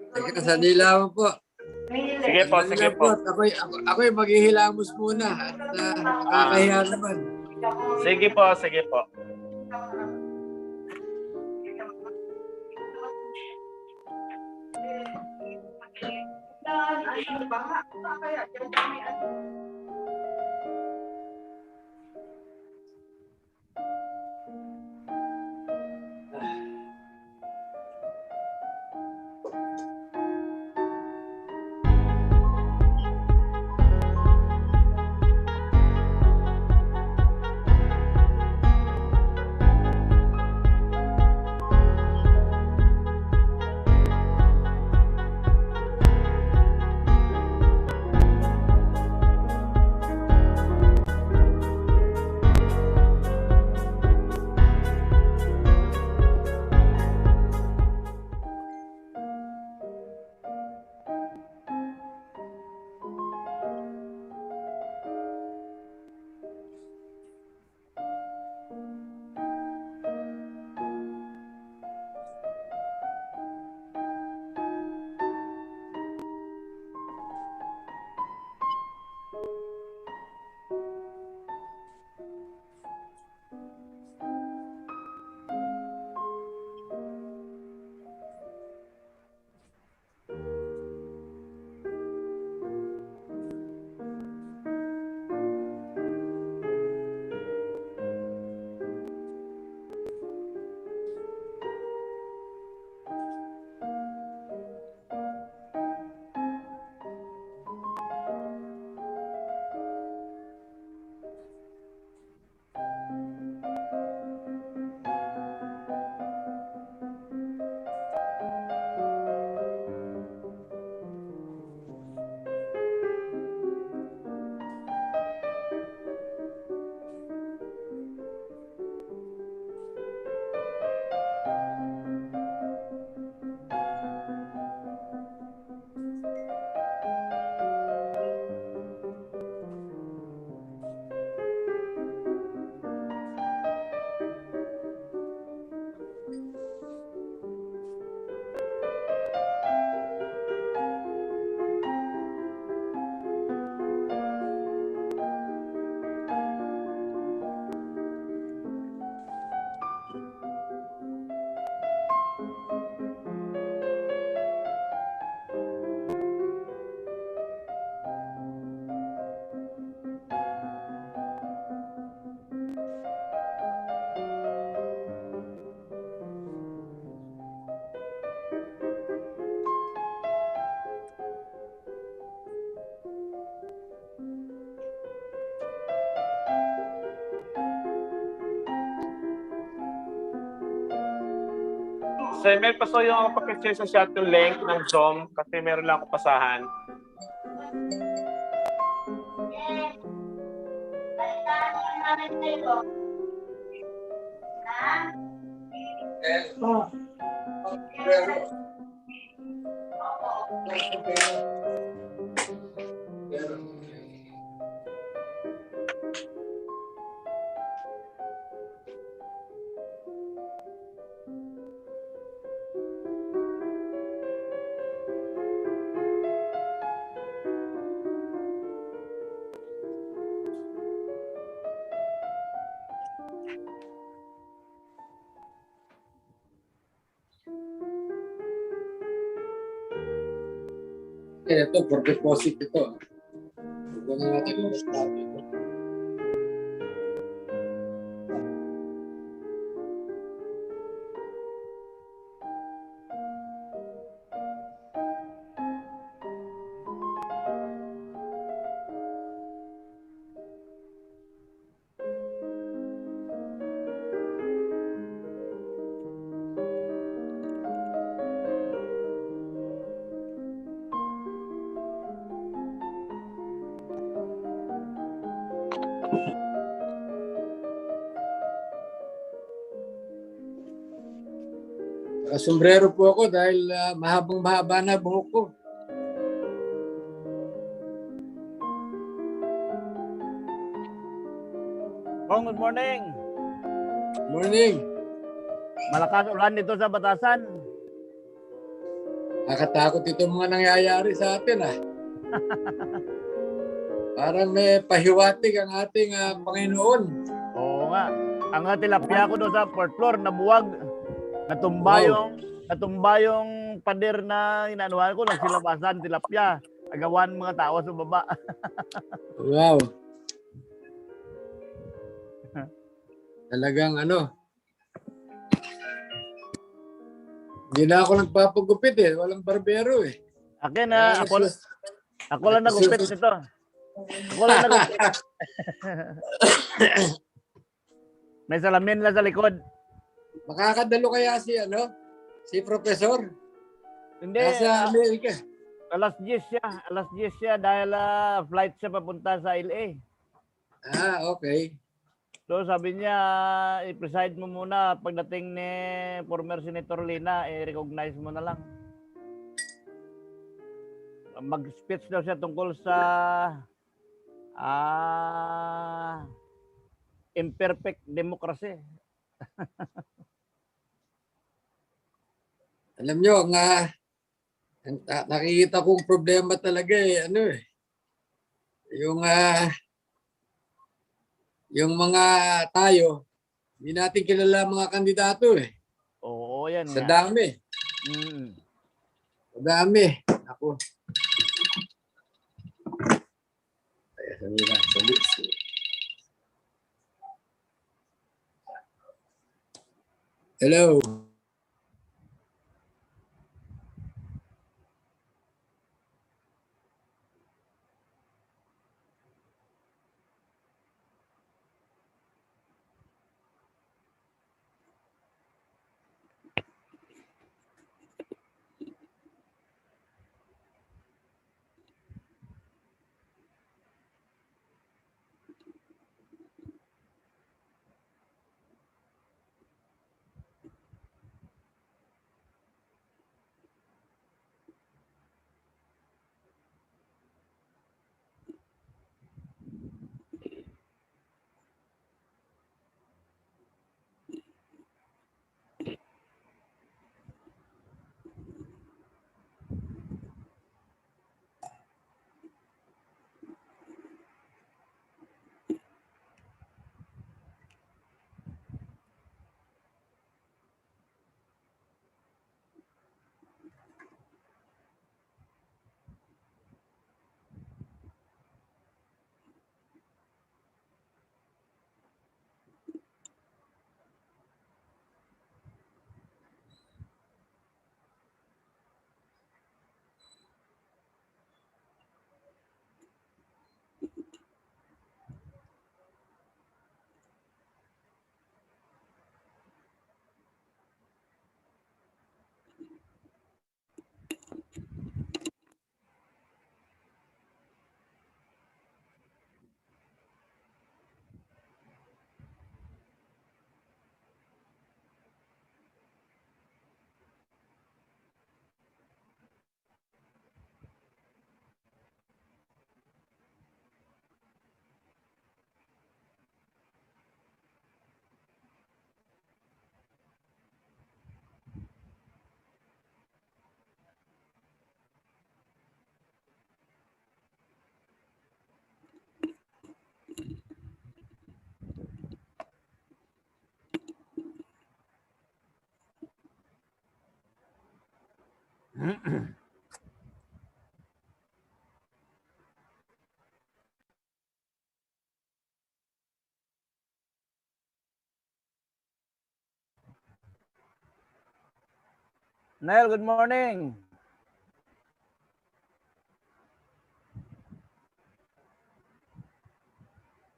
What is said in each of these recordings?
Teka, sandila mo po. Sige po, sige po. Ako'y maghihilamos muna at nakakahiya naman. Sige po, sige po. So, may paso yung ako pag-share sa shuttle link ng Zoom kasi meron lang ako pasahan. Ito, for deposit ito. Huwag na natin i-stop ito. Sombrero po ako dahil mahabang-mahaba na buhok ko. Kong, good morning. Morning. Malakas ulan dito sa Batasan. Nakatakot itong mga nangyayari sa atin ah. Parang may pahiwatig ang ating Panginoon. Oo nga. Ang tilapia ko doon sa fourth floor, nabuwag. Wow. Natumba yung pader na inanuhan ko, nagsilabasan, tilapia. Agawan mga tao sa baba. Wow. Talagang hindi na ako nagpapagupit eh. Walang barbero eh. Akin Kaya na, ako lang nagupit nito. Ako lang nagupit. May salamin lang sa likod. Makakadalo kaya si Professor? Hindi, Nasa Amerika. alas 10 siya. Alas 10 siya dahil flight siya papunta sa LA. Okay. So sabi niya, i-preside mo muna pagdating ni former Senator Lina, i-recognize mo na lang. Mag-speech daw siya tungkol sa imperfect democracy. Alam nyo, nakikita kong problema talaga yung mga tayo, hindi natin kilala mga kandidato eh. Oo, yan Sa nga. dami. Sa dami. Ako. Hello. Nel, good morning.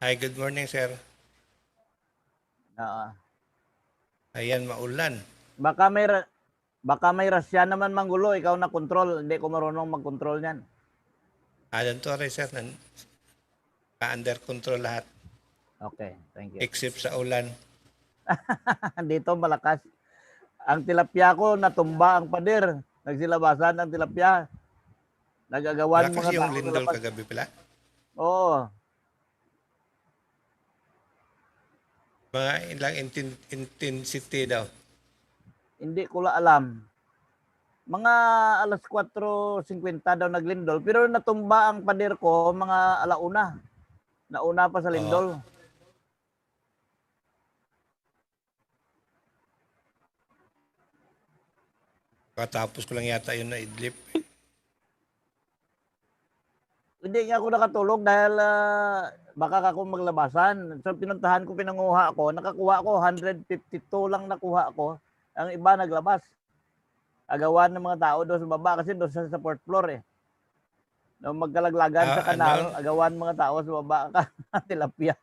Hi, good morning, sir. Ayan, maulan. Baka may rasya naman manggulo, ikaw na control, hindi ko marunong mag-control niyan. Don't worry, sir. Under control lahat. Okay, thank you. Except sa ulan. Dito malakas. Ang tilapia ko natumba ang pader. Nagsilabasan ang tilapia. Nagagawan Malakas mga yung tao lindol sa labas. kagabi pala. Oo. Mga ilang intensity daw. Hindi ko la alam. Mga alas 4:50 daw naglindol. Pero natumba ang pader ko mga alauna. Nauna pa sa Oo. lindol. Katapos ko lang yata yun na idlip. Hindi nga ako nakatulog dahil baka ako maglabasan. So pinuntahan ko, pinanguha ko. Nakakuha ko 152 lang nakuha ko. Ang iba naglabas. Agawan ng mga tao doon sa baba kasi doon sa fourth floor eh. Nung magkalaglagan sa kanal, agawan mga tao sa baba ka. Tilapia.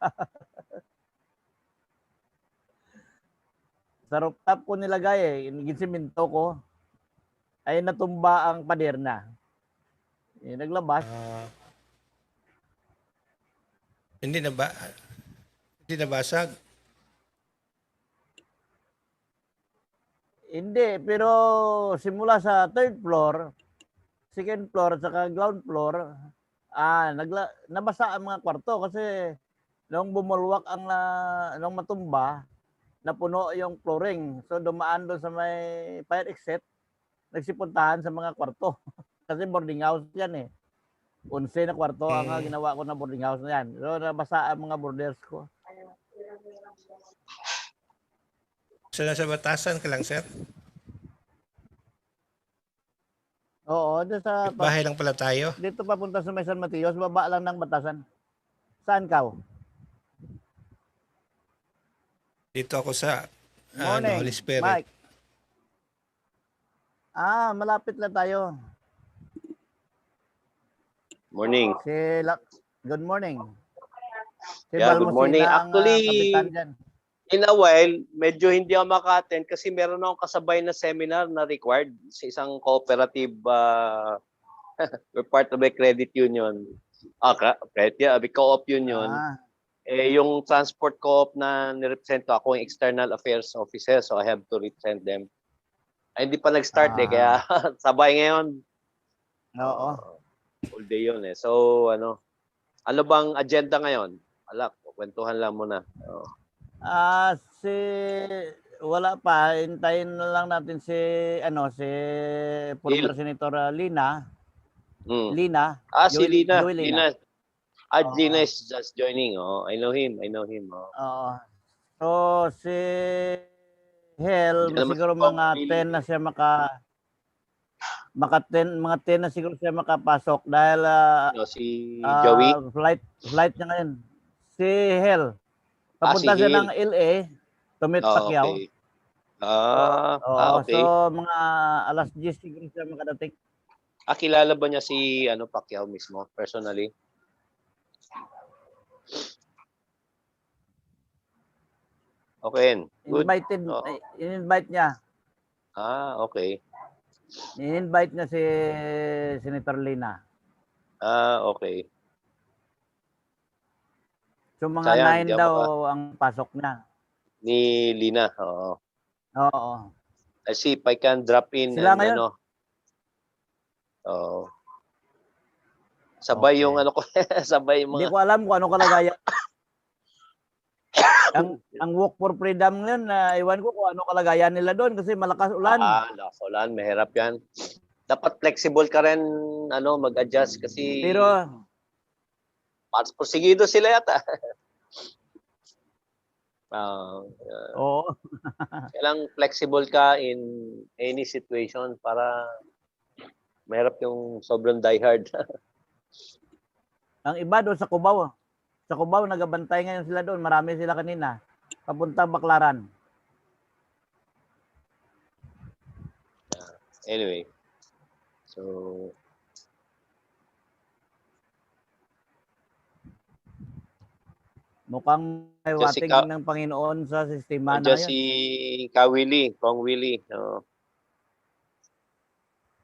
Sa rooftop ko nilagay eh. Ginsiminto ko. Ay natumba ang pader na. Naglabas. Hindi nabasag. Hindi, pero simula sa third floor, second floor, at saka ground floor, nabasa ang mga kwarto kasi nung bumulwak nung matumba, napuno yung flooring. So dumaan doon sa may fire exit, nagsipuntahan sa mga kwarto. Kasi boarding house yan eh. 11 na kwarto ang ginawa ko na boarding house na yan. So nabasa ang mga boarders ko. So nasa batasan ka lang, sir? Oo, doon sa Bahay lang pala tayo. dito papunta sa may San Mateo, sa baba lang ng batasan. Saan ka? Dito ako sa Morning, Holy Spirit. Mike. Malapit lang tayo. Morning. Good morning. Si Yeah, good morning. Balmosina ang Actually, kapitan dyan. in a while, medyo hindi ako maka-attend kasi meron akong kasabay na seminar na required sa isang cooperative we're part of a credit union. Co-op union. Yung transport co-op na nirepresent ko, ako yung external affairs officer, so I have to represent them. Ay, hindi pa nag-start kaya sabay ngayon. Oo. All day yun eh. So, ano bang agenda ngayon? Kwentuhan lang muna. Wala pa, hintayin na lang natin si former Senator Lina. Lina. Si Lina. Lina. Lina is just joining. I know him. Oo. So si Hel, siguro mga 10 na siya mga 10 na siguro siya makapasok dahil si Joey. Flight niya ngayon. Si Hel. Papunta si siya ng LA, tumit Pacquiao. Okay. Okay. So mga alas 10 siguro siya makadating. Kilala ba niya si Pacquiao mismo, personally? Okay. Good. In-invite niya. Okay. In-invite niya si Senator Lina. Okay. So mga 9 daw ang pasok niya. Ni Lina, oo. Oo. I see if I can drop in Sila ngayon. Sabay yung ko, sabay yung mga... Hindi ko alam kung ano kalagayan. ang Walk for Freedom ngayon, iwan ko kung ano kalagayan nila doon kasi malakas ulan. Malakas ulan, mahirap yan. Dapat flexible ka rin, mag-adjust kasi... Pero... Porsigido sila yata. Oo. Kailang flexible ka in any situation para mahirap yung sobrang diehard. Ang iba doon sa Cubao. Sa Cubao, nagabantay ngayon sila doon. Marami sila kanina. Papuntang Baclaran. Anyway. So... Mukhang may wating ng Panginoon sa sistema na yun. Si Kong Willie.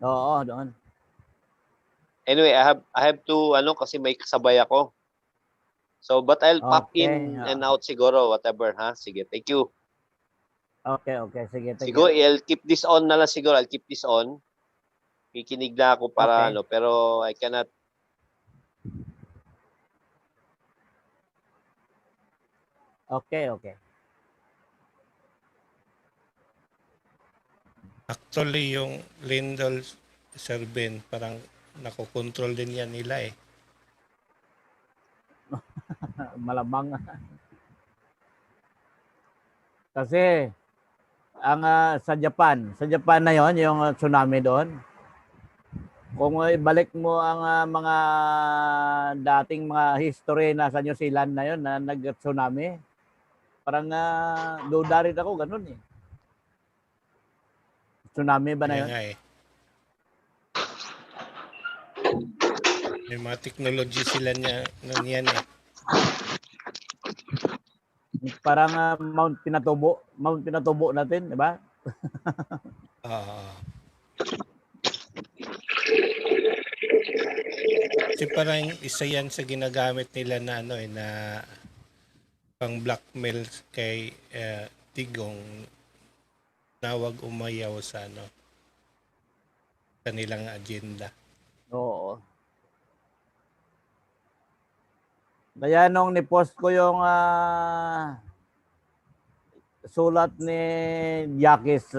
Oo, doon. Anyway, I have to, kasi may kasabay ako. So, but I'll pop in and out siguro, whatever, ha? Sige, thank you. Okay, sige. Siguro, I'll keep this on na lang siguro. I'll keep this on. Kikinig na ako para, pero I cannot. Okay. Actually, yung Lindol, Sir Ben, parang nakokontrol din yan nila eh. Malamang. Kasi ang sa Japan na yon yung tsunami doon. Kung ibalik mo ang mga dating mga history na sa New Zealand na yon na nag-tsunami, parang duda rin ako ganun eh. Tsunami ba na Kaya yon? nga eh. May mga technology sila niyan eh. Parang Mount Pinatubo natin, di ba? Oo. Kasi parang isa yan sa ginagamit nila na ano eh, na pang blackmail kay Tigong na wag umayaw sa ano kanilang agenda. Oo. Kaya nung ni-post ko yung sulat ni Jacques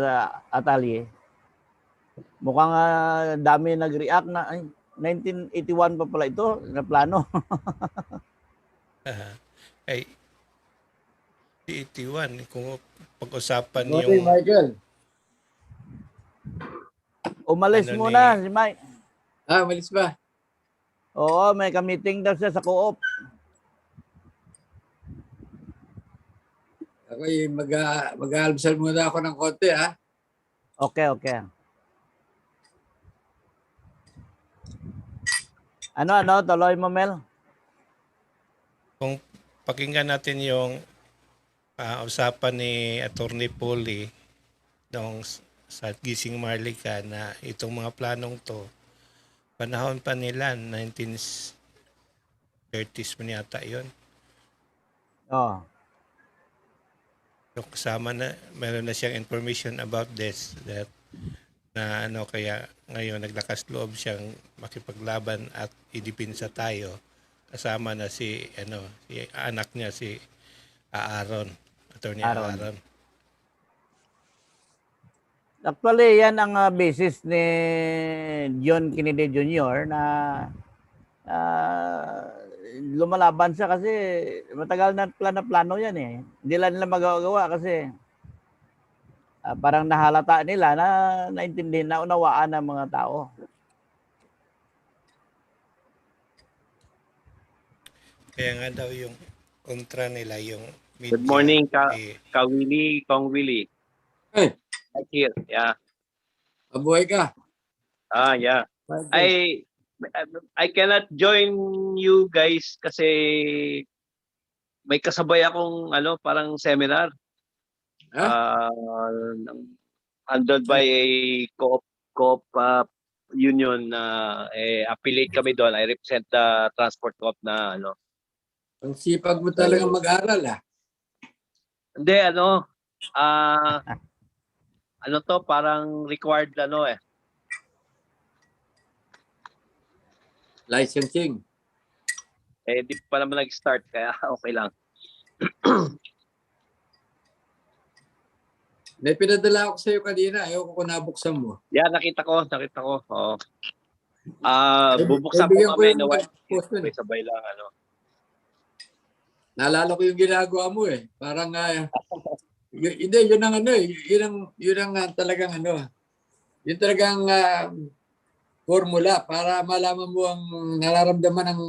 Atelier, mukhang dami nag-react na, ay, 1981 pa pala ito na plano. Ay, 81 kung pag-usapan Morning, yung Michael. Umalis Ano muna ni- si Mike. Malis ba? Oo, may ka-meeting daw siya sa co-op. Ako mag-aalmusal muna ako ng konti, ha? Okay. Ano, tuloy mo, Mel? kung pakinggan natin yung usapan ni Attorney Polly noong sa Gising Marlica na itong mga planong to panahon pa nila 1930s man yata yun. Oh. So, kasama na meron na siyang information about this that na ano kaya ngayon naglakas loob siyang makipaglaban at idipinsa tayo kasama na si anak niya si Aaron, Attorney Aaron. Aaron. Actually, yan ang basis ni John Kennedy Jr. na lumalaban siya kasi matagal na plano yan eh. Hindi lang nila magagawa kasi parang nahalata nila na naintindihan, naunawaan ng mga tao. Kaya nga daw yung kontra nila yung media. Good morning, eh, Kong Willie. Hey, Right here. Yeah. mabuhay ka. Yeah. Michael. I cannot join you guys kasi may kasabay akong parang seminar. Handled by a co-op union na affiliate kami doon. I represent the transport co-op na Ang sipag mo talaga mag-aral, ha? Hindi, to parang required Licensing. di pa naman nag-start kaya okay lang. May pinadala ako sa iyo kanina. Ayaw ko nabuksan mo. Yeah, nakita ko. Oo. Bubuksan bigyan ko ko kami yung na post nun. sabay lang Naalala ko yung ginagawa mo eh. Parang, hindi, yun ang yun ang talagang yun talagang formula para malaman mo ang nararamdaman ng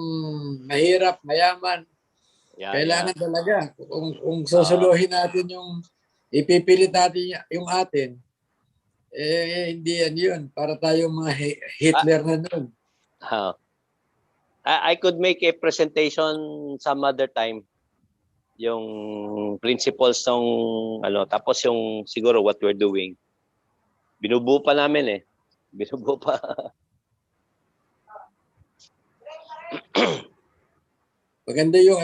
mahirap, mayaman. Kailangan talaga. Kung susuluhin natin yung ipipilit natin yung atin, hindi yan yun. Para tayong mga Hitler na nun. I could make a presentation some other time. Yung principles ng tapos yung siguro what we're doing. Binubuo pa namin Binubuo pa. Maganda yung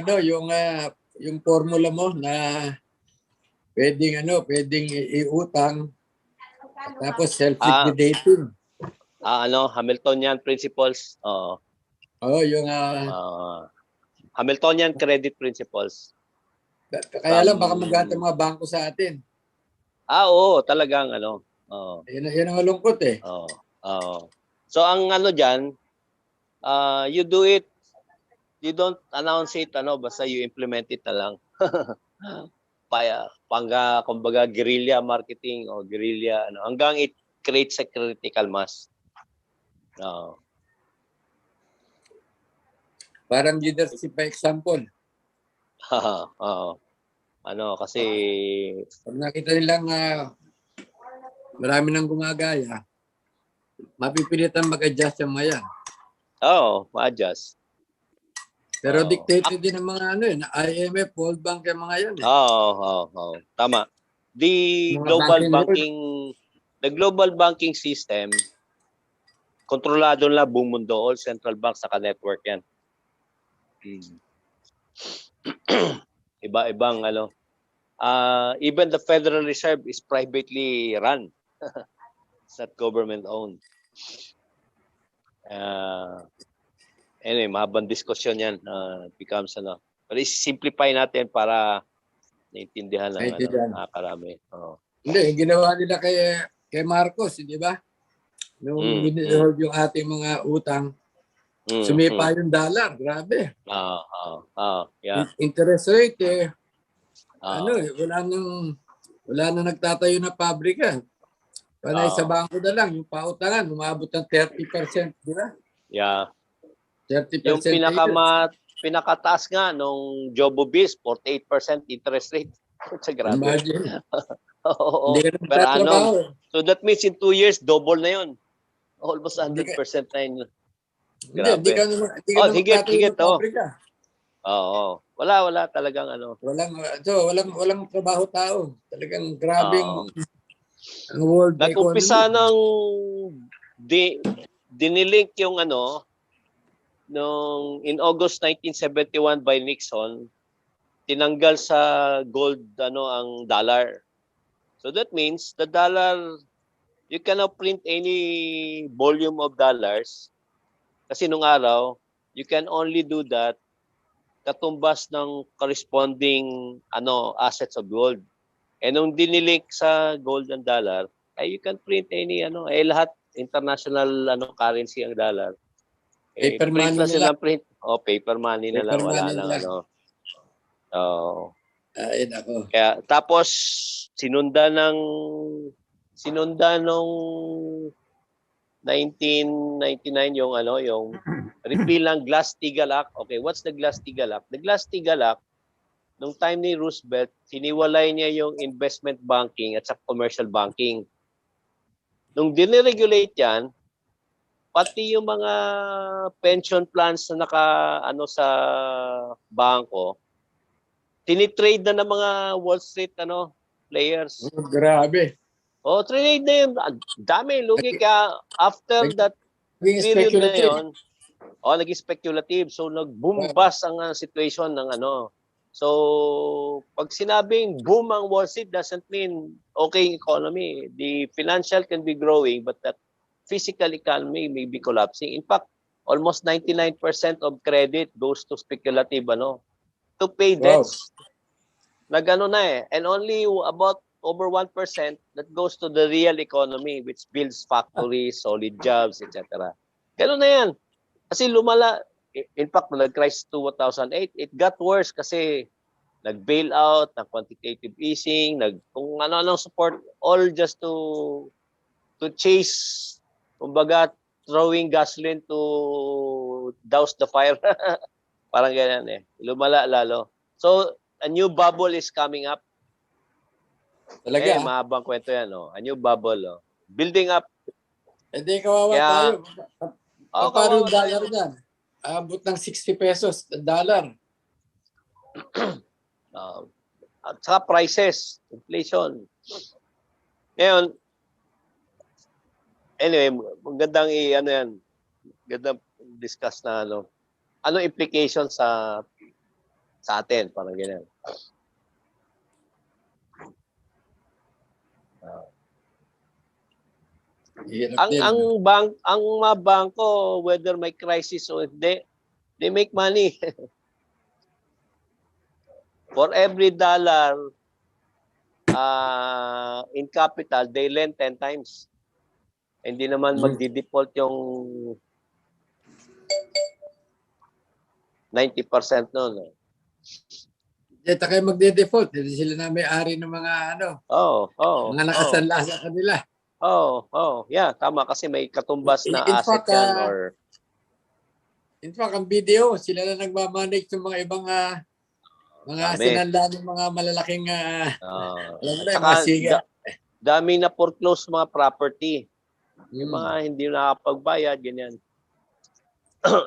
formula mo na pwedeng iutang tapos self-liquidating. Hamiltonian principles. Yung Hamiltonian credit principles. kaya lang baka magata mga bangko sa atin. Oo, talagang Oo. Yun ang malungkot eh. Oo. Oo. So ang ano diyan, you do it, you don't announce it basta you implement it na lang. Kumbaga guerrilla marketing o guerrilla hanggang it creates a critical mass. Oo. Parang leadership by example. Oo. Kasi Pag nakita nilang marami nang gumagaya, mapipilitan mag-adjust yung mga yan. ma-adjust. Pero dictated din ng mga IMF, World Bank yung mga yan eh. Oo. Tama. The global banking system, kontrolado na buong mundo, all central banks saka network yan. Iba-ibang even the Federal Reserve is privately run. It's not government owned. Anyway, mahabang diskusyon yan. Becomes Pero i-simplify natin para naintindihan ng karami. Hindi, ginawa nila kay Marcos, di ba? Nung hold yung ating mga utang, sumipa yung dollar. Grabe. Yeah. Interest rate wala nang nagtatayo na pabrika. Panay sa bangko na lang, yung pautangan, umabot ng 30%, di ba? Yeah. 30% Yung pinakataas nga nung Jobo Biz, 48% interest rate. Sa grabe. Imagine. Oo. Per annum. So that means in 2 years, double na yun. Almost 100% na yun. Grabe. Hindi ka naman higit ng pabrika. Oo. Wala talagang Walang trabaho tao. Talagang grabing ang world economy. Nag-umpisa ng dinilink yung nung in August 1971 by Nixon, tinanggal sa gold ang dollar. So that means the dollar, you cannot print any volume of dollars kasi nung araw, you can only do that katumbas ng corresponding assets of gold. Nung dinilink sa gold and dollar, you can print any lahat international currency ang dollar. Paper print money na nila. print. Paper money na lang, wala lang Ay, nako. Kaya tapos sinunda nung 1999 yung repeal ng Glass-Steagall Act. Okay, what's the Glass-Steagall Act? The Glass-Steagall Act, nung time ni Roosevelt, hiniwalay niya yung investment banking at sa commercial banking. Nung diniregulate yan, pati yung mga pension plans na sa bangko, tinitrade na ng mga Wall Street players. Oh, grabe. Trade na yun. Dami, lugi. Kaya after that period na yun, naging speculative. So nag-boom bust ang situation ng So pag sinabing boom ang Wall Street doesn't mean okay economy. The financial can be growing but that physical economy may be collapsing. In fact, almost 99% of credit goes to speculative to pay debts. And only about over 1% that goes to the real economy which builds factories, solid jobs, etc. Ganun na yan. Kasi lumala. In fact, nung nag-crisis 2008, it got worse kasi nag-bail out, nag-quantitative easing, kung ano-anong support, all just to chase, kumbaga, throwing gasoline to douse the fire. Parang ganyan Lumala lalo. So, a new bubble is coming up. Talaga. Mahabang kwento yan. A new bubble. Building up. Hindi, kawawa tayo. Paano yung dollar yan? Abot ng 60 pesos dollar. At saka prices, inflation. Ngayon, anyway, magandang yan. Gandang discuss na ano implication sa atin, parang ganyan. Ang mga bangko, whether may crisis or hindi, they make money. For every dollar in capital, they lend 10 times. Hindi naman magdi-default yung 90% noon. Hindi, kayo magde-default. Hindi sila na may-ari ng mga mga nakasanla sa kanila. Yeah, tama kasi may katumbas na In asset fact, yan or in fact, ang video, sila na nagmamanage ng mga ibang mga Dami. sinanla ng mga malalaking alam mo na, saka, mga siga. dami na foreclose mga property. Yung Mm. mga hindi nakapagbayad, ganyan.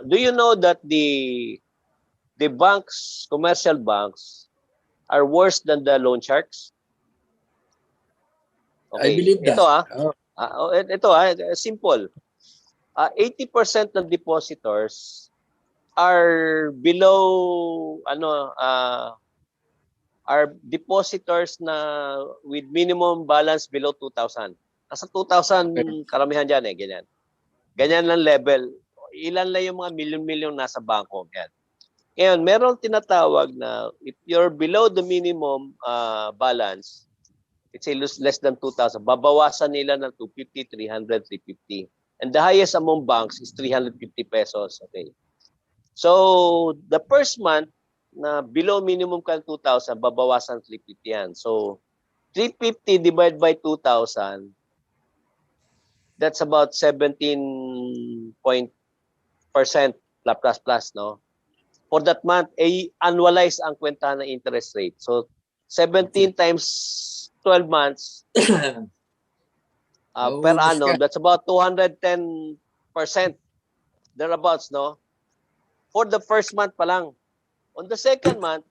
Do you know that the banks, commercial banks, are worse than the loan sharks? I believe that. Ito simple. 80% ng depositors are below are depositors na with minimum balance below 2,000. Nasa 2,000 karamihan diyan ganyan. Ganyan lang level. Ilan lang yung mga milyon-milyon nasa bangko yan. Ngayon, meron tinatawag na if you're below the minimum balance, it's less than 2,000, babawasan nila ng 250, 300, 350. And the highest among banks is 350 pesos. Okay. So, the first month na below minimum ka 2,000, babawasan 350 yan. So, 350 divided by 2,000, that's about 17% plus, no? For that month, annualize ang kwenta na interest rate. So, 17 times 12 months per annum, that's about 210% thereabouts, no? For the first month pa lang. On the second month,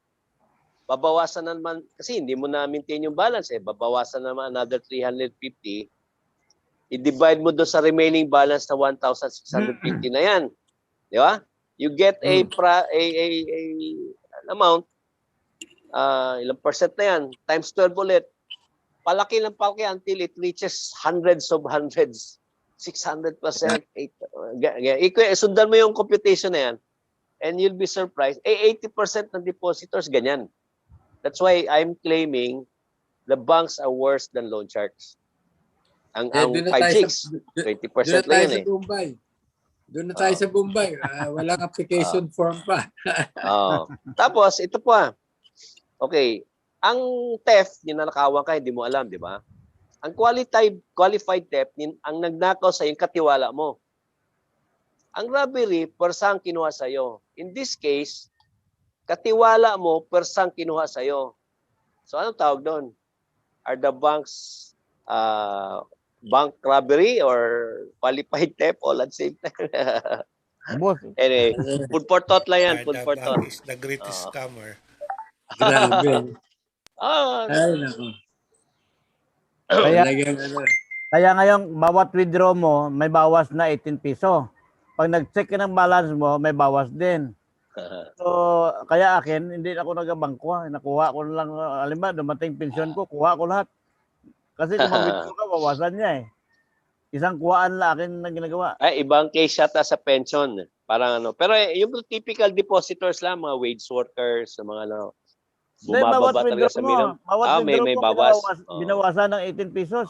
babawasan naman, kasi hindi mo na-maintain yung balance babawasan naman another 350. I-divide mo doon sa remaining balance na 1,650 na yan. Di ba? You get an amount, ilang percent na yan, times 12 ulit. Palaki lang palaki until it reaches hundreds of hundreds. 600%. Sundan mo yung computation na yan and you'll be surprised. 80% ng depositors, ganyan. That's why I'm claiming the banks are worse than loan sharks. Ang 5-6, 20% lang yan Doon na tayo sa Bombay. Walang application form pa. Tapos, ito pa. Okay. Ang theft, ninanakawan ka, hindi mo alam, di ba? Ang qualified theft, ang nagnakaw sa yung katiwala mo. Ang robbery, persang kinuha sa'yo. In this case, katiwala mo, persang kinuha sa'yo. So, anong tawag doon? Are the banks bank robbery or qualified theft all at same time? Anyway, food for thought lang yan. Food for thought. Is the greatest scammer. Grabe. Ay, nako. Kaya ngayon, bawat withdraw mo, may bawas na 18 piso. Pag nag-check ka ng balance mo, may bawas din. So, kaya akin, hindi ako nagabangko. Nakuha ko lang, alimba, dumating pensyon ko, kuha ko lahat. Kasi kung mag-withdraw ka, bawasan niya Isang kuhaan lang akin na ginagawa. Ay, ibang case yata sa pension. Parang Pero yung typical depositors lang, mga wage workers, mga bumababa talaga sa minimum. May bawas. Binawasan ng 18 pesos.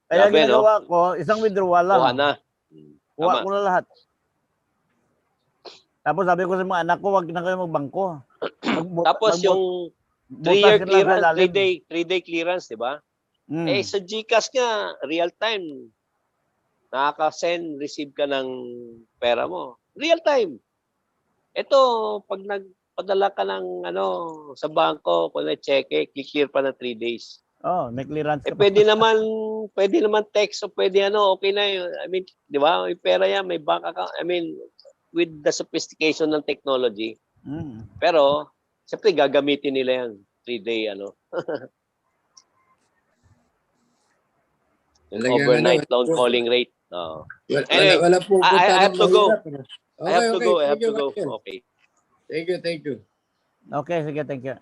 Kaya Kaya ginagawa ko, isang withdrawal lang. Kuha na. Kuha ko na lahat. Tapos sabi ko sa mga anak ko, wag na kayo magbangko. Tapos yung 3-year clearance, 3-day clearance, di ba? Sa GCash nga, real time. Nakaka-send, receive ka ng pera mo. Real time. Ito, pag nagpadala ka ng sa bangko, kung na-check clear pa na 3 days. May clearance ka pwede naman text o pwede okay na yun. I mean, di ba? May pera yan, may bank account. I mean, with the sophistication ng technology. Pero, siyempre gagamitin nila yan. 3-day, yung overnight loan calling rate. Anyway, wala po I have to go. I have to go. Okay. Thank you. Okay, sige, thank you.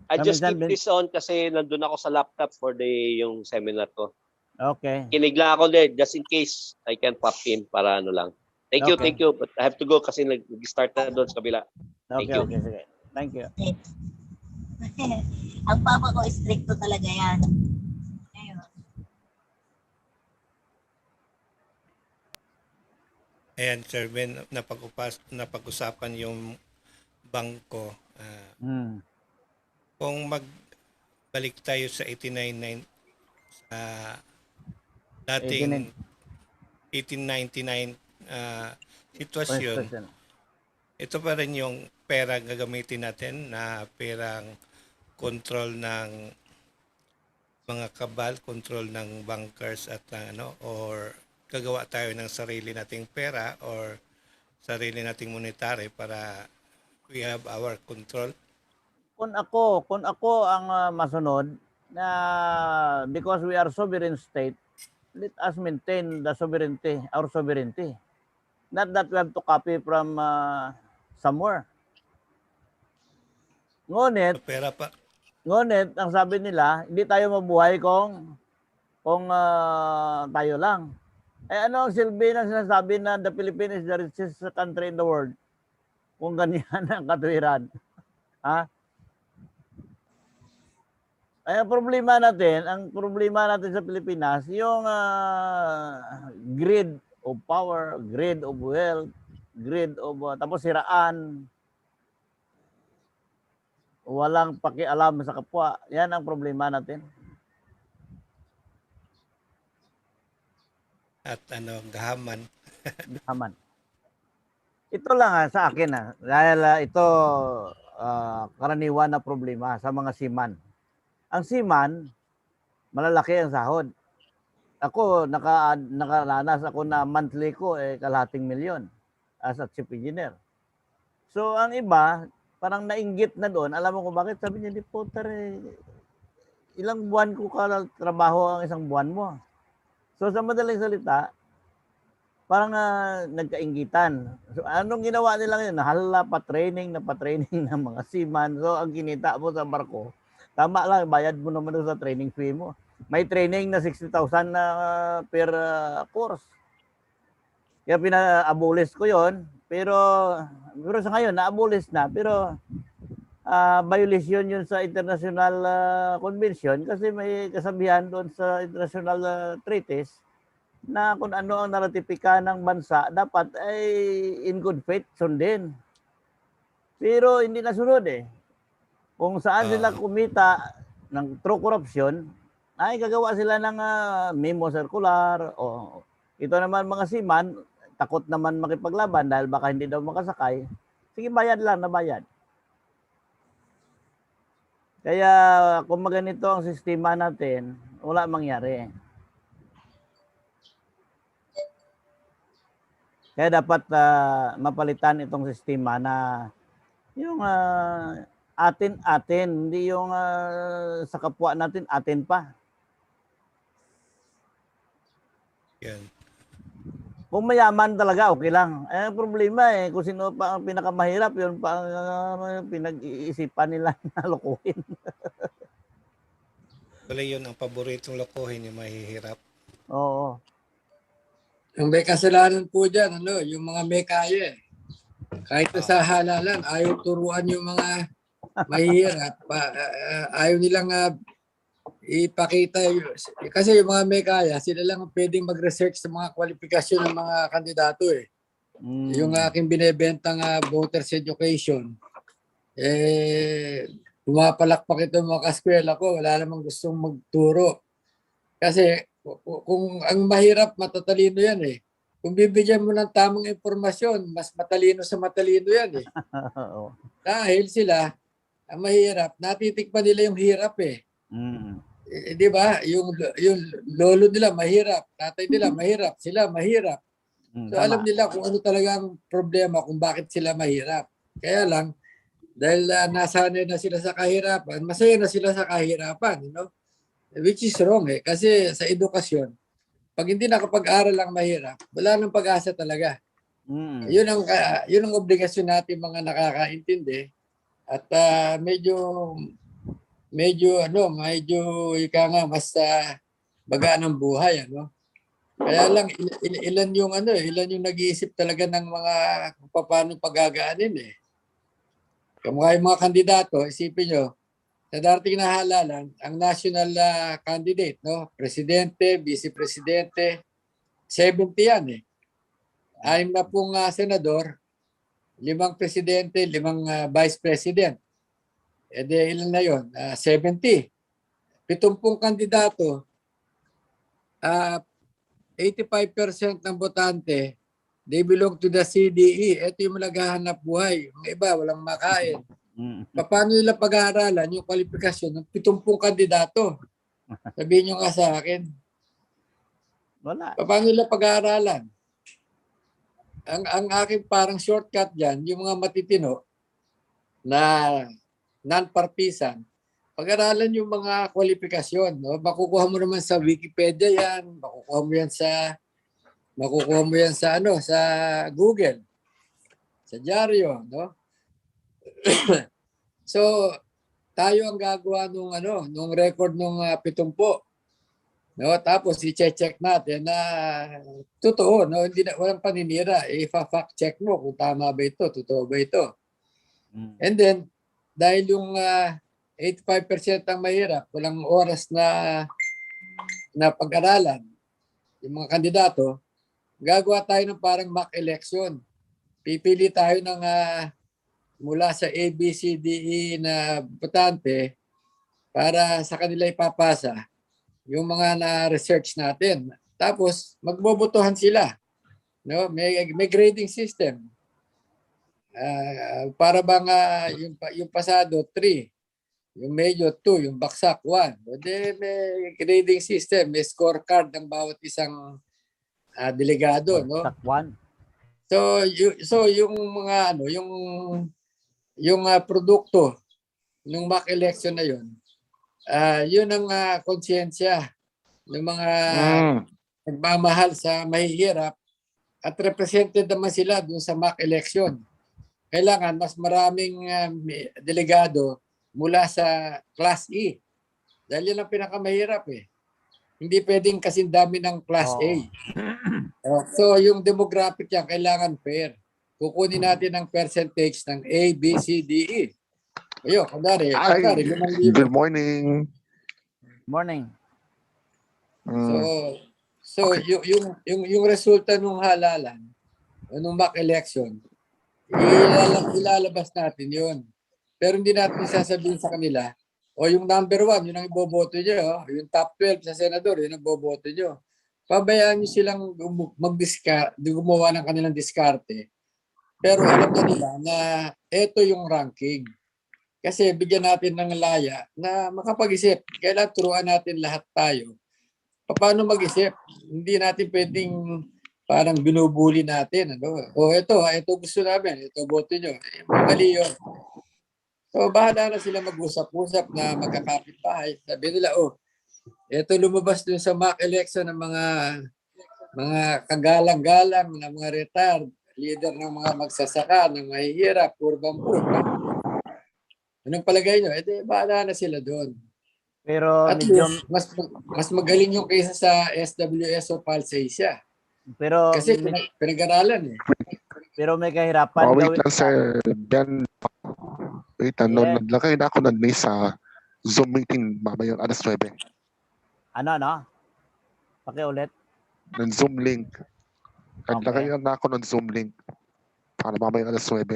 I just keep this on kasi nandun ako sa laptop for yung seminar ko. Okay. Kinig lang ako din, just in case I can pop in para lang. Thank you. But I have to go kasi nag-start na doon sa kabila. Okay, sige. Thank you. Ang papa ko, stricto talaga yan. Ayun. Ayan, Sir Ben, napag-usapan yung bangko. Kung magbalik tayo sa 89 sa dating 1899 sitwasyon, Constitution. ito pa rin yung pera gagamitin natin na perang control ng mga kabal, control ng bankers at ano, or gagawa tayo ng sarili nating pera or sarili nating monetary para we have our control. Kung ako ang masunod na because we are sovereign state, let us maintain the sovereignty, our sovereignty. Not that we have to copy from somewhere. Ngunit, Pera pa. ang sabi nila, hindi tayo mabuhay kung tayo lang. Eh ano ang silbi ng sinasabi na the Philippines is the richest country in the world? Kung ganyan ang katuwiran. Ha? Ay, ang problema natin sa Pilipinas, yung greed of power, greed of wealth, greed of tapos siraan. Walang pakialam sa kapwa. Yan ang problema natin. At gahaman. Gahaman. Ito lang sa akin dahil ito karaniwan na problema sa mga seaman. Ang seaman, malalaki ang sahod. Ako, nakaranas ako na monthly ko kalahating milyon as a chief engineer. So, ang iba, parang nainggit na doon. Alam mo kung bakit? Sabi niya, Potter, ilang buwan ko trabaho ang isang buwan mo. So, sa madaling salita, parang nagkainggitan. So, anong ginawa nila ngayon? Nahala pa-training ng mga seaman. So, ang kinita mo sa barko, tama lang, bayad mo naman sa training fee mo. May training na 60,000 per course. Kaya pina-abolish ko yon. Pero sa ngayon, na-abolish na. Pero violation yun sa international convention kasi may kasabihan doon sa international treaties na kung ano ang naratipika ng bansa, dapat ay in good faith sundin. Pero hindi nasunod Kung saan sila kumita ng true corruption, ay gagawa sila ng memo circular o ito naman mga seaman, takot naman makipaglaban dahil baka hindi daw makasakay. Sige, bayad lang na bayad. Kaya kung maganito ang sistema natin, wala mangyari. Kaya dapat mapalitan itong sistema na yung atin-atin, hindi yung sa kapwa natin, atin pa. Yan. Kung mayaman talaga, okay lang. Ang problema kung sino pa ang pinakamahirap, yun pa ang pinag-iisipan nila na lokohin. Wala yun ang paboritong lokohin, yung mahihirap. Oo. Ang may kasalanan po dyan, yung mga may kaya. Kahit sa halalan, ayaw turuan yung mga mahihirap. Ayaw nilang ipakita. Kasi yung mga may kaya, sila lang pwedeng mag-research sa mga kwalifikasyon ng mga kandidato Yung aking binibentang voters education, pumapalakpak ito mga kaskwela ko, wala namang gustong magturo. Kasi kung ang mahirap, matatalino yan Kung bibigyan mo ng tamang impormasyon, mas matalino sa matalino yan Dahil sila, ang mahirap, natitikpan nila yung hirap di ba? Yung lolo nila mahirap, tatay nila mahirap, sila mahirap. So alam nila kung ano talagang problema, kung bakit sila mahirap. Kaya lang, dahil nasanay na sila sa kahirapan, masaya na sila sa kahirapan, which is wrong kasi sa edukasyon, pag hindi nakapag-aral ang mahirap, wala nang pag-asa talaga. Yun ang obligasyon natin mga nakakaintindi at medyo ika nga mas bagaan ng buhay Kaya lang ilan yung nag-iisip talaga ng mga kung paano pagagaanin Kamukha yung mga kandidato, isipin nyo, sa darating na halalan, ang national candidate, no? Presidente, vice presidente, 70 yan eh. 6 na pong senador, 5 presidente, 5 vice president. E di ilan na yun? 70. 70 kandidato, 85% ng botante, they belong to the CDE. Ito yung naghahanap buhay. Yung iba, walang makain. Paano nila pag-aaralan yung kwalifikasyon ng 70 kandidato? Sabihin nyo nga sa akin. Wala. Paano nila pag-aaralan? Ang aking parang shortcut dyan, yung mga matitino na non-partisan, pag-aralan yung mga kwalifikasyon. No? Makukuha mo naman sa Wikipedia yan, makukuha mo yan sa sa Google, sa dyaryo, no? So, tayo ang gagawa nung record nung 70. No, tapos i-check natin na totoo, no, hindi na walang paninira. I-fact check mo kung tama ba ito, totoo ba ito. And then dahil yung 85% ang mahirap, walang oras na pag-aralan yung mga kandidato, gagawa tayo ng parang mock election. Pipili tayo ng mula sa A, B, C, D, E na botante para sa kanila ipapasa yung mga na-research natin. Tapos, magbobotohan sila. No? May grading system. Para bang yung pasado, 3. Yung medyo, 2. Yung baksak, 1. May grading system. May scorecard ng bawat isang delegado. No? Baksak 1. So yung mga yung produkto ng mock election na yun, yun ang konsyensya ng mga nagmamahal sa mahihirap at represented naman sila dun sa mock election. Kailangan mas maraming delegado mula sa Class E. Dahil yun ang pinakamahirap eh. Hindi pwedeng kasing dami ng Class A. So yung demographic yan, kailangan fair. Kukunin natin ang percentage ng A, B, C, D, E. Ayun, kundari, Good morning. Morning. So yung resulta ng halalan, nung mock election, ilalabas natin yun. Pero hindi natin sasabihin sa kanila, yung number 1, yun ang iboboto nyo. Yung top 12 sa senador, yun ang iboboto nyo. Pabayaan nyo silang gumawa ng kanilang diskarte. Pero alam na nila na ito yung ranking. Kasi bigyan natin ng laya na makapag-isip. Kailan turuan natin lahat tayo. Paano mag-isip? Hindi natin pwedeng parang binubuli natin. Ito gusto namin. Ito boto nyo. Mali yun. So bahala na sila mag-usap-usap na magkakapit-bahay. Sabi nila, ito lumabas dun sa mock election ng mga kagalang-galang, ng mga retired, leader ng mga magsasaka, ng mahihirap, urban-poor. Anong palagay nyo? Bahala na sila doon. Pero at least, mas magaling yung kaysa sa SWS o Palsaysia. Pero kasi pinag-aralan eh. Pero may kahirapan wait lang, Sir Ben. Wait lang, naglagay na ako sa Zoom meeting mamayang alas 9. Ano? Pakiulit. Ng Zoom link. Naglagay na ako ng Zoom link para mamayang alas 9.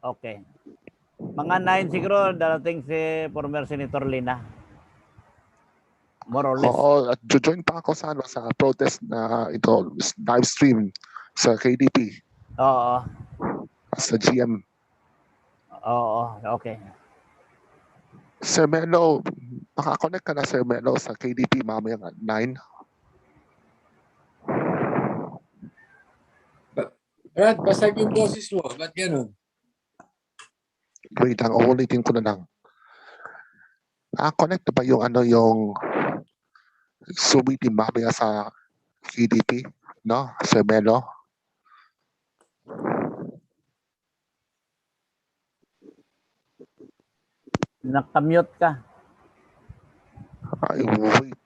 Okay. Mga 9 siguro darating si former Senator Lina. More or less. Oo, at join pa ako sa protest na ito, live stream sa KDP. Oo. Sa GM. Oo, okay. Sir Melo, makakonect ka na, Sir Melo, sa KDP mamayang 9. Brad, basag yung boses mo. Ba't gano'n? Wait lang, ulitin ko na lang. Connect na ba yung meeting mamaya sa KDP, no? Sir Melo? Nakamute ka. Ay, wait.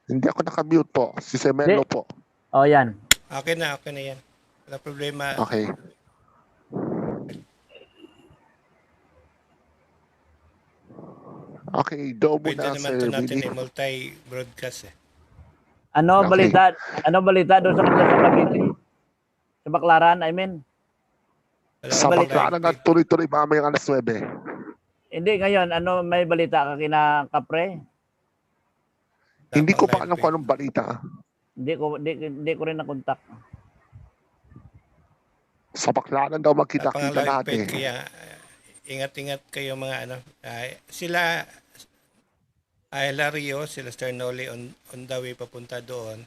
Hindi ako nakamute po. Si Sir Melo po. Yan. Okay na yan. Wala problema. Okay. Okay, doon Pwede muna, naman to Sir natin Willie. i-multi-broadcast eh. Ano Okay. balita doon sa kanila sa Cavite? Sa Baclaran, I mean. Wala Sa akong balita. Baclaran na live. tuloy-tuloy mamayang alas 9. Hindi, ngayon, ano, may balita ka kina Kapre? Hindi ko Tapang pa live alam kung feed. anong balita. Hindi ko rin nakontak. Sa Baclaran daw Tapang magkita-kita live lahat feed. eh. Kaya ingat-ingat kayo mga ano. Sila Hilario, sila Sternoli on the way papunta doon.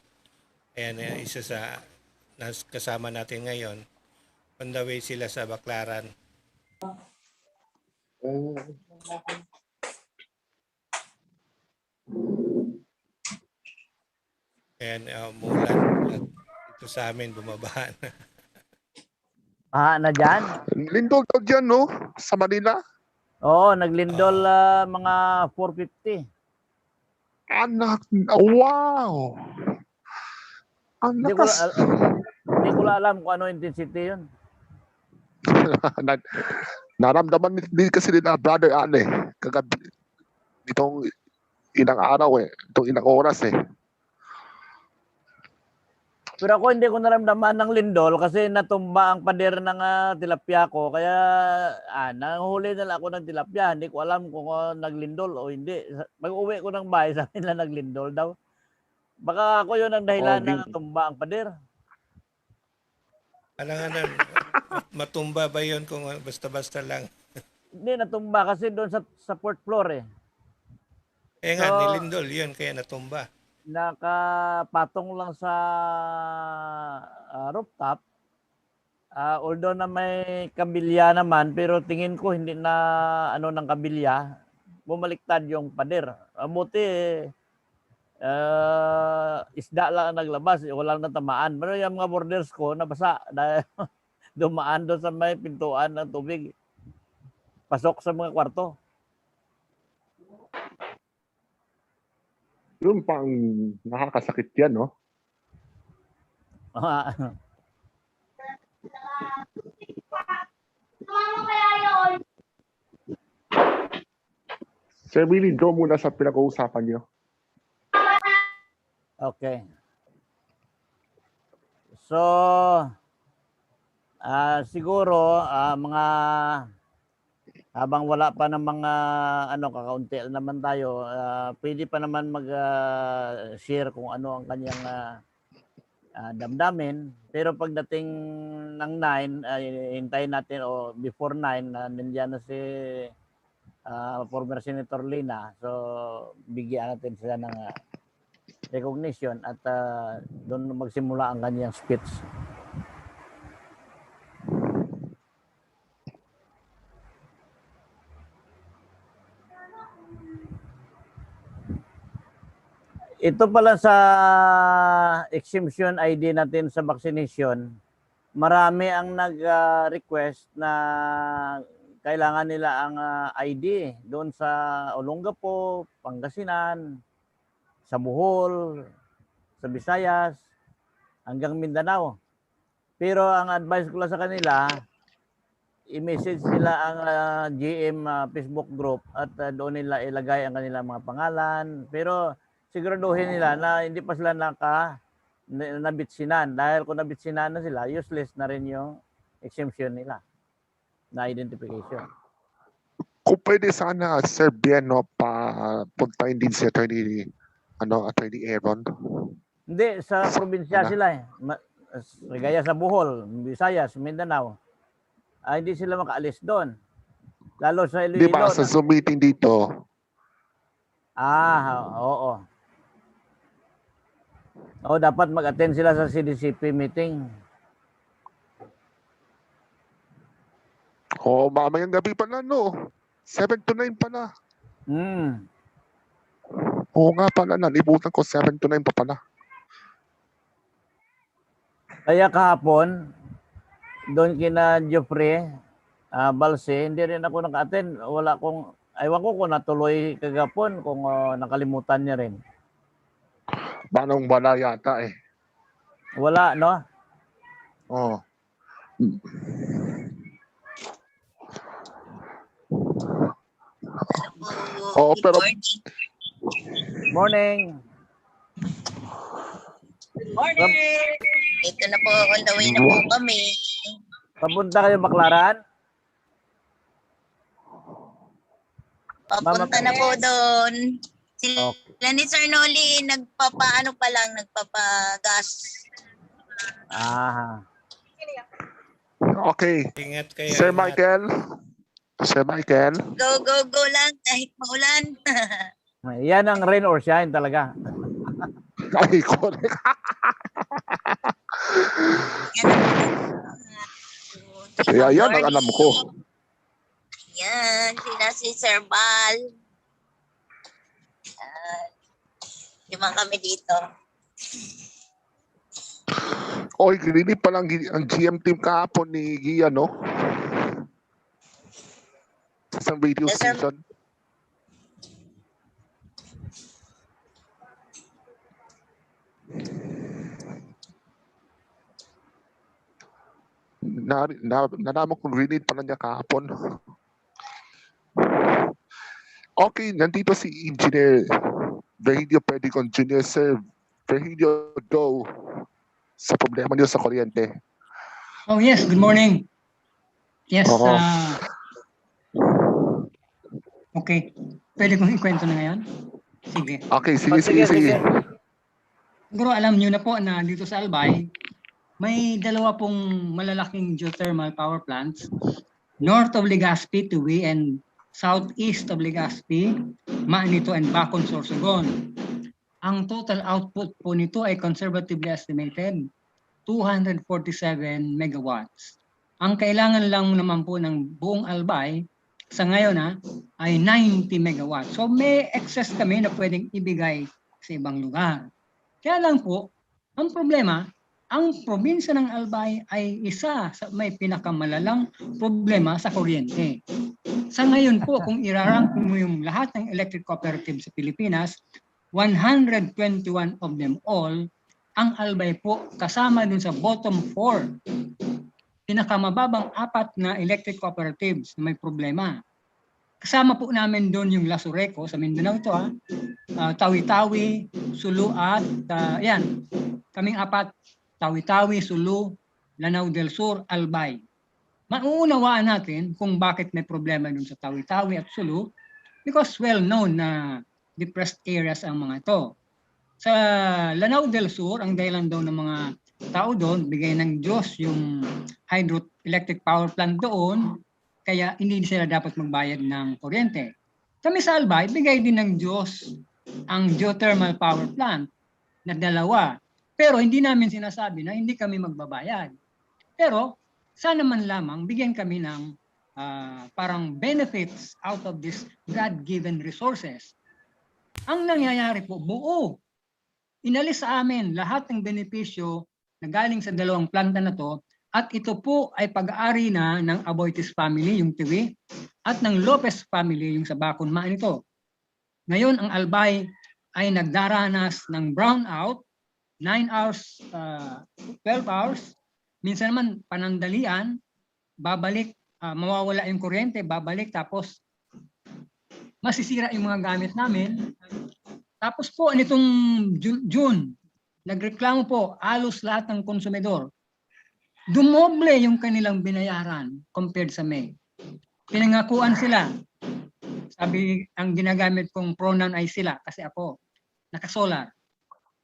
Ayan, isa sa kasama natin ngayon. On the way sila sa Baclaran. Ayan, umulan. At ito sa amin, bumaba na. Na dyan? Lindol daw dyan, no? Sa Manila. Oo, naglindol mga 450. Anak, wow! Ang Hindi ko, lakas. hindi ko alam kung ano intensity yun. Naramdaman din kasi nila brother Anne kagabi itong ilang araw itong ilang oras Pero ako hindi ko naramdaman ng lindol kasi natumba ang pader ng tilapia ko. Kaya nanghuli na lang ako ng tilapia. Hindi ko alam kung naglindol o hindi. Pag-uwi ko ng bahay, sabi nila naglindol daw. Baka ako yun ang dahilan na natumba ang pader. Alangan matumba ba yun kung basta-basta lang? Hindi, natumba kasi doon sa fourth floor eh. Nga, nilindol yun, kaya natumba. Nakapatong lang sa rooftop. Although na may kabilya naman, pero tingin ko hindi na ano ng kabilya, bumaliktad yung pader. Buti isda lang ang naglabas, walang natamaan. Pero yung mga borders ko nabasa dahil dumaan doon sa may pintuan ng tubig. Pasok sa mga kwarto. Yun pang nakakasakit yan, no? Sir Willie, go muna sa pinag-uusapan niyo. Okay. So, siguro mga habang wala pa ng mga kakaunti naman tayo, pwede pa naman mag-share kung ano ang kanyang damdamin. Pero pagdating ng 9, hintayin natin o before 9 nandiyan na si former Senator Lina. So, bigyan natin sila ng recognition at doon magsimula ang kanyang speech. Ito pala sa exemption ID natin sa vaccination, marami ang nag-request na kailangan nila ang ID doon sa Olongapo, Pangasinan, sa Bohol, sa Visayas, hanggang Mindanao. Pero ang advice ko lang sa kanila, i-message nila ang GM Facebook group at doon nila ilagay ang kanilang mga pangalan. Pero siguraduhin nila na hindi pa sila nabitsinan. Dahil kung nabitsinan na sila, useless na rin yung exemption nila na identification. Kung pwede sana, Sir Bieno, puntahin din si Attorney Aaron. Hindi, sa probinsya sila eh. Gaya sa Bohol, Visayas, Mindanao. Hindi sila makaalis doon. Lalo sa Iloilo. Di ba, sa Zoom meeting dito? Oo. Dapat mag-attend sila sa CDCP meeting. Mamayang gabi pala, no? 7 to 9 pala. Oo nga pala, nalimutan ko 7 to 9 pa pala. Kaya kahapon, doon kina Geoffrey Balse, hindi rin ako naka-attend. Ewan ko kung natuloy kagapon, kung nakalimutan niya rin. Manong wala yata eh. Wala, no? Oo. Oo, good pero morning. Morning. Morning! Ito na po, on the way na po kami. Papunta kayo Baclaran? Papunta na po doon. Okay. Sila ni Sir Noli, nagpapagas. Ah. okay. Ingat kayo. Sir ingat. Michael. Sir Michael. Go, go, go lang kahit maulan. Yan ang rain or shine talaga. Ay, correct. Kaya yan ang alam ko. Yan, sila si Sir Bal. Limang kami dito. Oy, grinip pa lang ang GM team kahapon ni Gia, no? Sa isang radio Yes, sir. station. Nalaman kong grenade pala niya kahapon. Okay, nandito si Engineer Virgilio Perdigon Jr. Sir Virgilio, go sa problema niyo sa kuryente. Oh yes, good morning. Yes, Oo. okay. Pwede kong ikwento na ngayon? Sige. Okay, sige. Siguro alam niyo na po na dito sa Albay, may dalawa pong malalaking geothermal power plants, north of Legazpi, Tuwi, and southeast of Legazpi, Manito, and Bacon, Sorsogon. Ang total output po nito ay conservatively estimated 247 megawatts. Ang kailangan lang naman po ng buong Albay sa ngayon ay 90 megawatts. So may excess kami na pwedeng ibigay sa ibang lugar. Kaya lang po, ang problema, ang probinsya ng Albay ay isa sa may pinakamalalang problema sa kuryente. Sa ngayon po, kung irarank mo yung lahat ng electric cooperatives sa Pilipinas, 121 of them all, ang Albay po kasama dun sa bottom 4. Pinakamababang 4 na electric cooperatives na may problema. Kasama po namin doon yung Lasureco sa Mindanao ito, Tawi-Tawi, Sulu at yan. Kaming 4, Tawi-Tawi, Sulu, Lanao del Sur, Albay. Mauunawaan natin kung bakit may problema dun sa Tawi-Tawi at Sulu because well known na depressed areas ang mga ito. Sa Lanao del Sur, ang dahilan daw ng mga tao doon, bigay ng Diyos yung hydroelectric power plant doon, kaya hindi sila dapat magbayad ng kuryente. Kami sa Albay, bigay din ng Diyos ang geothermal power plant na 2. Pero hindi namin sinasabi na hindi kami magbabayad. Pero sana man lamang bigyan kami ng parang benefits out of this God-given resources. Ang nangyayari po, buo. Inalis sa amin lahat ng benepisyo na galing sa 2 planta na to at ito po ay pag-aari na ng Aboitiz family, yung Tiwi, at ng Lopez family, yung sa Bacon Manito. Ngayon, ang Albay ay nagdaranas ng brownout, 9 hours, 12 hours, minsan naman panandalian, babalik, mawawala yung kuryente, babalik, tapos masisira yung mga gamit namin. Tapos po, nitong June, nagreklamo po halos lahat ng konsumidor. Dumoble yung kanilang binayaran compared sa May. Pinangakuan sila. Sabi, ang ginagamit kong pronoun ay sila kasi ako, nakasolar,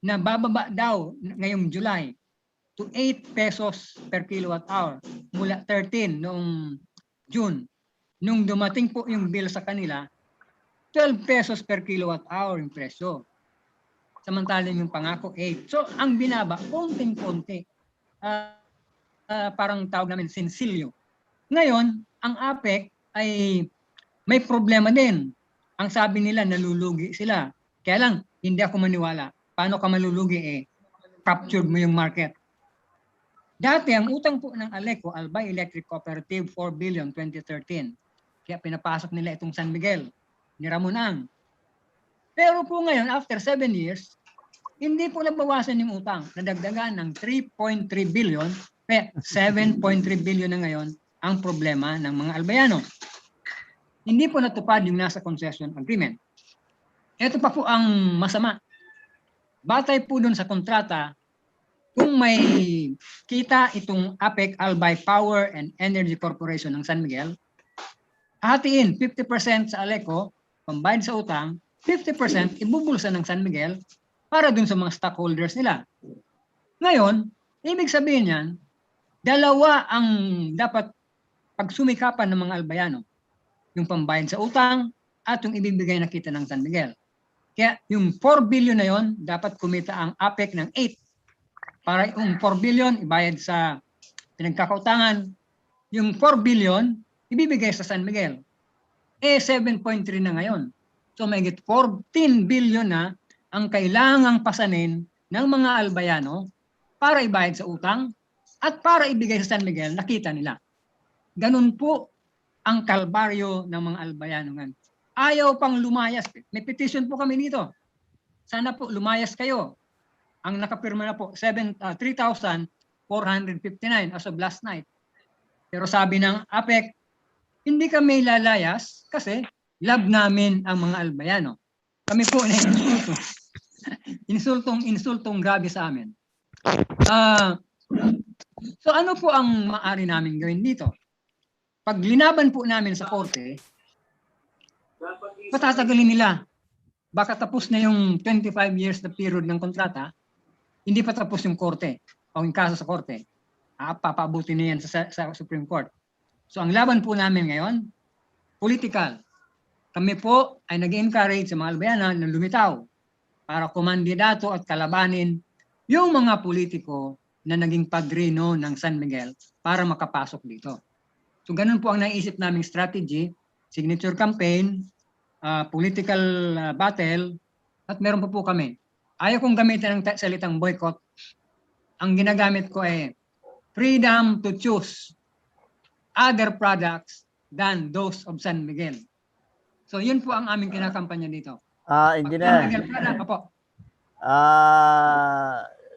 na bababa daw ngayong July to 8 pesos per kilowatt hour mula 13 noong June. Nung dumating po yung bill sa kanila, 12 pesos per kilowatt hour yung presyo. Samantalang yung pangako 8. So ang binaba, konting-konti. Parang tawag namin sensilyo. Ngayon, ang APEC ay may problema din. Ang sabi nila, nalulugi sila. Kaya lang, hindi ako maniwala. Paano ka malulugi captured mo yung market. Dati, ang utang po ng ALECO, Albay Electric Cooperative, 4 billion 2013. Kaya pinapasok nila itong San Miguel ni Ramonang. Pero po ngayon, after 7 years, hindi po nabawasan yung utang. Nadagdagan ng 3.3 billion, 7.3 billion na ngayon ang problema ng mga Albayano. hindi po natupad yung nasa concession agreement. Ito pa po ang masama. Batay po dun sa kontrata, kung may kita itong APEC, Albay Power and Energy Corporation ng San Miguel, hatiin 50% sa Aleco, pambayad sa utang, 50% ibubulsa ng San Miguel para dun sa mga stockholders nila. Ngayon, ibig sabihin yan, dalawa ang dapat pagsumikapan ng mga albayano. Yung pambayad sa utang at yung ibibigay na kita ng San Miguel. Kaya yung 4 billion na yon, dapat kumita ang APEC ng 8. Para yung 4 billion ibayad sa pinagkakautangan. Yung 4 billion ibibigay sa San Miguel. 7.3 na ngayon. So may 14 billion na ang kailangang pasanin ng mga albayano para ibayad sa utang at para ibigay sa San Miguel, nakita nila. Ganun po ang kalbaryo ng mga albayano ngayon. Ayaw pang lumayas. May petition po kami dito. Sana po lumayas kayo. Ang nakapirma na po, 3,459 as of last night. Pero sabi ng APEC, hindi kami lalayas kasi love namin ang mga albayano. Kami po na insultong grabe sa amin. So ano po ang maaari namin gawin dito? Pag linaban po namin sa korte, patatagalin nila. Baka tapos na yung 25 years na period ng kontrata, hindi pa tapos yung korte o yung kaso sa korte. Papabuti na yan sa Supreme Court. So ang laban po namin ngayon, political. Kami po ay nag-encourage sa mga albayana na lumitaw para kumandidato at kalabanin yung mga politiko na naging padrino ng San Miguel para makapasok dito. So ganun po ang naisip naming strategy, signature campaign, political battle, at meron pa po kami. Ayaw kong gamitin ang salitang boycott. Ang ginagamit ko ay freedom to choose other products than those of San Miguel. So yun po ang aming kinakampanya dito. Engineer. San Miguel product, opo.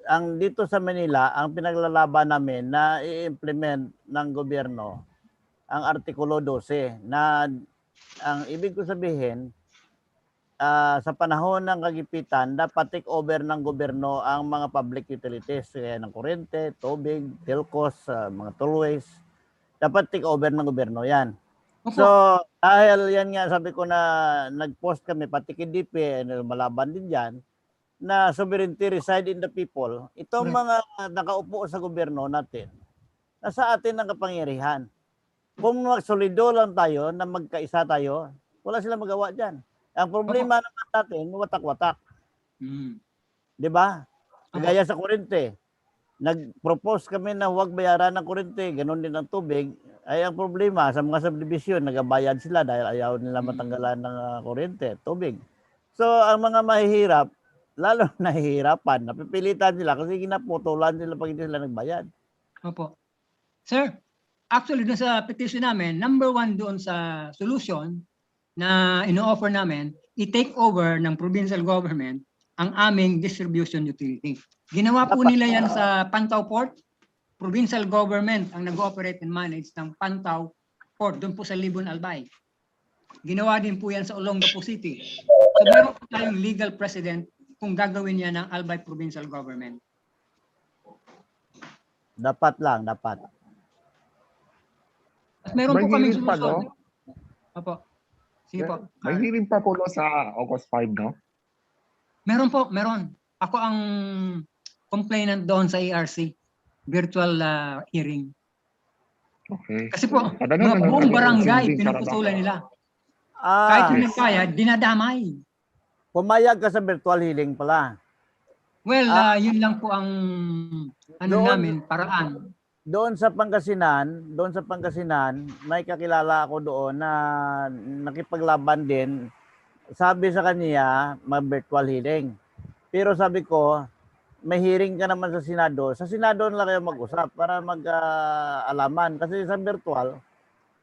Ang dito sa Manila, ang pinaglalaban namin na i-implement ng gobyerno ang Artikulo 12 na ang ibig ko sabihin sa panahon ng kagipitan dapat take over ng gobyerno ang mga public utilities kaya ng kuryente, tubig, telcos, mga tollways. Dapat take over ng gobyerno yan. So dahil yan nga sabi ko na nag-post kami pati KDP malaban din diyan na sovereignty reside in the people. Itong mga nakaupo sa gobyerno natin, nasa atin ang kapangyarihan. Kung magsolido lang tayo, na magkaisa tayo, wala silang magawa dyan. Ang problema naman natin, watak-watak. Di ba? Kagaya sa kurente. Nag-propose kami na huwag bayaran ng kurente, ganun din ang tubig. Ay ang problema sa mga subdivision, nagabayad sila dahil ayaw nila matanggalan ng kurente, tubig. So ang mga mahihirap, lalo nahihirapan, napipilitan sila kasi ginaputulan sila pag hindi sila nagbayad. Opo. Sir, actually, doon sa petition namin, number 1 doon sa solution na ino-offer namin, i-take over ng provincial government ang aming distribution utility. Ginawa po nila yan sa Pantaw Port. Provincial government ang nag-operate and manage ng Pantaw Port, doon po sa Libon, Albay. Ginawa din po yan sa Olongapo City. So meron po tayong legal precedent kung gagawin yan ng Albay Provincial Government. Dapat lang, dapat. At meron po kaming May hearing pa, solusyon. no? Opo. Sige po. May hearing pa po sa August 5, no? Meron po, meron. Ako ang complainant doon sa ARC. Virtual hearing. Okay. Kasi po, mga buong barangay, pinuputulan nila. Kahit hindi kaya, dinadamay. Pumayag ka sa virtual hearing pala. Well, yun lang po ang namin, paraan. Doon sa Pangasinan, may kakilala ako doon na nakipaglaban din. Sabi sa kanya, mag-virtual hearing. Pero sabi ko, may hearing ka naman sa Senado. Sa Senado na lang kayo mag-usap para mag-alaman. Kasi sa virtual,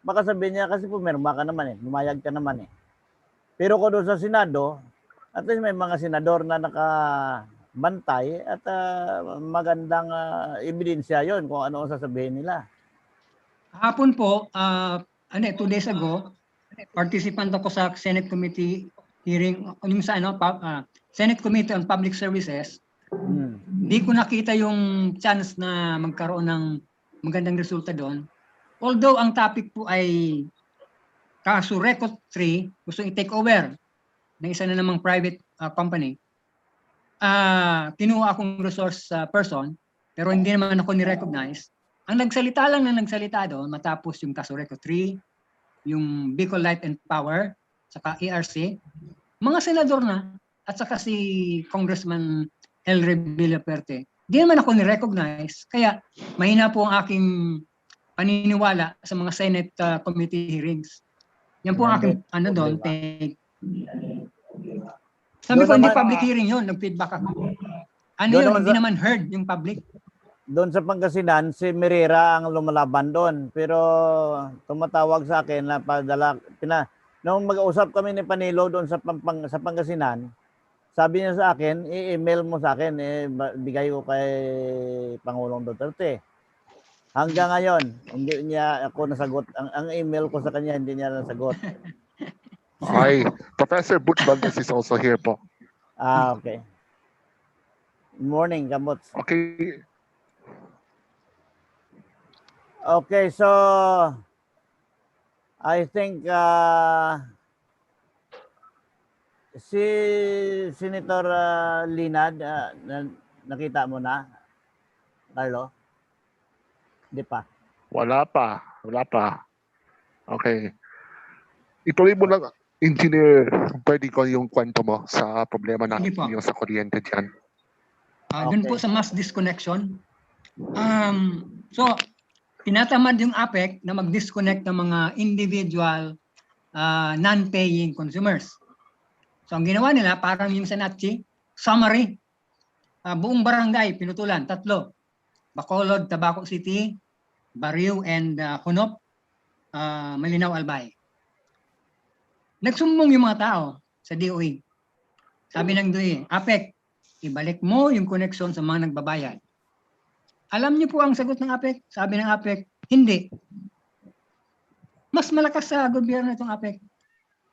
baka sabihin niya, kasi pumirma ka naman eh, lumayag ka naman eh. Pero kung doon sa Senado, at least may mga senador na nakabantay at magandang ebidensya yon kung ano ang sasabihin nila. Hapon po, 2 days ago, participant ako sa Senate Committee hearing, yung sa Senate Committee on Public Services. Hindi ko nakita yung chance na magkaroon ng magandang resulta doon. Although ang topic po ay kaso Record 3, gusto i-take over ng isa na namang private company. Kinuha akong resource person, pero hindi naman ako ni-recognize. Ang nagsalita lang na nagsalita doon, matapos yung kaso Record 3, yung Bicol Light and Power, saka ERC, mga senador na, at saka si Congressman Henry Villaperte. Di naman ako ni-recognize, kaya mahina po ang aking paniniwala sa mga Senate committee hearings. Yan po ang aking doon, take. Sabi ko, hindi public hearing yun, nag-feedback ako. Hindi naman heard yung public. Doon sa Pangasinan, si Mirera ang lumalaban doon. Pero tumatawag sa akin na nung mag-usap kami ni Panilo doon sa Pangasinan, sabi niya sa akin, i-email mo sa akin, bigay ko kay Pangulong Duterte. Hanggang ngayon, hindi niya ako nasagot. Ang email ko sa kanya, hindi niya nasagot. Okay. Professor Butch Valdez is also here po. Okay. Good morning, Kamots. Okay. Okay, so I think si Senator Linad, nakita mo na, Carlo? Hindi pa. Wala pa. Okay. Ituloy mo lang, Engineer, pwede ko yung kwento mo sa problema na yung sa kuryente dyan. Doon po sa mass disconnection. So, tinatamad yung APEC na mag-disconnect ng mga individual non-paying consumers. So, ang ginawa nila, parang yung sa NATCHI, summary, buong barangay, pinutulan, 3. Bacolod, Tabaco City, Barrio, and Hunop, Malinaw, Albay. Nagsumbong yung mga tao sa DOE. Sabi ng DOE, APEC, ibalik mo yung connection sa mga nagbabayad. Alam niyo po ang sagot ng APEC? Sabi ng APEC, hindi. Mas malakas sa gobyerno itong APEC.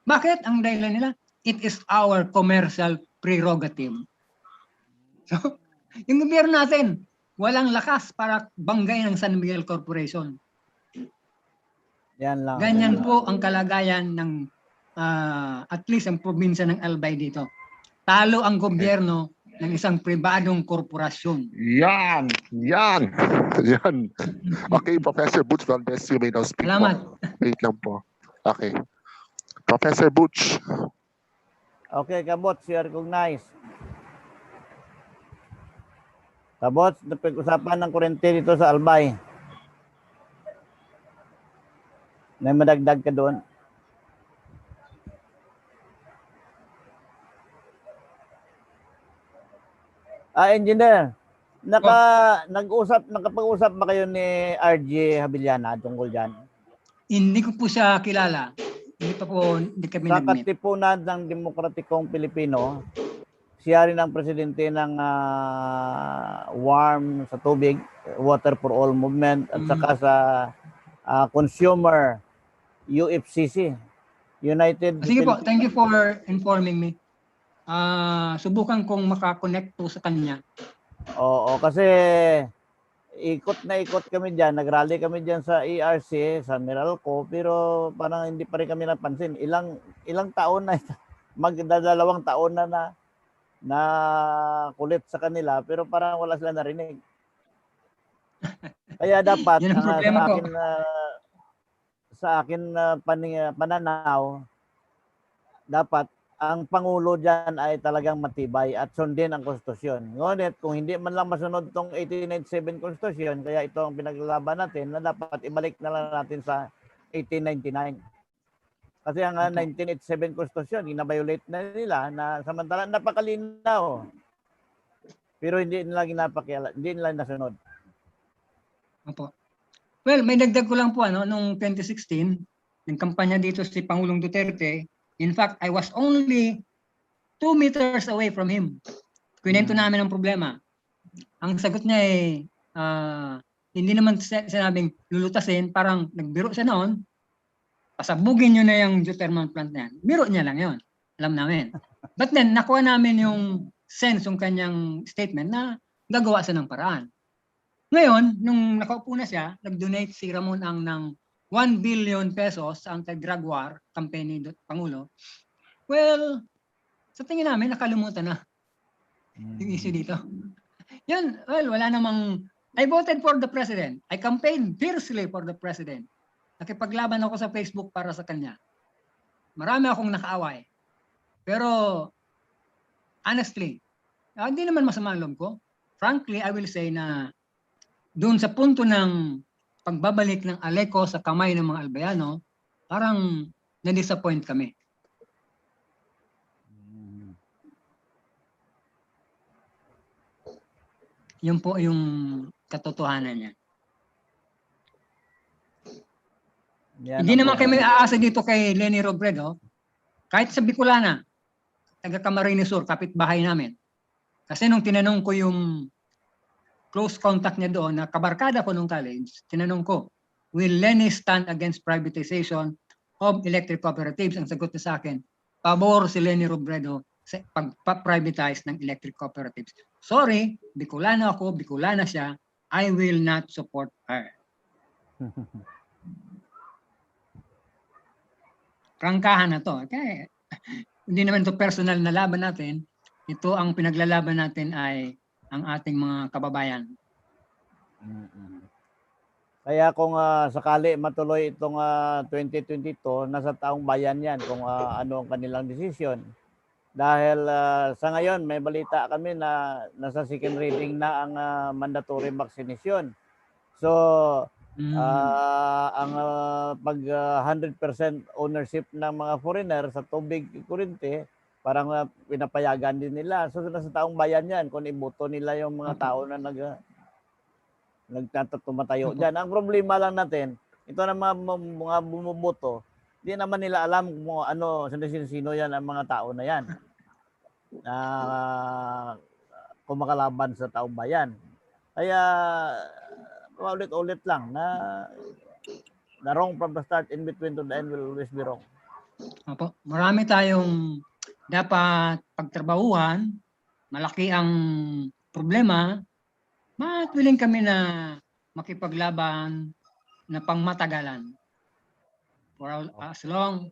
Bakit? Ang dahilan nila, it is our commercial prerogative. So, yung gobyerno natin, walang lakas para banggay ng San Miguel Corporation. Yan lang. Ganyan po ang kalagayan ng at least ang probinsya ng Albay dito. Talo ang gobyerno ng isang pribadong korporasyon. Yan. Okay, Professor Butch Valdez, you may now speak. Salamat. Wait lang po. Okay. Professor Butch. Okay, Kabots, you are recognized. Kabots, napag-usapan ng kurente dito sa Albay. May madagdag ka doon. Engineer, nakapag-usap ba kayo ni RJ Habiliana tungkol dyan? Hindi ko po siya kilala. Hindi kami Sa nag-meet. Katipunan ng Demokratikong Pilipino, siya rin ang presidente ng warm sa tubig, Water for All movement, at saka sa consumer UFCC, United. Sige po, thank you for informing me. Subukan kong makakonect po sa kanya. Oo, kasi ikot kami dyan, nagrally kami dyan sa ERC, sa Meralco, pero parang hindi pa rin kami napansin. Ilang taon na, magdadalawang taon na kulit sa kanila, pero parang wala sila narinig. Kaya dapat sa akin pananaw, dapat ang Pangulo dyan ay talagang matibay at sundin ang konstitusyon. Ngunit kung hindi man lang masunod itong 1897 konstitusyon, kaya ito ang pinaglalaban natin na dapat ibalik na lang natin sa 1899. Kasi ang 1987 konstitusyon, gina-violate na nila na samantalang napakalinaw. Pero hindi nila nasunod. Opo. Well, may dagdag ko lang po noong 2016, ng kampanya dito si Pangulong Duterte. In fact, I was only 2 meters away from him. Kwento namin ang problema. Ang sagot niya ay hindi naman sinabing lulutasin, parang nagbiro siya noon. pasabugin nyo na yung geothermal plant na yan. Biro niya lang yon. Alam namin. But then, nakuha namin yung sense yung kanyang statement na gagawa siya ng paraan. Ngayon, nung nakaupo na siya, nag-donate si Ramon Ang ng 1 billion pesos sa anti-drug war campaign ni Pangulo. Well, sa tingin namin, nakalimutan na yung issue dito. Yan, well, wala namang, I voted for the president. I campaigned fiercely for the president. Nakipaglaban ako sa Facebook para sa kanya. Marami akong nakaaway. Pero, honestly, hindi naman masama ang loob ko. Frankly, I will say na doon sa punto ng pagbabalik ng Aleco sa kamay ng mga Albayano, parang na-disappoint kami. Yun po yung katotohanan niya. Hindi naman kami aasa dito kay Leni Robredo, kahit sa Bicolana, taga Camarines Sur, kapitbahay namin. Kasi nung tinanong ko yung close contact niya doon, na kabarkada ko nung college, tinanong ko, will Leni stand against privatization of electric cooperatives? Ang sagot niya sa akin, pabor si Leni Robredo sa pag-privatize ng electric cooperatives. Sorry, Bicolana ako, Bicolana siya, I will not support her. Prangkahan na to. Okay. Hindi naman ito personal na laban natin. Ito ang pinaglalaban natin ay ang ating mga kababayan. Kaya kung sakali matuloy itong 2022, nasa taong bayan yan kung ano ang kanilang desisyon. Dahil sa ngayon, may balita kami na nasa second reading na ang mandatory vaccination. So, ang pag 100% ownership ng mga foreigner sa tubig kurente, parang pinapayagan din nila. So, nasa taong bayan yan kung iboto nila yung mga tao na nagtatumatayo dyan. Ang problema lang natin, ito na mga bumuboto, hindi naman nila alam kung ano, sino yan ang mga tao na yan. Kung makalaban sa taong bayan. Kaya, ulit-ulit lang na wrong from the start, in between to the end will always be wrong. Opo. Marami tayong dapat pagtrabahuhan, malaki ang problema, willing kami na makipaglaban na pangmatagalan. For as long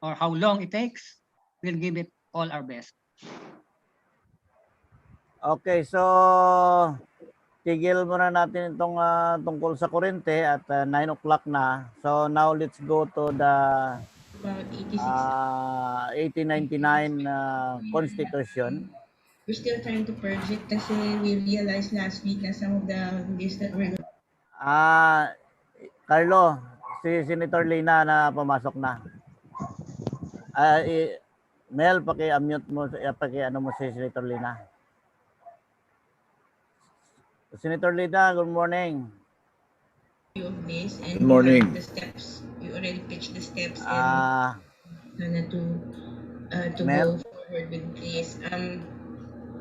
or how long it takes, we'll give it all our best. Okay, so tigil muna natin itong tungkol sa kurente at 9 o'clock na. So now let's go to the 1899 Constitution. We're still trying to purge it kasi we realized last week na some of the lists that were... Carlo, si Senator Lina na pumasok na. Mel, paki-unmute mo, paki-ano mo si Senator Lina. Senator Lina, good morning. Of this and good morning. The steps, you already pitched the steps and to go forward with this.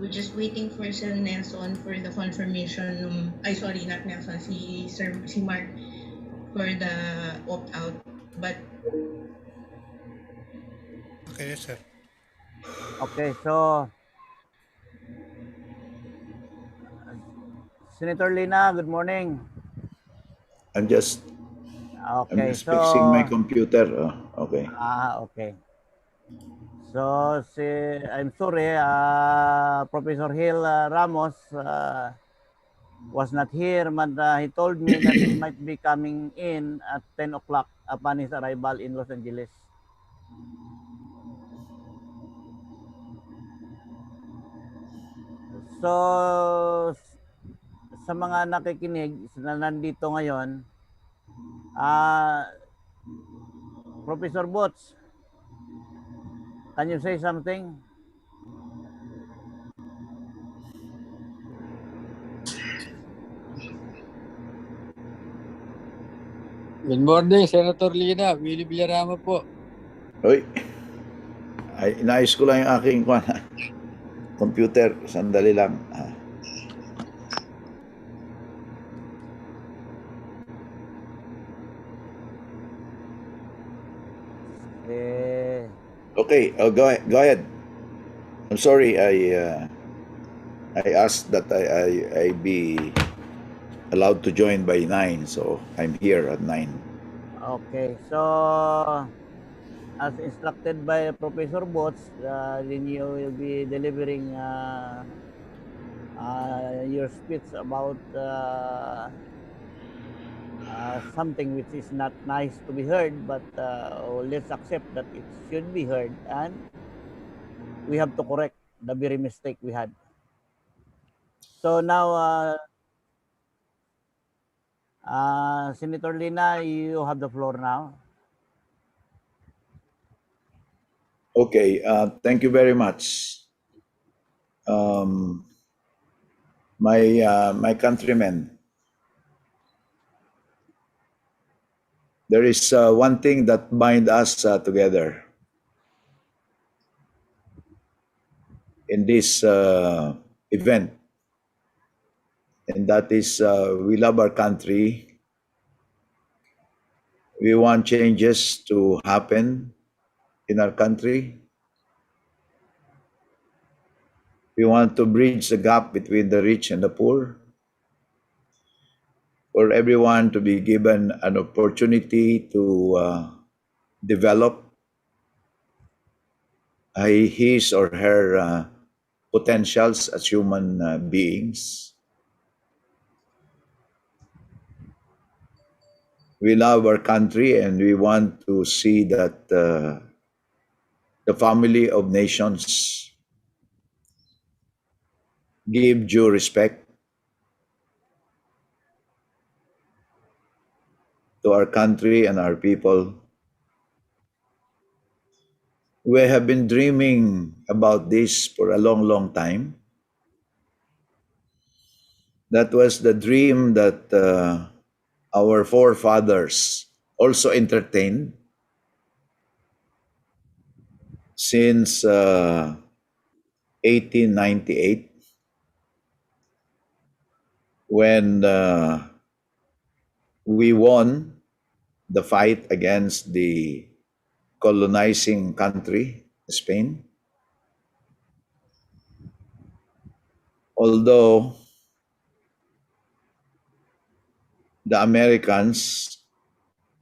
We're just waiting for Sir Nelson for the confirmation. Sorry, not Nelson, si Mark for the opt-out. But okay, sir. Okay, so Senator Lina, good morning. I'm just fixing my computer. Okay. Okay. So, I'm sorry, Professor Hill Ramos was not here, but he told me that he might be coming in at 10 o'clock upon his arrival in Los Angeles. So, sa mga nakikinig na nandito ngayon, Professor Boots, can you say something? Good morning, Senator Lina. Willie Villarama po. Hoy. Inayos ko lang yung aking computer. Sandali lang. Okay, go ahead. Go ahead. I'm sorry. I asked that I be allowed to join by 9, so I'm here at 9. Okay, so as instructed by Professor Bots, then you will be delivering your speech about something which is not nice to be heard, but let's accept that it should be heard, and we have to correct the very mistake we had. So now, Senator Lina, you have the floor now. Okay, thank you very much. My countrymen, there is one thing that bind us together in this event, and that is we love our country. We want changes to happen in our country. We want to bridge the gap between the rich and the poor, for everyone to be given an opportunity to develop his or her potentials as human beings. We love our country and we want to see that the family of nations give due respect to our country and our people. We have been dreaming about this for a long, long time. That was the dream that our forefathers also entertained since 1898, when we won the fight against the colonizing country, Spain. Although the Americans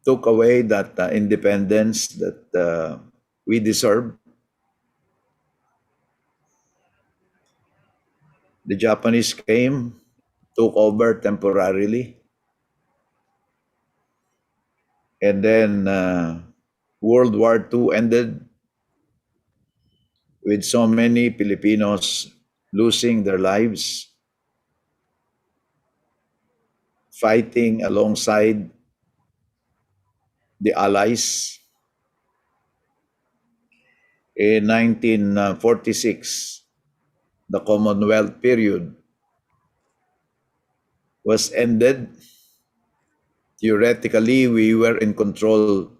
took away that independence that we deserve, the Japanese came, took over temporarily, and then World War II ended with so many Filipinos losing their lives, fighting alongside the Allies. In 1946, the Commonwealth period was ended. Theoretically, we were in control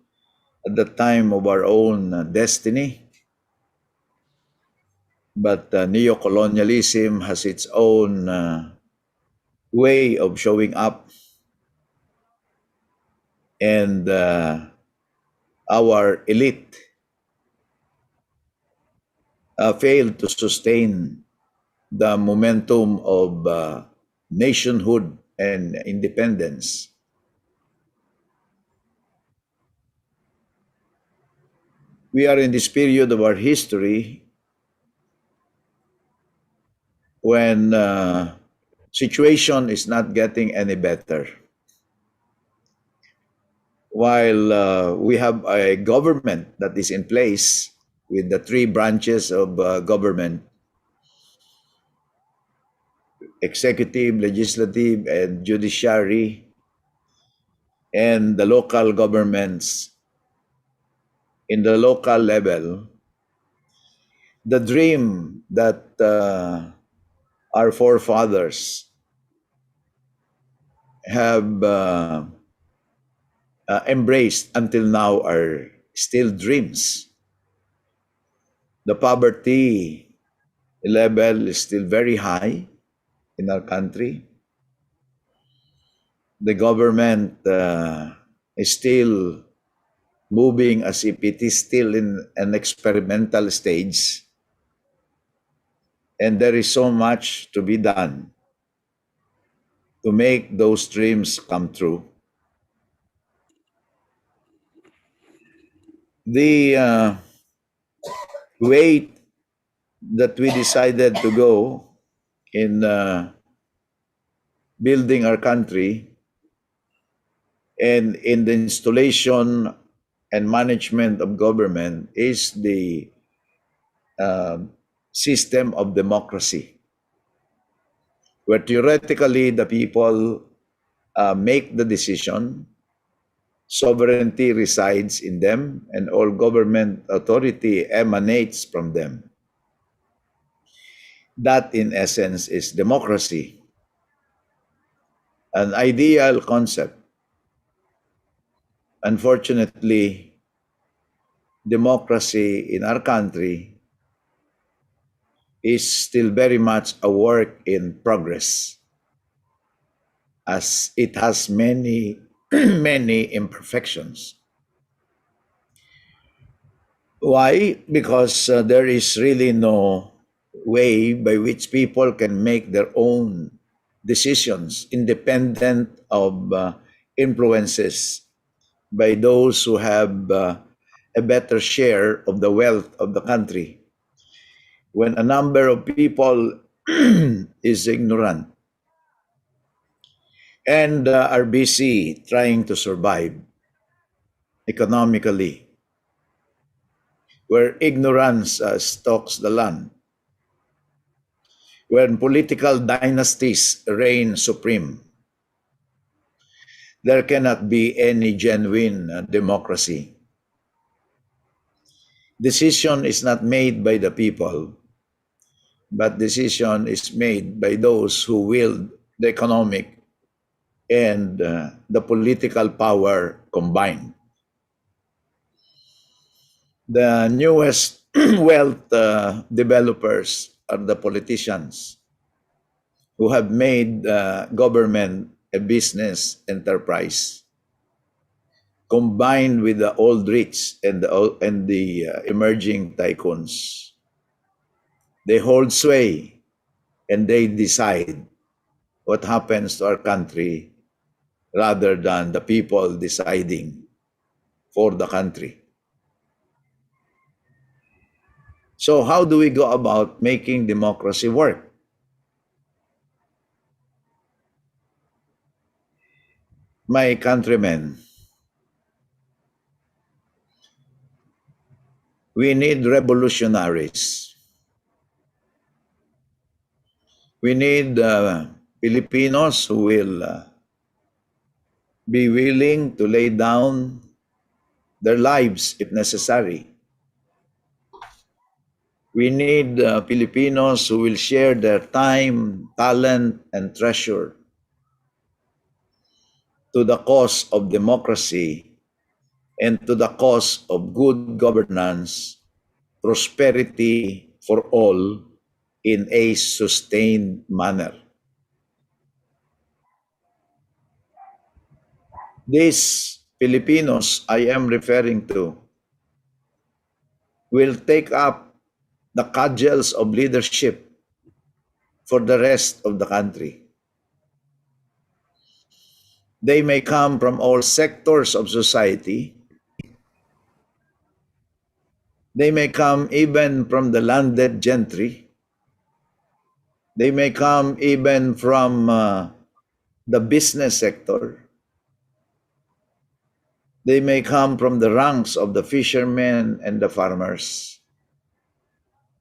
at the time of our own destiny. But neocolonialism has its own way of showing up, and our elite failed to sustain the momentum of nationhood and independence. We are in this period of our history when situation is not getting any better. While we have a government that is in place with the three branches of government, executive, legislative, and judiciary, and the local governments in the local level, the dream that our forefathers have embraced until now are still dreams. The poverty level is still very high in our country. The government is still moving as if it is still in an experimental stage, and there is so much to be done to make those dreams come true. The way that we decided to go in building our country and in the installation and management of government is the uh, system of democracy, where theoretically the people make the decision, sovereignty resides in them, and all government authority emanates from them. That, in essence, is democracy, an ideal concept. Unfortunately, democracy in our country is still very much a work in progress, as it has many, many imperfections. Why? Because there is really no way by which people can make their own decisions independent of influences by those who have a better share of the wealth of the country. When a number of people is ignorant and are busy trying to survive economically, where ignorance stalks the land, when political dynasties reign supreme, there cannot be any genuine democracy. Decision is not made by the people, but decision is made by those who wield the economic and the political power combined. The newest wealth developers are the politicians who have made government a business enterprise, combined with the old rich and the emerging tycoons. They hold sway and they decide what happens to our country rather than the people deciding for the country. So how do we go about making democracy work? My countrymen, we need revolutionaries. We need Filipinos who will be willing to lay down their lives if necessary. We need Filipinos who will share their time, talent, and treasure to the cause of democracy and to the cause of good governance, prosperity for all in a sustained manner. These Filipinos I am referring to will take up the cudgels of leadership for the rest of the country. They may come from all sectors of society. They may come even from the landed gentry. They may come even from the business sector. They may come from the ranks of the fishermen and the farmers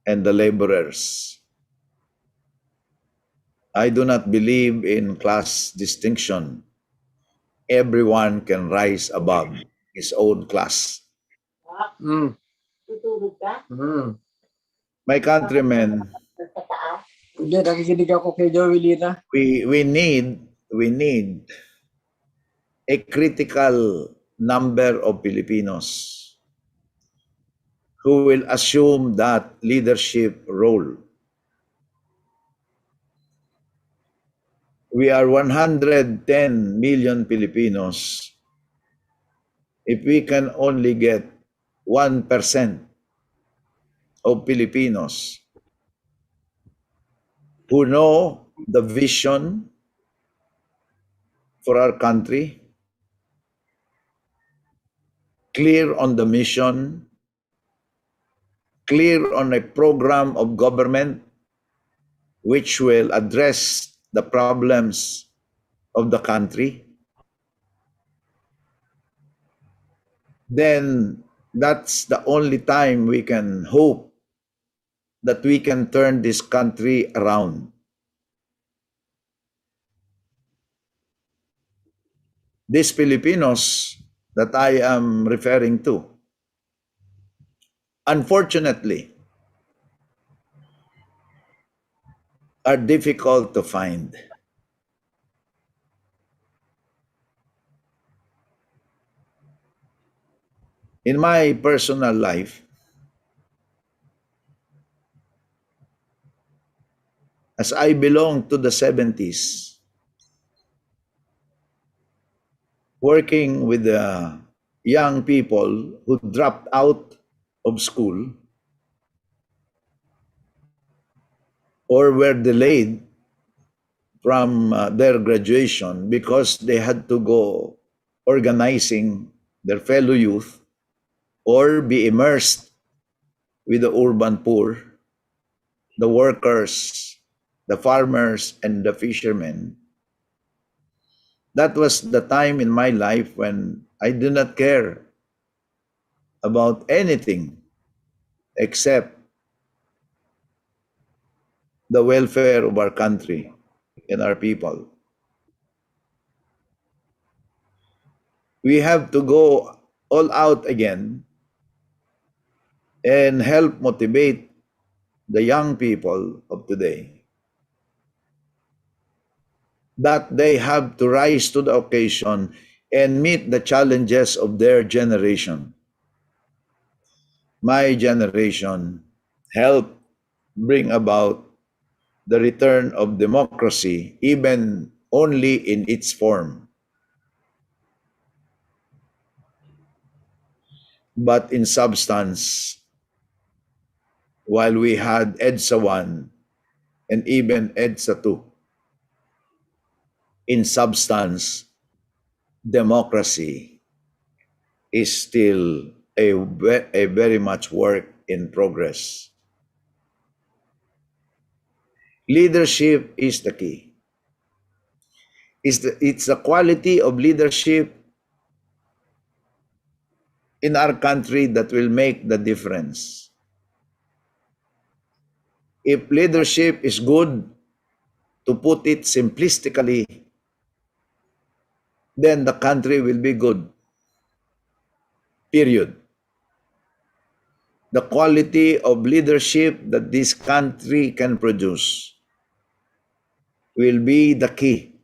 and the laborers. I do not believe in class distinction. Everyone can rise above his own class. Mm. Mm. My countrymen, Hindi, nakikinig ako kay Joelina. we need a critical number of Filipinos who will assume that leadership role. We are 110 million Filipinos. if we can only get 1% of Filipinos who know the vision for our country, clear on the mission, clear on a program of government which will address the problems of the country, then that's the only time we can hope that we can turn this country around. These Filipinos that I am referring to, unfortunately, are difficult to find. In my personal life, as I belong to the 70s, working with the young people who dropped out of school or were delayed from their graduation because they had to go organizing their fellow youth or be immersed with the urban poor, the workers, the farmers, and the fishermen. That was the time in my life when I did not care about anything except the welfare of our country and our people. We have to go all out again and help motivate the young people of today that they have to rise to the occasion and meet the challenges of their generation. My generation helped bring about the return of democracy, even only in its form. But in substance, while we had EDSA 1 and even EDSA 2, in substance, democracy is still a very much work in progress. Leadership is the key. It's the quality of leadership in our country that will make the difference. If leadership is good, to put it simplistically, then the country will be good. Period. The quality of leadership that this country can produce will be the key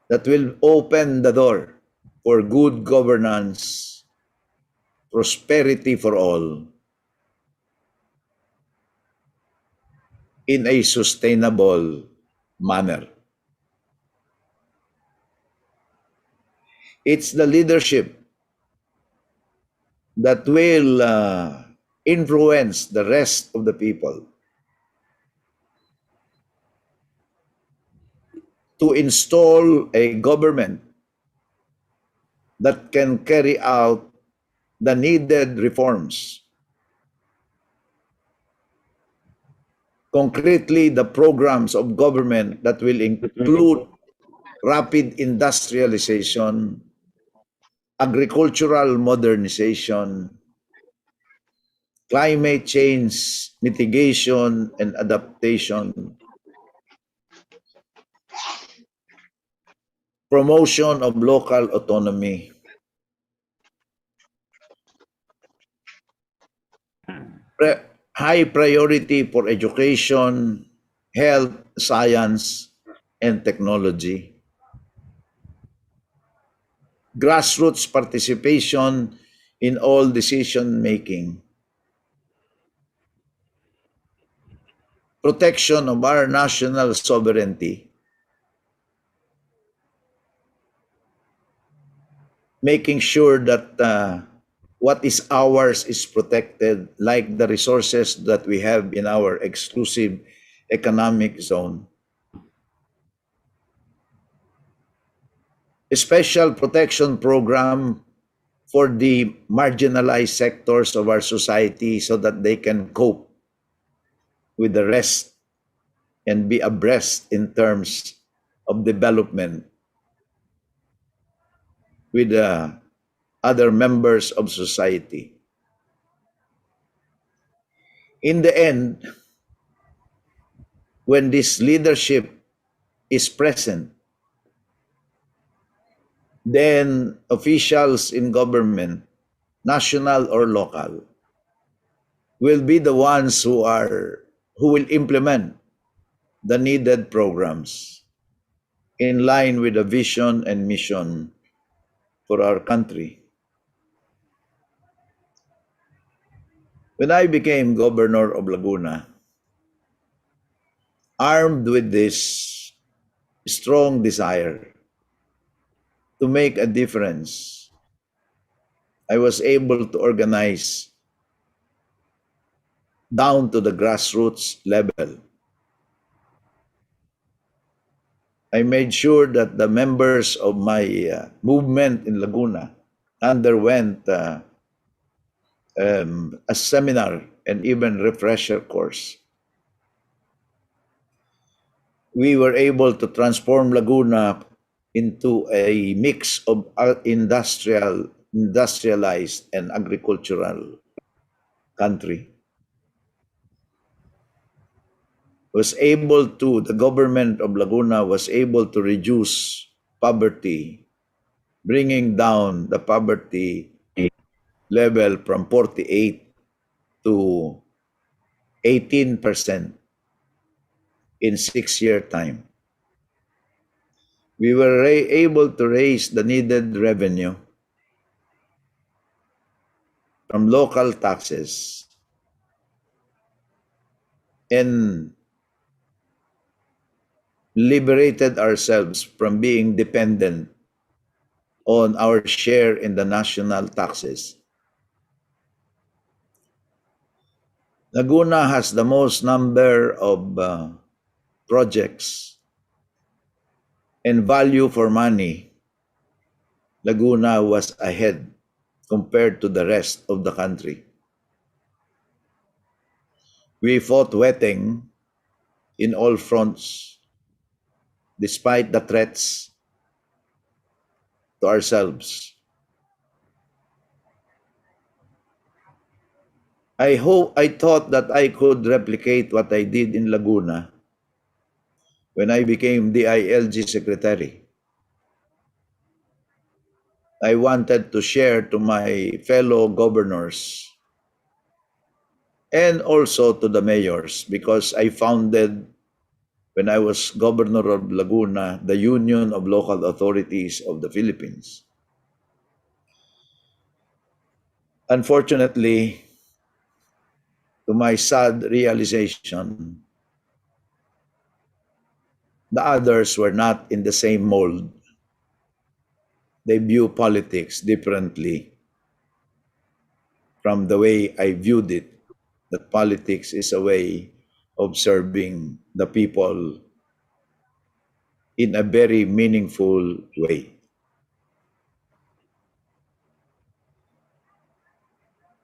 that will open the door for good governance, prosperity for all, in a sustainable manner. It's the leadership that will influence the rest of the people to install a government that can carry out the needed reforms. Concretely, the programs of government that will include rapid industrialization, agricultural modernization, climate change mitigation and adaptation, promotion of local autonomy, high priority for education, health, science, and technology, grassroots participation in all decision making, protection of our national sovereignty, making sure that what is ours is protected, like the resources that we have in our exclusive economic zone. A special protection program for the marginalized sectors of our society so that they can cope with the rest and be abreast in terms of development with other members of society. In the end, when this leadership is present, then officials in government, national or local, will be the ones who will implement the needed programs in line with the vision and mission for our country. When I became governor of Laguna, armed with this strong desire to make a difference, I was able to organize down to the grassroots level. I made sure that the members of my movement in Laguna underwent a seminar and even refresher course. We were able to transform Laguna into a mix of industrialized and agricultural country. The government of Laguna was able to reduce poverty, bringing down the poverty level from 48 to 18% in 6-year time. We were able to raise the needed revenue from local taxes and liberated ourselves from being dependent on our share in the national taxes. Laguna has the most number of projects and value for money. Laguna was ahead compared to the rest of the country. We fought wetting in all fronts, despite the threats to ourselves. I thought that I could replicate what I did in Laguna when I became DILG secretary. I wanted to share to my fellow governors and also to the mayors, because I founded, when I was governor of Laguna, the Union of Local Authorities of the Philippines. Unfortunately, to my sad realization, the others were not in the same mold. They view politics differently from the way I viewed it, that politics is a way of serving the people in a very meaningful way.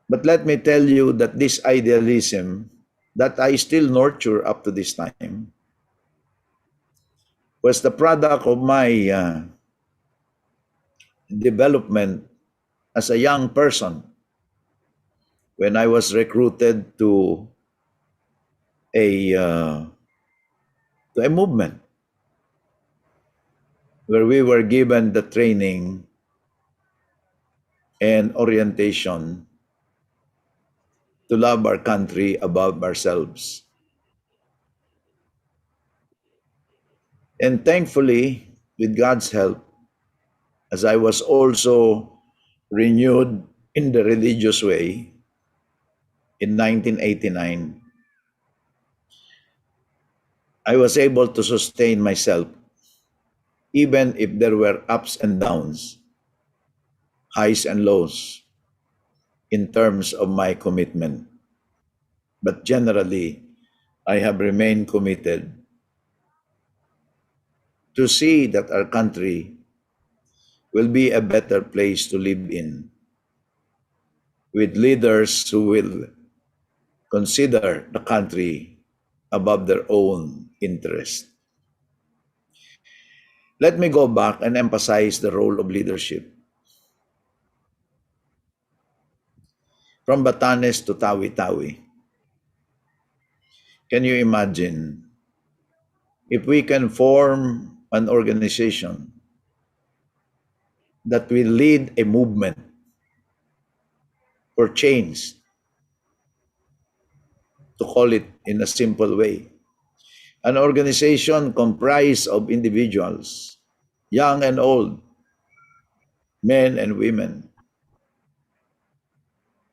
But let me tell you that this idealism that I still nurture up to this time was the product of my development as a young person when I was recruited to a movement where we were given the training and orientation to love our country above ourselves. And thankfully, with God's help, as I was also renewed in the religious way in 1989, I was able to sustain myself even if there were ups and downs. highs and lows in terms of my commitment. But generally, I have remained committed to see that our country will be a better place to live in, with leaders who will consider the country above their own interest. Let me go back and emphasize the role of leadership. From Batanes to Tawi-Tawi, can you imagine if we can form an organization that will lead a movement for change, to call it in a simple way? An organization comprised of individuals, young and old, men and women,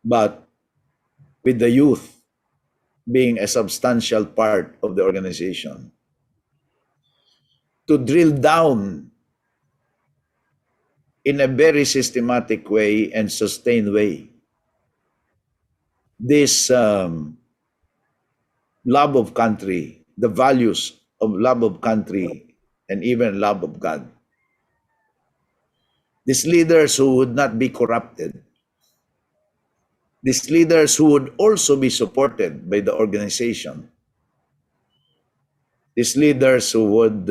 but with the youth being a substantial part of the organization. To drill down in a very systematic way and sustained way this love of country, the values of love of country, and even love of God. These leaders who would not be corrupted, these leaders who would also be supported by the organization, these leaders who would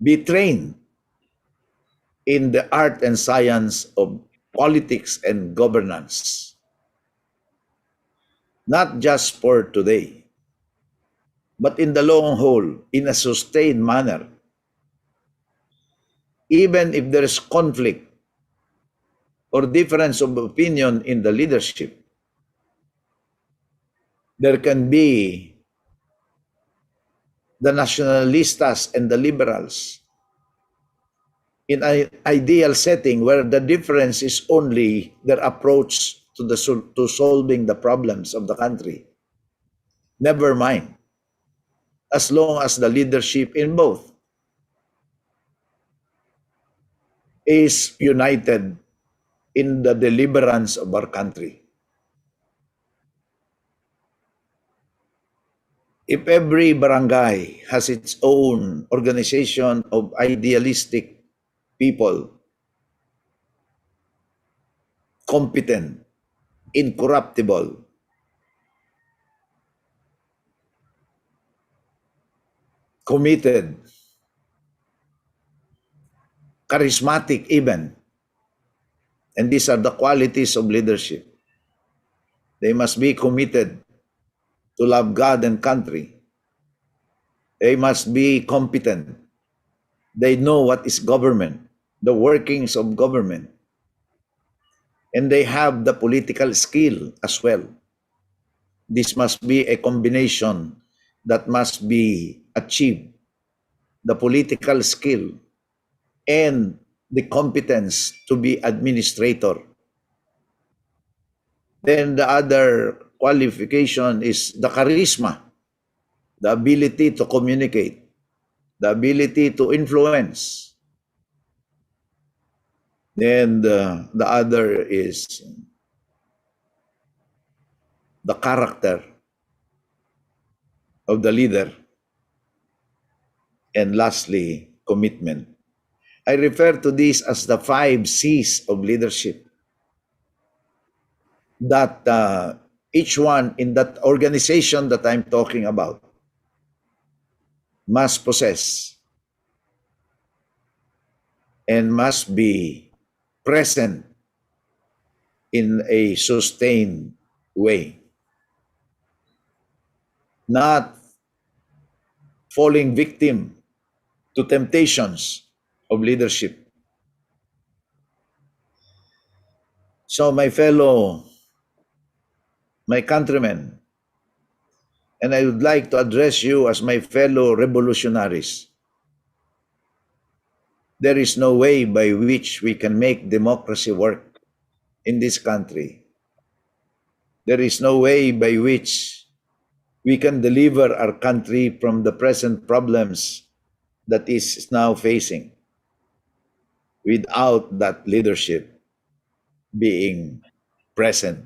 be trained in the art and science of politics and governance, not just for today, but in the long haul, in a sustained manner. Even if there is conflict or difference of opinion in the leadership, there can be the nationalistas and the liberals in an ideal setting where the difference is only their approach to solving the problems of the country. Never mind, as long as the leadership in both is united in the deliverance of our country. If every barangay has its own organization of idealistic people, competent, incorruptible, committed, charismatic even, and these are the qualities of leadership. They must be committed to love God and country. They must be competent. They know what is government, the workings of government, and they have the political skill as well. This must be a combination that must be achieved, the political skill and the competence to be administrator. Then the other qualification is the charisma, the ability to communicate, the ability to influence. Then the other is the character of the leader. And lastly, commitment. I refer to this as the 5 C's of leadership that each one in that organization that I'm talking about must possess and must be present in a sustained way. Not falling victim to temptations of leadership. So my countrymen, and I would like to address you as my fellow revolutionaries. There is no way by which we can make democracy work in this country. There is no way by which we can deliver our country from the present problems that is now facing without that leadership being present.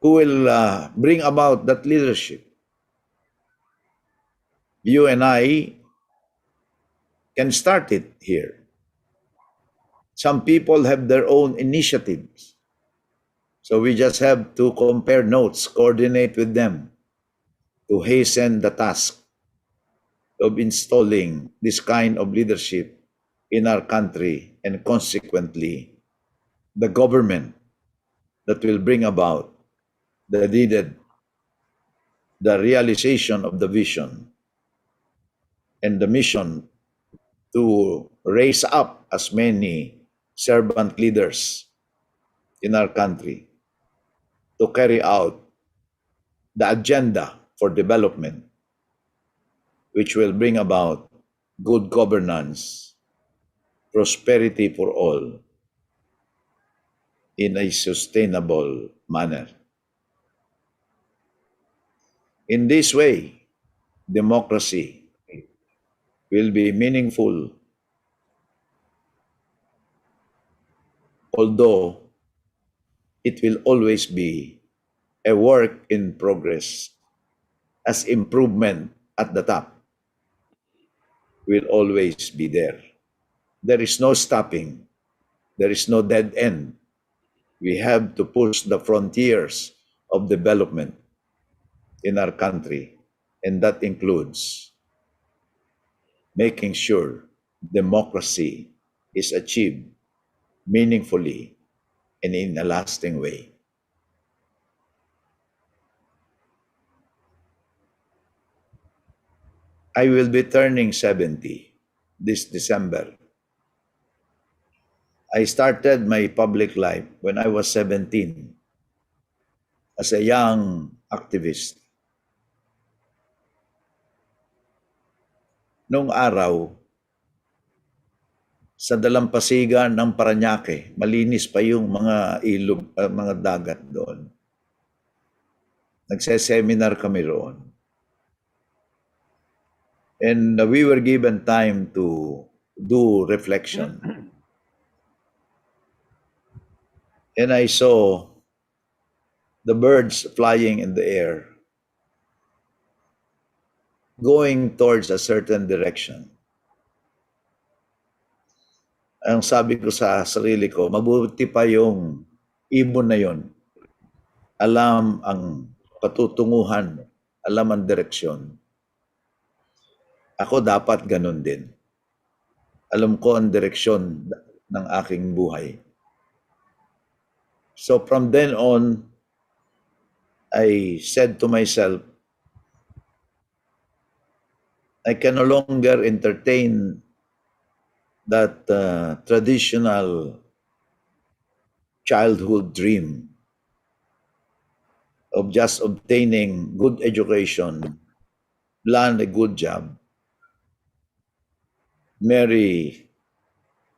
Who will bring about that leadership? You and I can start it here. Some people have their own initiatives. So we just have to compare notes, coordinate with them to hasten the task of installing this kind of leadership in our country, and consequently the government that will bring about the needed, the realization of the vision and the mission to raise up as many servant leaders in our country to carry out the agenda for development, which will bring about good governance, prosperity for all in a sustainable manner. In this way, democracy will be meaningful, although it will always be a work in progress, as improvement at the top will always be there. There is no stopping. There is no dead end. We have to push the frontiers of development in our country, and that includes making sure democracy is achieved meaningfully and in a lasting way. I will be turning 70 this December. I started my public life when I was 17 as a young activist. Noong araw, sa dalampasigan ng Parañaque, malinis pa yung mga ilog, mga dagat doon. Nagse-seminar kami roon. And we were given time to do reflection. And I saw the birds flying in the air, going towards a certain direction. Ang sabi ko sa sarili ko, mabuti pa yung ibon na yon. Alam ang patutunguhan, alam ang direksyon. Ako dapat ganun din. Alam ko ang direksyon ng aking buhay. So from then on, I said to myself, I can no longer entertain that traditional childhood dream of just obtaining good education, land a good job, marry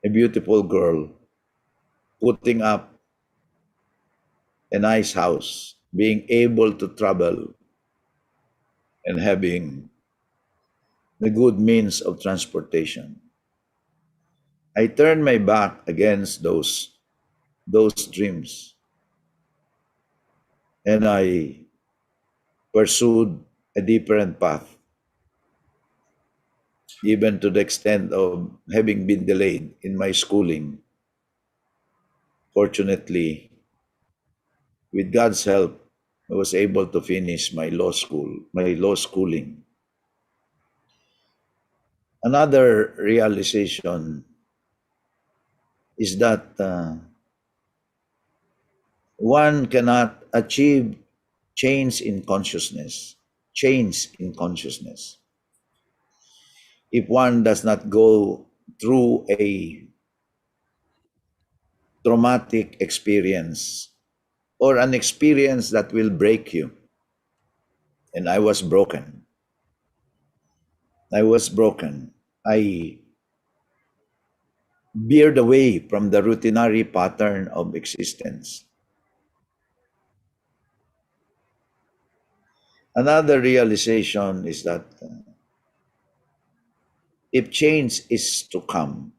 a beautiful girl, putting up a nice house, being able to travel, and having the good means of transportation. I turned my back against those dreams, and I pursued a different path, even to the extent of having been delayed in my schooling. Fortunately, with God's help, I was able to finish my law schooling. Another realization is that one cannot achieve change in consciousness, if one does not go through a traumatic experience or an experience that will break you. And I was broken. I veered away from the routinary pattern of existence. Another realization is that if change is to come,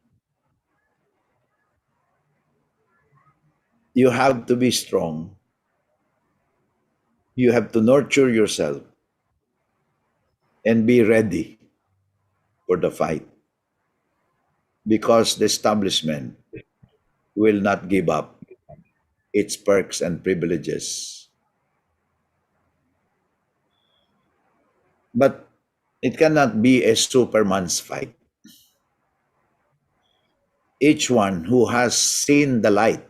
you have to be strong. You have to nurture yourself and be ready for the fight, because the establishment will not give up its perks and privileges. But it cannot be a superman's fight. Each one who has seen the light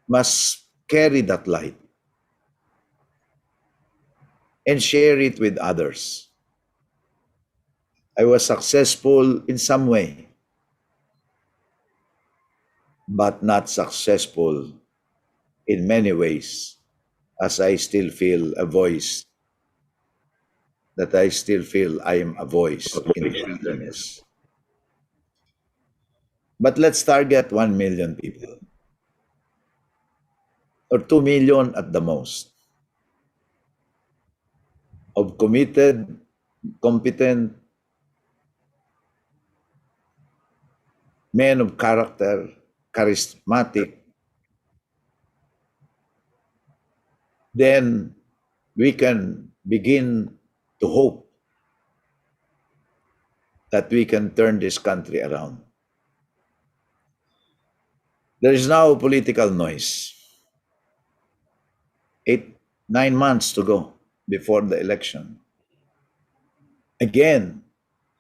must carry that light and share it with others. I was successful in some way, but not successful in many ways, as I still feel a voice, that I still feel I am a voice in the wilderness. But let's target 1 million people, or 2 million at the most, of committed, competent men of character, charismatic. Then we can begin to hope that we can turn this country around. There is now political noise. 9 months to go before the election. Again,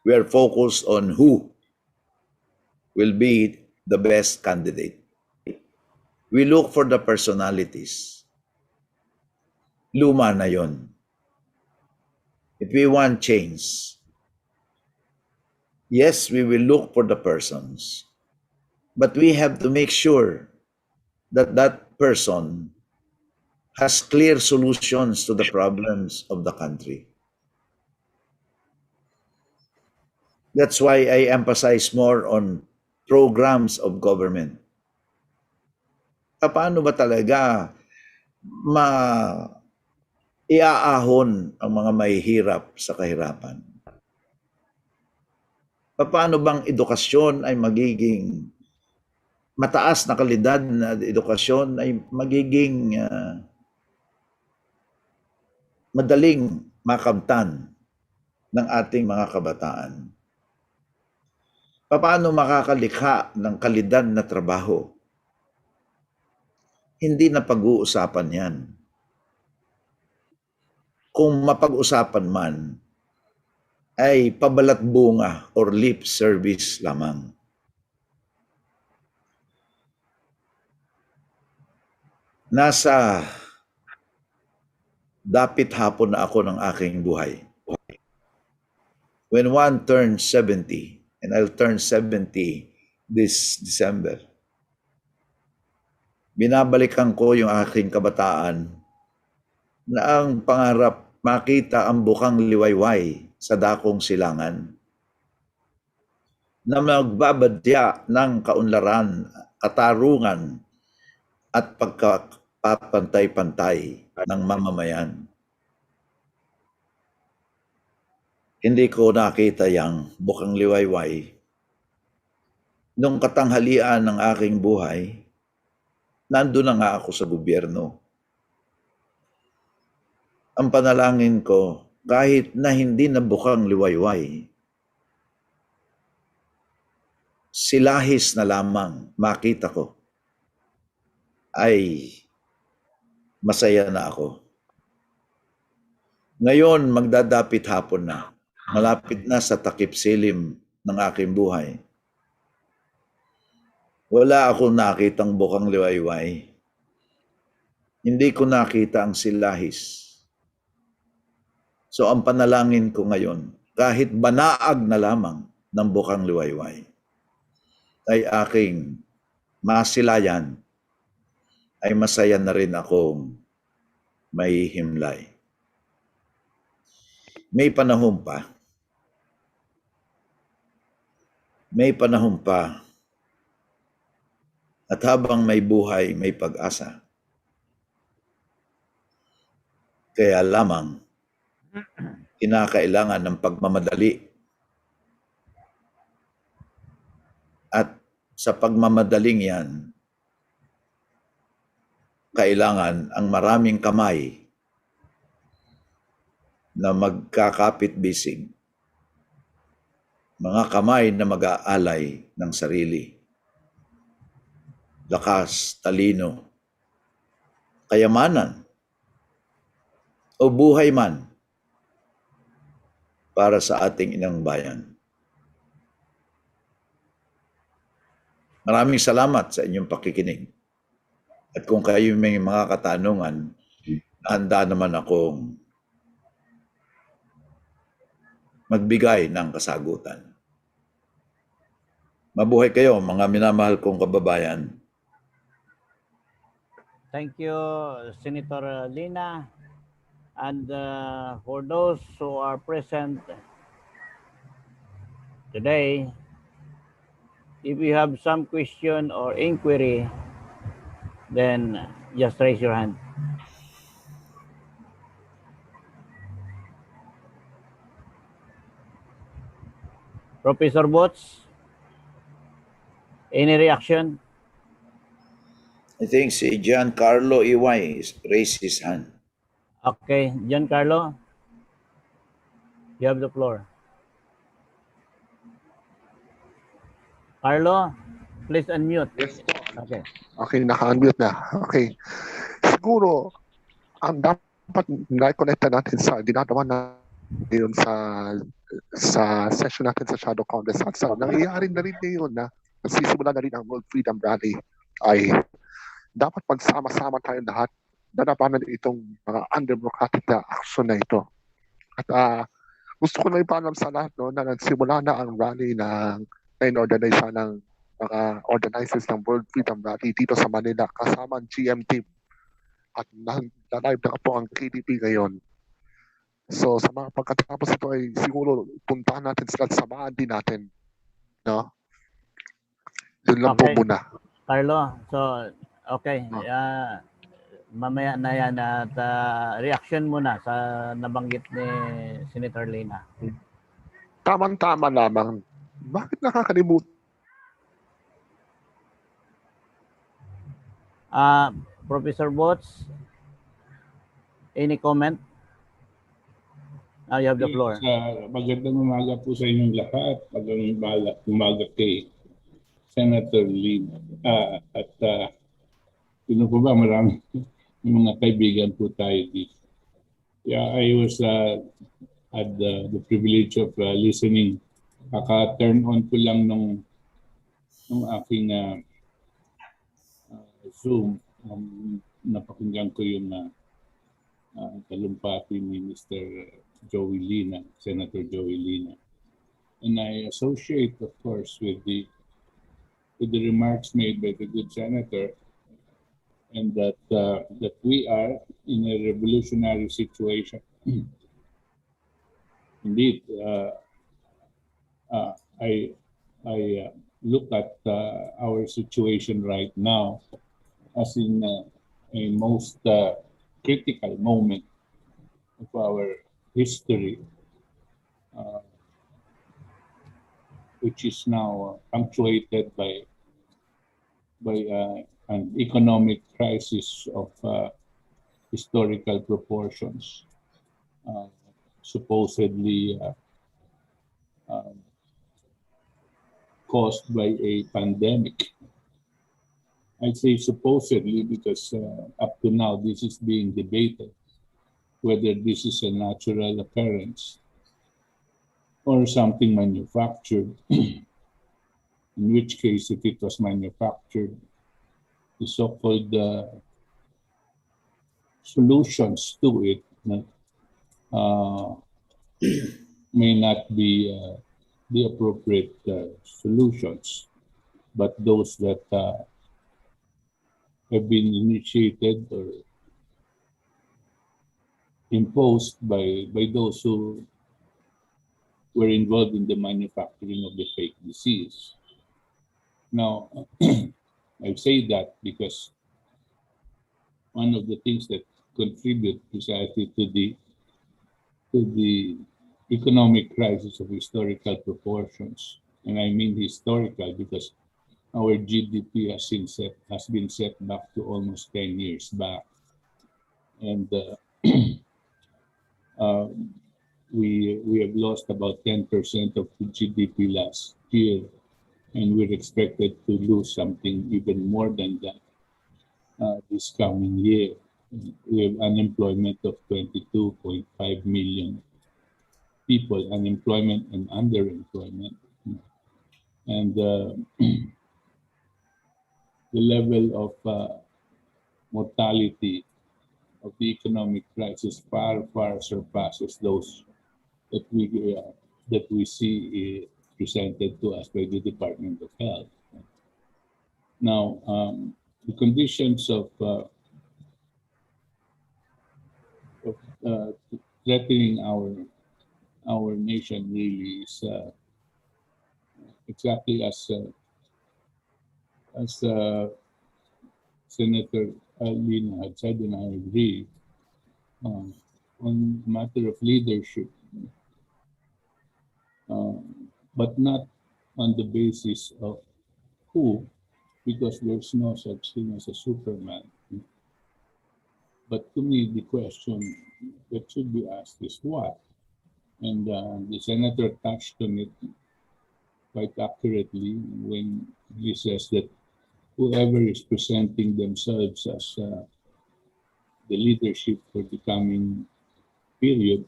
we are focused on who will be the best candidate. We look for the personalities. Luma na yon. If we want change, yes, we will look for the persons. But we have to make sure that that person has clear solutions to the problems of the country. That's why I emphasize more on programs of government. Paano ba talaga iaahon ang mga mahihirap sa kahirapan? Paano bang edukasyon ay magiging mataas na kalidad na edukasyon ay magiging madaling makamtan ng ating mga kabataan? Paano makakalikha ng kalidad na trabaho? Hindi na pag-uusapan yan. Kung mapag-usapan man, ay pabalat bunga or lip service lamang. Nasa dapit hapon na ako ng aking buhay. When one turns 70, and I'll turn 70 this December, binabalikan ko yung aking kabataan na ang pangarap makita ang bukang liwayway sa dakong silangan na magbabadya ng kaunlaran, katarungan at pagkapantay-pantay ng mamamayan. Hindi ko nakita yang bukang liwayway. Nung katanghalian ng aking buhay, nandun na nga ako sa gobyerno. Ang panalangin ko, kahit na hindi na bukang liwayway, silahis na lamang makita ko, ay masaya na ako. Ngayon, magdadapit hapon na. Malapit na sa takip silim ng aking buhay. Wala akong nakitang bukang liwayway. Hindi ko nakita ang silahis. So ang panalangin ko ngayon, kahit banaag na lamang ng bukang liwayway, ay aking masilayan, ay masaya na rin akong may himlay. May panahon pa. May panahon pa. At habang may buhay, may pag-asa. Kaya lamang, kinakailangan ng pagmamadali at sa pagmamadaling yan, kailangan ang maraming kamay na magkakapit-bisig, mga kamay na mag-aalay ng sarili, lakas, talino, kayamanan, o buhay man para sa ating inang bayan. Maraming salamat sa inyong pakikinig. At kung kayo may mga katanungan, handa naman akong magbigay ng kasagutan. Mabuhay kayo, mga minamahal kong kababayan. Thank you, Senator Lina. And for those who are present today, if you have some question or inquiry, then just raise your hand. Professor Boots, any reaction? I think si Giancarlo Iway raised his hand. Okay, Giancarlo, you have the floor. Carlo, please unmute. Okay. Okay, naka-unmute na. Okay. Siguro, ang dapat na-connecta natin sa dinadaman na ngayon sa session natin sa Shadow Congress at sa nangyayari na rin ngayon na nagsisimula na rin ang World Freedom Rally ay dapat magsama-sama tayong lahat dadapanan itong mga undemocratic na aksyon na ito. At gusto ko na ipaalam sa lahat no, na nagsimula na ang rally ng in-organize ng mga organizers ng World Freedom Rally dito sa Manila kasama ang GM team at na-live na po ang KDP ngayon. So sa mga pagkatapos ito ay siguro puntahan natin sila at samahan din natin. No? Yun lang po muna. Carlo, so okay. Mamaya na yan at reaction muna sa nabanggit ni Senator Lina. Tama-tama lamang. Bakit nakakalimutan? Professor Boots, any comment? Now you have the floor. Magandang umaga po sa inyong lahat. Magandang umaga kay Senator Lina. Sino po ba? Marami mga kaibigan po tayo dito. Yeah, I was had the privilege of listening. Kaka-turn on ko lang nung aking Zoom. Napakinggan ko yung talumpati ni Mr. Joey Lina, Senator Joey Lina. And I associate, of course, with the remarks made by the good senator, and that we are in a revolutionary situation. Indeed, I look at our situation right now as in a most critical moment of our history, which is now punctuated by an economic crisis of historical proportions, supposedly caused by a pandemic. I'd say supposedly because up to now this is being debated whether this is a natural occurrence or something manufactured, in which case if it was manufactured, the so-called solutions to it may not be the appropriate solutions, but those that have been initiated or imposed by those who were involved in the manufacturing of the fake disease. Now, I say that because one of the things that contribute precisely to the economic crisis of historical proportions, and I mean historical because our GDP has been set back to almost 10 years back, and we have lost about 10% of the GDP last year, and we're expected to lose something even more than that this coming year. We have unemployment of 22.5 million people, unemployment and underemployment. And the level of mortality of the economic crisis far surpasses those that we see presented to us by the Department of Health. Now, the conditions of threatening our nation really is exactly as Senator Lina had said, and I agree, on the matter of leadership, but not on the basis of who, because there's no such thing as a Superman. But to me, the question that should be asked is what? And the senator touched on it quite accurately when he says that whoever is presenting themselves as the leadership for the coming period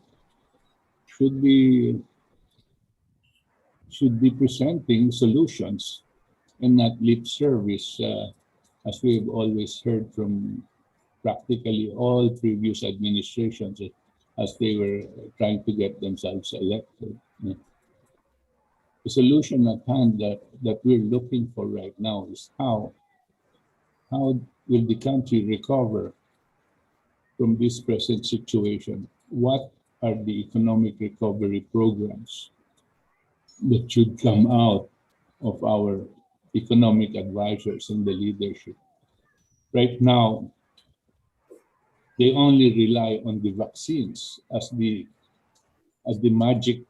should be presenting solutions and not lip service, as we have always heard from practically all previous administrations as they were trying to get themselves elected. The solution at hand that we're looking for right now is how will the country recover from this present situation? What are the economic recovery programs that should come out of our economic advisors and the leadership? Right now, they only rely on the vaccines as the magic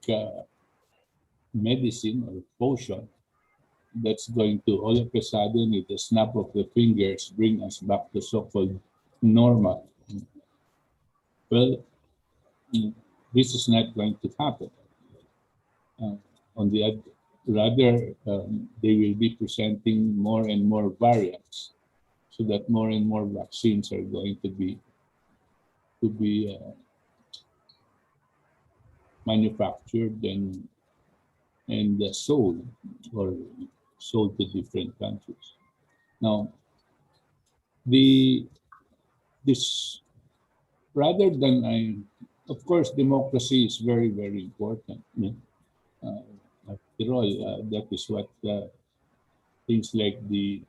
medicine or potion that's going to all of a sudden, with a snap of the fingers, bring us back to so-called normal. Well, this is not going to happen. On the other, rather, they will be presenting more and more variants, so that more and more vaccines are going to be manufactured and sold to different countries. Now, this rather than of course, democracy is very, very important. After all, that is what things like the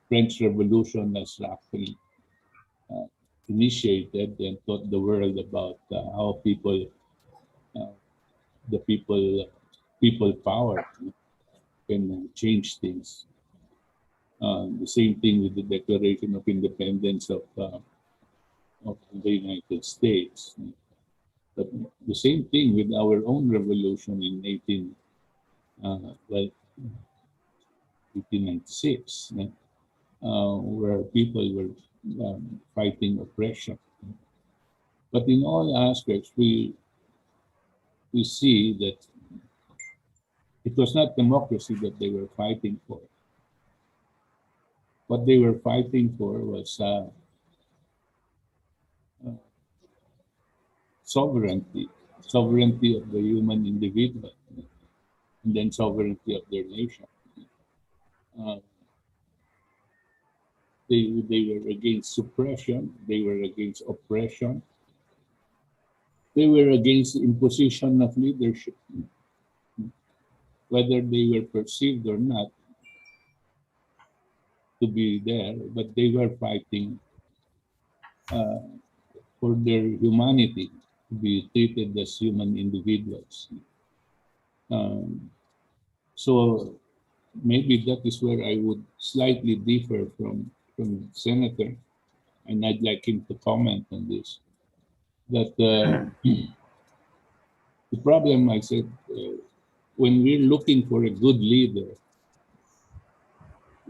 French Revolution has actually initiated and taught the world about how the people power can change things. The same thing with the Declaration of Independence of the United States. But the same thing with our own revolution in 1896, where people were fighting oppression. But in all aspects, we see that it was not democracy that they were fighting for. What they were fighting for was sovereignty of the human individual, and then sovereignty of their nation. They were against suppression, they were against oppression, they were against the imposition of leadership, whether they were perceived or not to be there, but they were fighting for their humanity, to be treated as human individuals. So maybe that is where I would slightly differ from the senator, and I'd like him to comment on this. That the problem, I said, when we're looking for a good leader,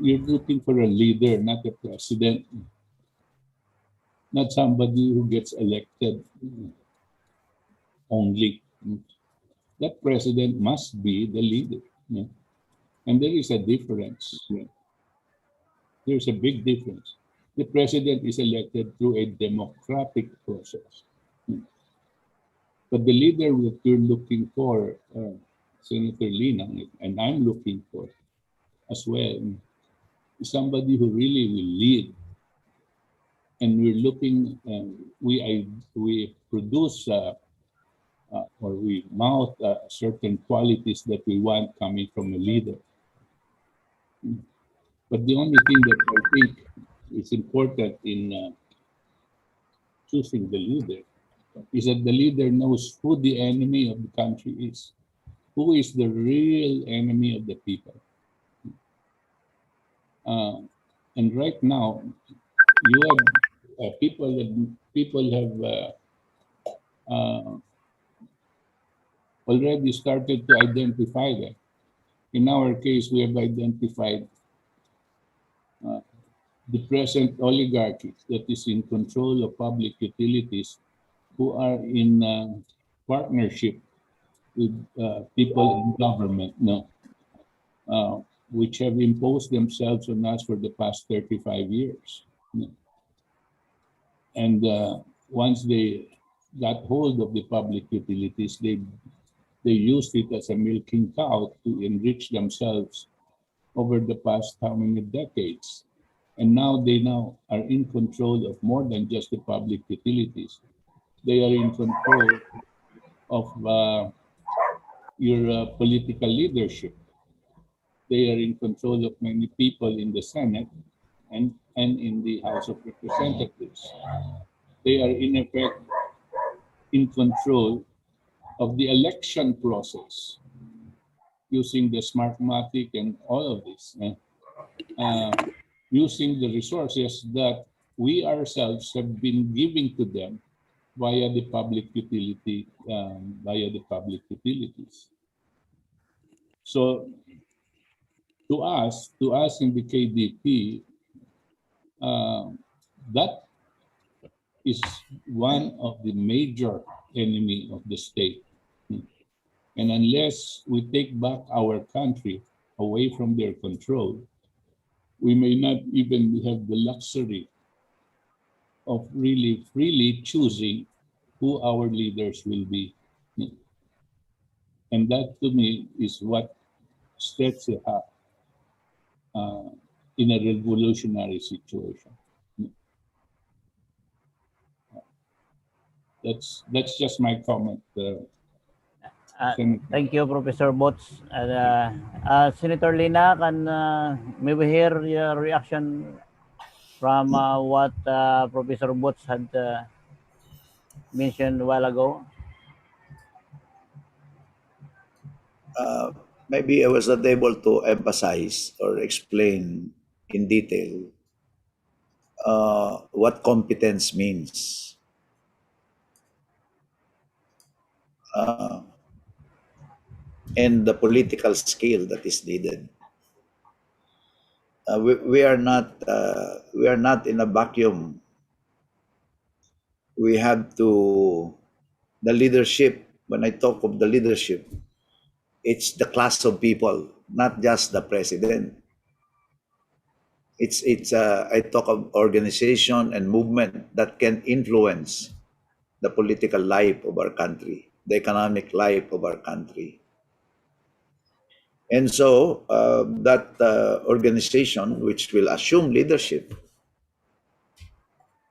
you're looking for a leader, not a president, not somebody who gets elected only. That president must be the leader. And there is a difference. There's a big difference. The president is elected through a democratic process. But the leader that you're looking for, Senator Lina, and I'm looking for as well, is somebody who really will lead. And we're looking, we produce or we mouth certain qualities that we want coming from a leader. But the only thing that I think is important in choosing the leader is that the leader knows who the enemy of the country is, who is the real enemy of the people. And right now, you have people have already started to identify that. In our case, we have identified the present oligarchy that is in control of public utilities, who are in partnership with people in government, which have imposed themselves on us for the past 35 years. And once they got hold of the public utilities, they used it as a milking cow to enrich themselves over the past how many decades. And now they are in control of more than just the public utilities. They are in control of your political leadership. They are in control of many people in the Senate and in the House of Representatives. They are in effect in control of the election process using the Smartmatic and all of this, using the resources that we ourselves have been giving to them via the public utilities. So to us in the KDP, that is one of the major enemy of the state. And unless we take back our country away from their control, we may not even have the luxury of really freely choosing who our leaders will be. And that to me is what sets it up in a revolutionary situation. That's just my comment. Thank you, Professor Bots. Senator Lina, may we hear your reaction from what Professor Bots had mentioned a while ago? Maybe I was not able to emphasize or explain in detail what competence means. And the political skill that is needed. We are not in a vacuum. We have to, the leadership, when I talk of the leadership, it's the class of people, not just the president. I talk of organization and movement that can influence the political life of our country, the economic life of our country. And so that organization, which will assume leadership,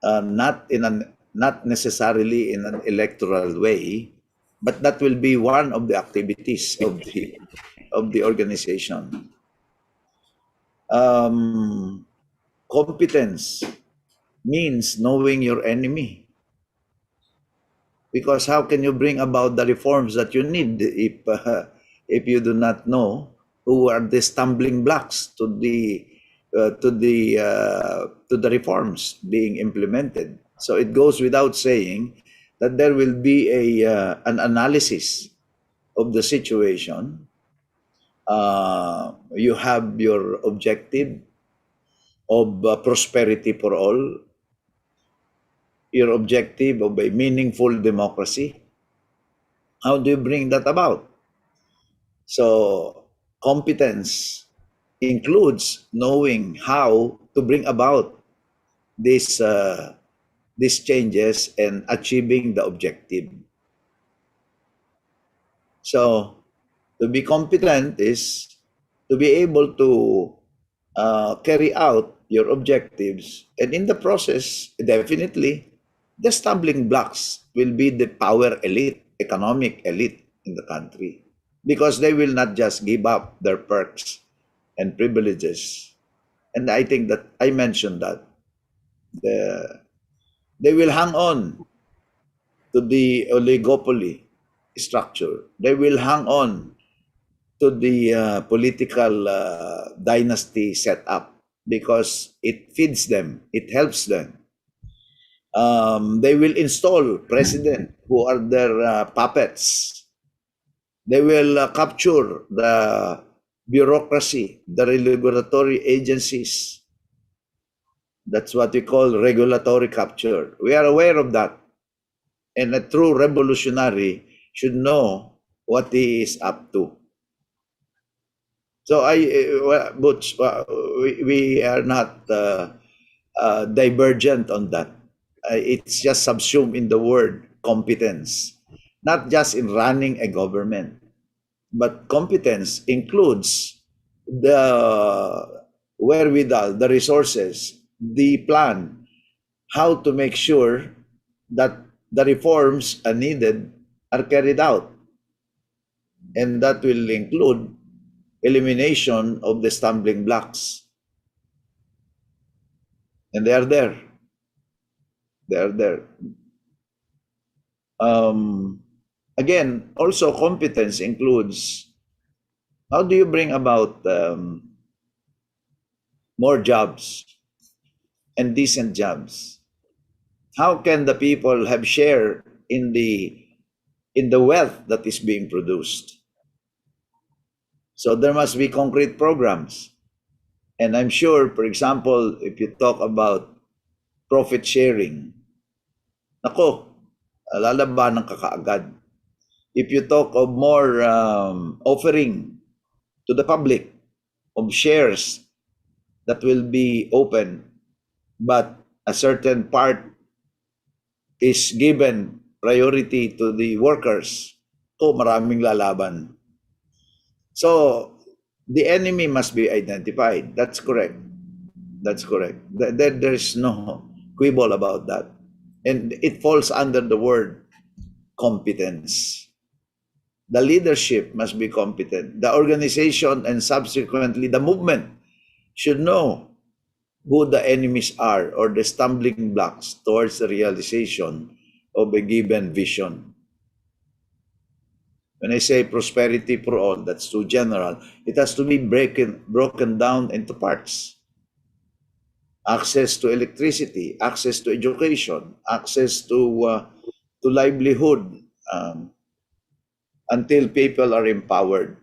not necessarily in an electoral way, but that will be one of the activities of the organization. Competence means knowing your enemy. Because how can you bring about the reforms that you need if you do not know who are the stumbling blocks to the reforms being implemented? So it goes without saying that there will be an analysis of the situation You have your objective of prosperity for all, your objective of a meaningful democracy. How do you bring that about? So, competence includes knowing how to bring about these changes and achieving the objective. So, to be competent is to be able to carry out your objectives, and in the process, definitely, the stumbling blocks will be the power elite, economic elite in the country, because they will not just give up their perks and privileges. And I think that I mentioned that they will hang on to the oligopoly structure. They will hang on to the political dynasty set up because it feeds them, it helps them. They will install president who are their puppets. They will capture the bureaucracy, the regulatory agencies. That's what we call regulatory capture. We are aware of that. And a true revolutionary should know what he is up to. So Butch, we are not divergent on that. It's just subsumed in the word competence, not just in running a government, but competence includes the wherewithal, the resources, the plan, how to make sure that the reforms are needed are carried out. And that will include elimination of the stumbling blocks. And they are there. They are there. Again, also competence includes how do you bring about more jobs and decent jobs? How can the people have share in the wealth that is being produced? So there must be concrete programs. And I'm sure, for example, if you talk about profit sharing, nako, lalabanan ka kaagad. If you talk of more offering to the public of shares that will be open, but a certain part is given priority to the workers, maraming lalaban. So, the enemy must be identified. That's correct. That's correct. There's no quibble about that. And it falls under the word competence. The leadership must be competent. The organization and subsequently the movement should know who the enemies are or the stumbling blocks towards the realization of a given vision. When I say prosperity for all, that's too general. It has to be broken down into parts. Access to electricity, access to education, access to livelihood, until people are empowered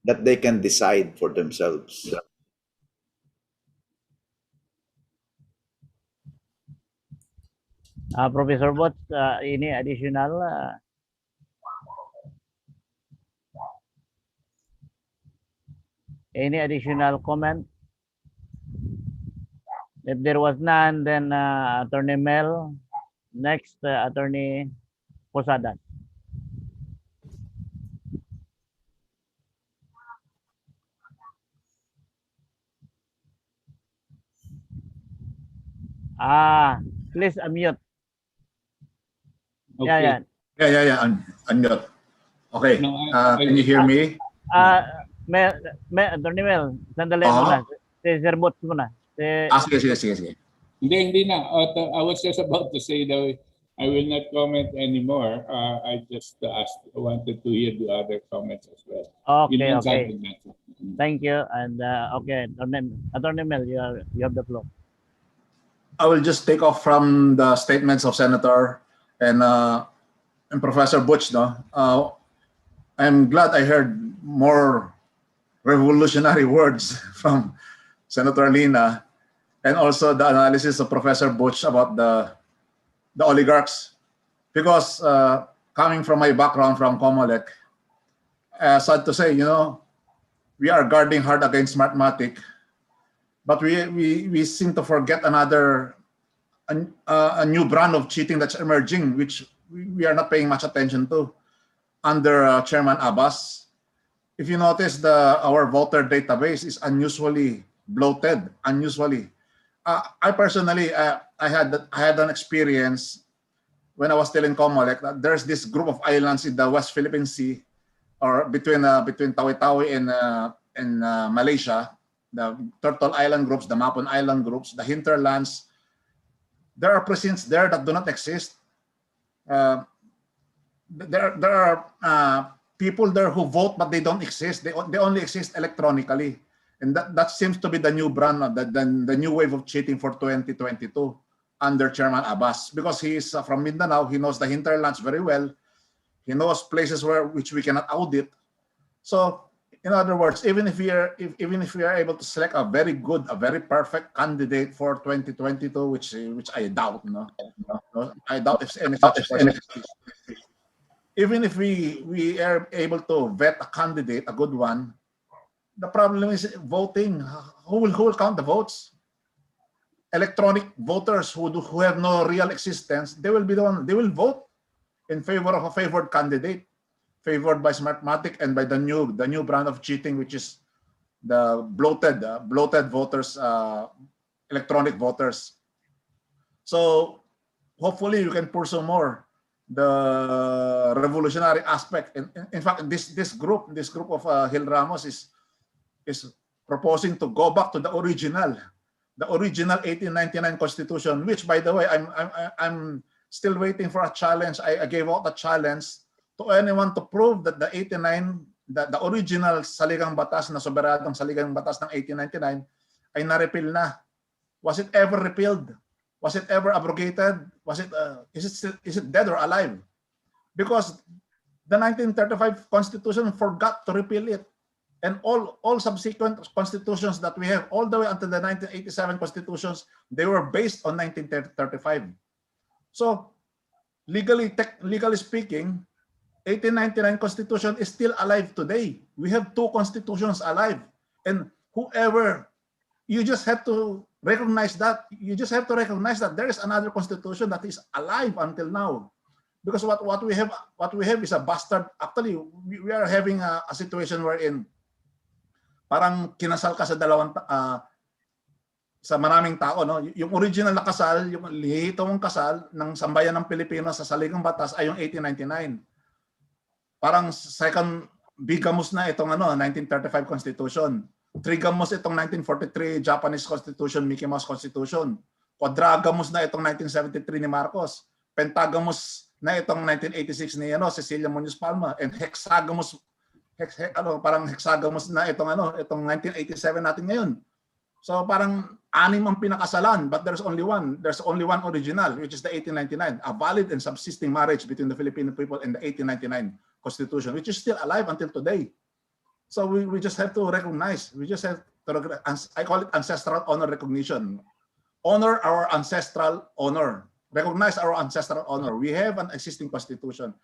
that they can decide for themselves. Professor Bot, ini additional any additional comment? If there was none, then Attorney Mel, next Attorney Posadas. Please unmute. Okay. Yeah. Unmute. Okay. No, can you hear me? Attorney Mel, sandali muna. Si Sir Bot muna. Sige. Hindi na. I was just about to say that I will not comment anymore. I just wanted to hear the other comments as well. Okay. Thank you. And okay, Attorney Mel, you have the floor. I will just take off from the statements of Senator and Professor Butch. I'm glad I heard more revolutionary words from Senator Lina, and also the analysis of Professor Butch about the oligarchs. Because coming from my background from Comelec, sad to say, we are guarding hard against Smartmatic, but we seem to forget a new brand of cheating that's emerging, which we are not paying much attention to under Chairman Abbas. If you notice, our voter database is unusually bloated. Unusually, I personally, I had an experience when I was still in Comelec. There's this group of islands in the West Philippine Sea, or between Tawi-Tawi and Malaysia, the Turtle Island groups, the Mapon Island groups, the hinterlands. There are precincts there that do not exist. There are people there who vote, but they don't exist. They only exist electronically. And that seems to be the new brand, the new wave of cheating for 2022 under Chairman Abbas. Because he is from Mindanao, he knows the hinterlands very well. He knows places which we cannot audit. So, in other words, even if we are able to select a very good, a very perfect candidate for 2022, which I doubt, I doubt if any such person exists. Even if we are able to vet a candidate, a good one, the problem is voting. Who will count the votes? Electronic voters who have no real existence, they will be the one. They will vote in favor of a favored candidate, favored by Smartmatic and by the new brand of cheating, which is the bloated voters, electronic voters. So hopefully you can pursue more the revolutionary aspect. In fact, this group of Gil Ramos is proposing to go back to the original 1899 Constitution, which, by the way, I'm still waiting for a challenge. I gave out a challenge to anyone to prove that the original Saligang Batas na soberanong Saligang Batas ng 1899 ay na-repeal na. Was it ever repealed? Was it ever abrogated? Is it dead or alive? Because the 1935 Constitution forgot to repeal it. And all subsequent constitutions that we have, all the way until the 1987 constitutions, they were based on 1935. So, legally speaking, 1899 Constitution is still alive today. We have two constitutions alive. And you just have to recognize that. You just have to recognize that there is another constitution that is alive until now. Because what we have is a bastard. Actually, we are having a situation wherein parang kinasal ka sa sa maraming tao, no? Yung original na kasal, yung lihitong kasal ng sambayan ng Pilipino sa Saligang Batas ay yung 1899. Parang second bigamous na itong 1935 Constitution. Trigamous itong 1943 Japanese Constitution, Mickey Mouse Constitution. Quadragamous na itong 1973 ni Marcos. Pentagamous na itong 1986 ni Cecilia Muñoz Palma, and hexagamous na itong 1987 natin ngayon. So parang 6 ang pinakasalan, but there's only one original, which is the 1899, a valid and subsisting marriage between the Filipino people and the 1899 Constitution, which is still alive until today. So we just have to recognize, I call it ancestral honor recognition. Honor our ancestral honor. Recognize our ancestral honor. We have an existing constitution.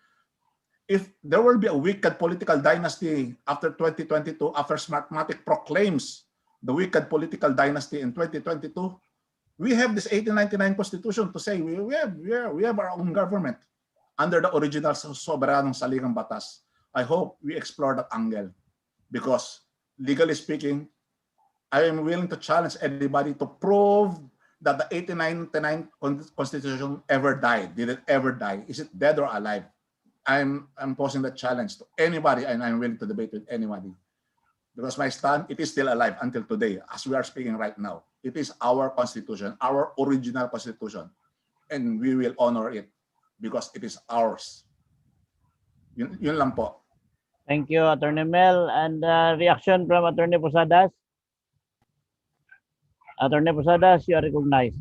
If there will be a wicked political dynasty after 2022, after Smartmatic proclaims the wicked political dynasty in 2022, we have this 1899 Constitution to say we have our own government under the original soberanong Saligang Batas. I hope we explore that angle, because legally speaking, I am willing to challenge anybody to prove that the 1899 Constitution ever died. Did it ever die? Is it dead or alive? I'm posing that challenge to anybody, and I'm willing to debate with anybody. Because my stand, it is still alive until today, as we are speaking right now. It is our constitution, our original constitution, and we will honor it because it is ours. Yun lang po. Thank you, Attorney Mel. And reaction from Attorney Posadas. Attorney Posadas, you are recognized.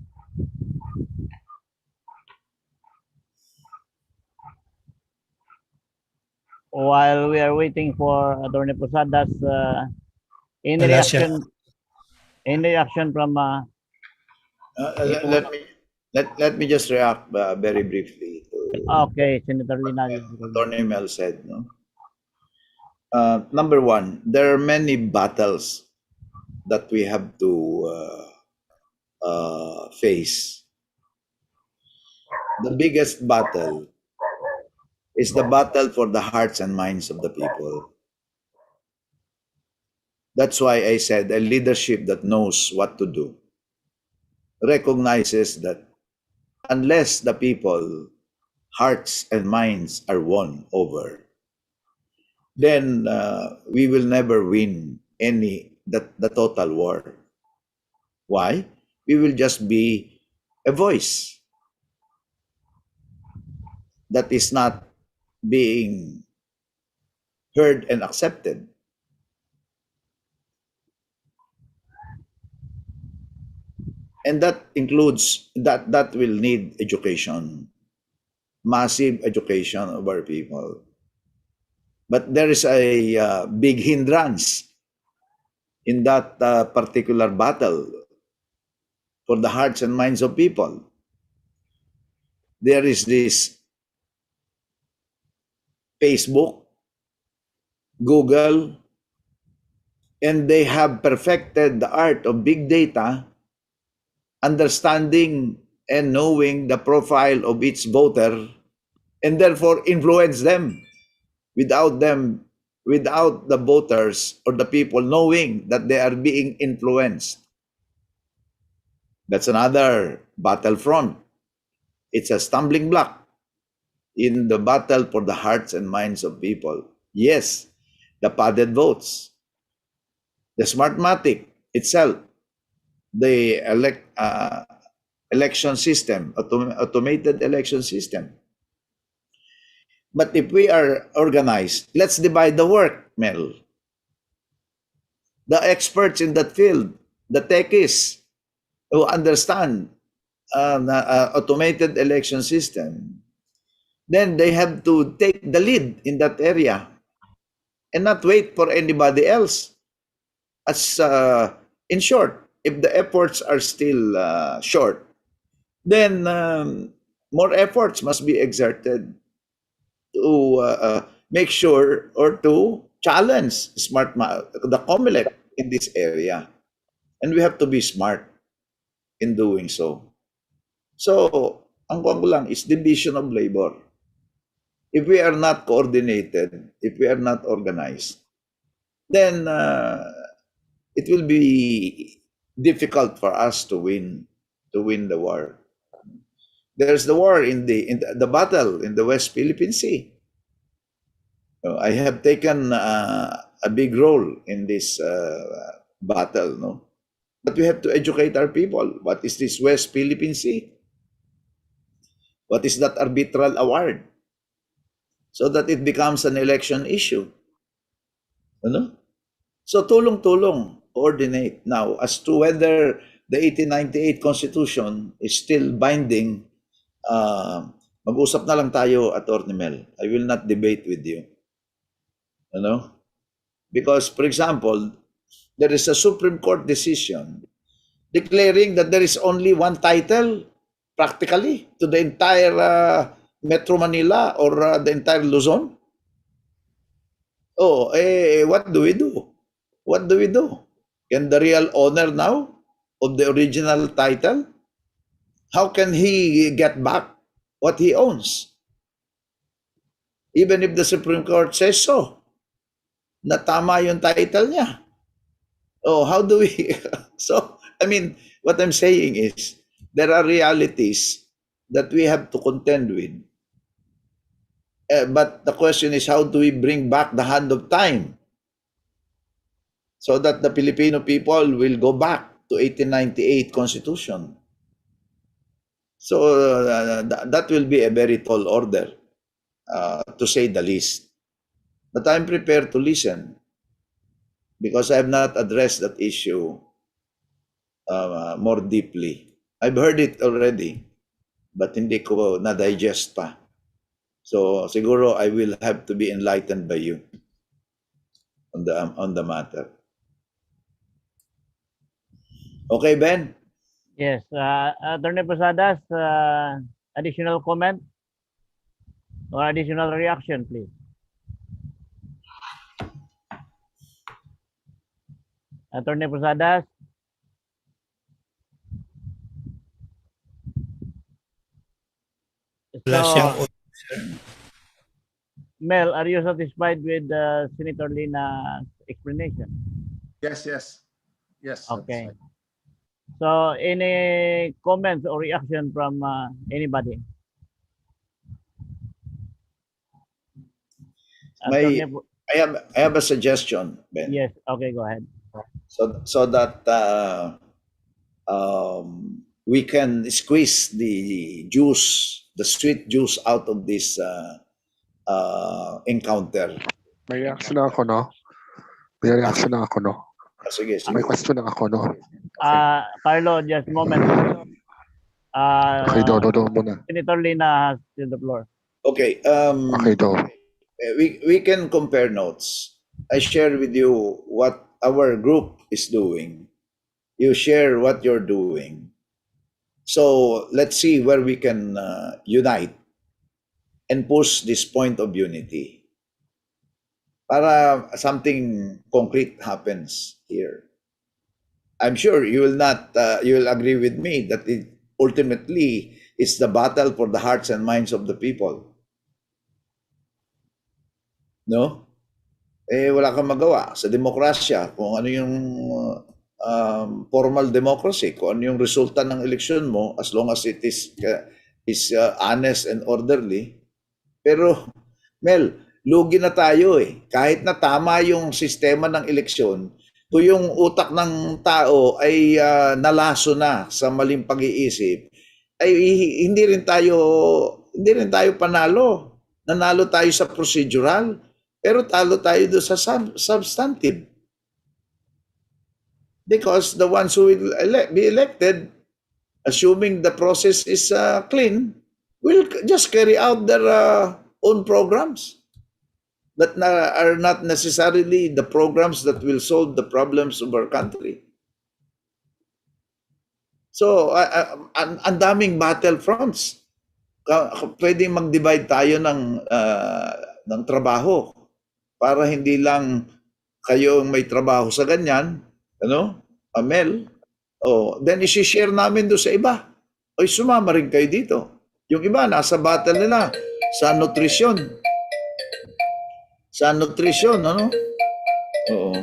While we are waiting for Attorney Posadas Any Wala siya. reaction from let me just react very briefly to okay, Senator Linayo. Attorney Mel said. No? Number one, there are many battles that we have to face. The biggest battle is the battle for the hearts and minds of the people. That's why I said a leadership that knows what to do recognizes that unless the people hearts and minds are won over, then we will never win the total war. Why? We will just be a voice that is not being heard and accepted. And that includes that will need education, massive education of our people. But there is a big hindrance in that particular battle for the hearts and minds of people. There is this Facebook, Google, and they have perfected the art of big data, understanding and knowing the profile of each voter, and therefore influence them without the voters or the people knowing that they are being influenced. That's another battlefront. It's a stumbling block in the battle for the hearts and minds of people. Yes, the padded votes, the Smartmatic itself, the election system, automated election system. But if we are organized, let's divide the work, Mel. The experts in that field, the techies who understand automated election system, then they have to take the lead in that area and not wait for anybody else. As in short, if the efforts are still short, then more efforts must be exerted to make sure or to challenge the COMELEC in this area. And we have to be smart in doing so. So, ang kuwan ko lang is division of labor. If we are not coordinated, if we are not organized, then it will be difficult for us to win the war. There's the war in the battle in the West Philippine Sea. I have taken a big role in this battle, no? But we have to educate our people. What is this West Philippine Sea? What is that arbitral award? So that it becomes an election issue. Ano? So tulong-tulong, coordinate. Now, as to whether the 1898 Constitution is still binding, mag-usap na lang tayo, Atty. Mel. I will not debate with you. Ano? Because, for example, there is a Supreme Court decision declaring that there is only one title, practically, to the entire Metro Manila or the entire Luzon. Oh, what do we do? What do we do? Can the real owner now of the original title, how can he get back what he owns? Even if the Supreme Court says so, na tama yung title niya. Oh, how do we? So, I mean, what I'm saying is, there are realities that we have to contend with. But the question is, how do we bring back the hand of time so that the Filipino people will go back to 1898 Constitution? So that will be a very tall order, to say the least. But I'm prepared to listen because I have not addressed that issue more deeply. I've heard it already, but hindi ko na-digest pa. So siguro I will have to be enlightened by you on the matter. Okay, Ben? Yes. Attorney Posadas, additional comment or additional reaction, please. Attorney Posadas. Wala siyang So, Mel, are you satisfied with Senator Lina's explanation? Yes, yes. Yes. Okay. That's right. So, any comments or reaction from anybody? May, Attorney, I have a suggestion, Ben. yes. Okay, go ahead. So that we can squeeze the juice, the sweet juice out of this encounter. May reaction na ako, no? May reaction na ako, no? Sige, sige. May question na ako, no? Carlo, just a moment. Okay, do muna. Senator Lina has the floor. Okay. Okay, do. We can compare notes. I share with you what our group is doing. You share what you're doing. So let's see where we can unite and push this point of unity. Para something concrete happens here. I'm sure you will not. You will agree with me that it ultimately is the battle for the hearts and minds of the people. No? Wala kang magawa sa demokrasya kung ano yung formal democracy, kung ano yung resulta ng eleksyon mo, as long as it is honest and orderly. Pero, Mel, lugi na tayo eh. Kahit na tama yung sistema ng eleksyon, kung yung utak ng tao ay nalaso na sa maling pag-iisip, ay hindi rin tayo panalo. Nanalo tayo sa procedural, pero talo tayo doon sa substantive. Because the ones who will be elected, assuming the process is clean, will just carry out their own programs that are not necessarily the programs that will solve the problems of our country. So, ang daming battlefronts. Pwedeng mag-divide tayo ng trabaho para hindi lang kayo may trabaho sa ganyan, ano, Amel, then isi-share namin doon sa iba. O sumama rin kayo dito. Yung iba, nasa battle nila sa nutrisyon. Sa nutrisyon, ano? Oo.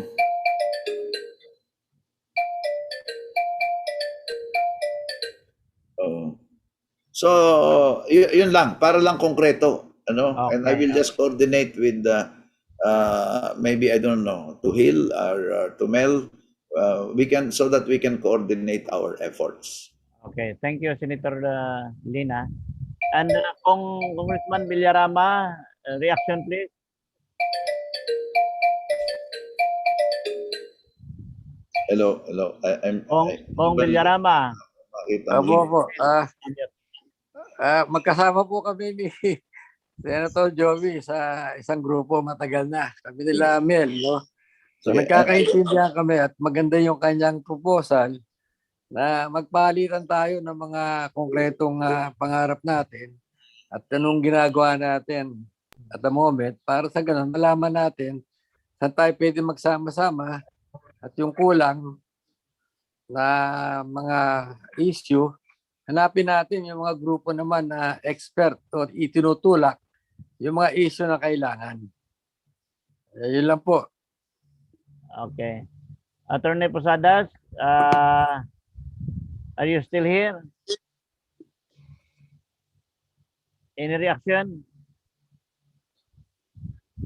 So, yun lang, para lang konkreto. Ano? Okay. And I will just coordinate with maybe, I don't know, to Hill or to Mel, so that we can coordinate our efforts. Okay, thank you, Senator Lina. And Congressman Villarama, reaction please. Hello. Kong Villarama. Opo. Magkasama po kami ni Senator Joey sa isang grupo matagal na. Kami nila Mel, no? So nagkakaintindihan kami at maganda yung kanyang proposal na magpalitan tayo ng mga konkretong pangarap natin at anong ginagawa natin at the moment para sa ganun malaman natin saan tayo pwede magsama-sama at yung kulang na mga issue, hanapin natin yung mga grupo naman na expert o itinutulak yung mga issue na kailangan. Yun lang po. Okay. Attorney Posadas, are you still here? Any reaction?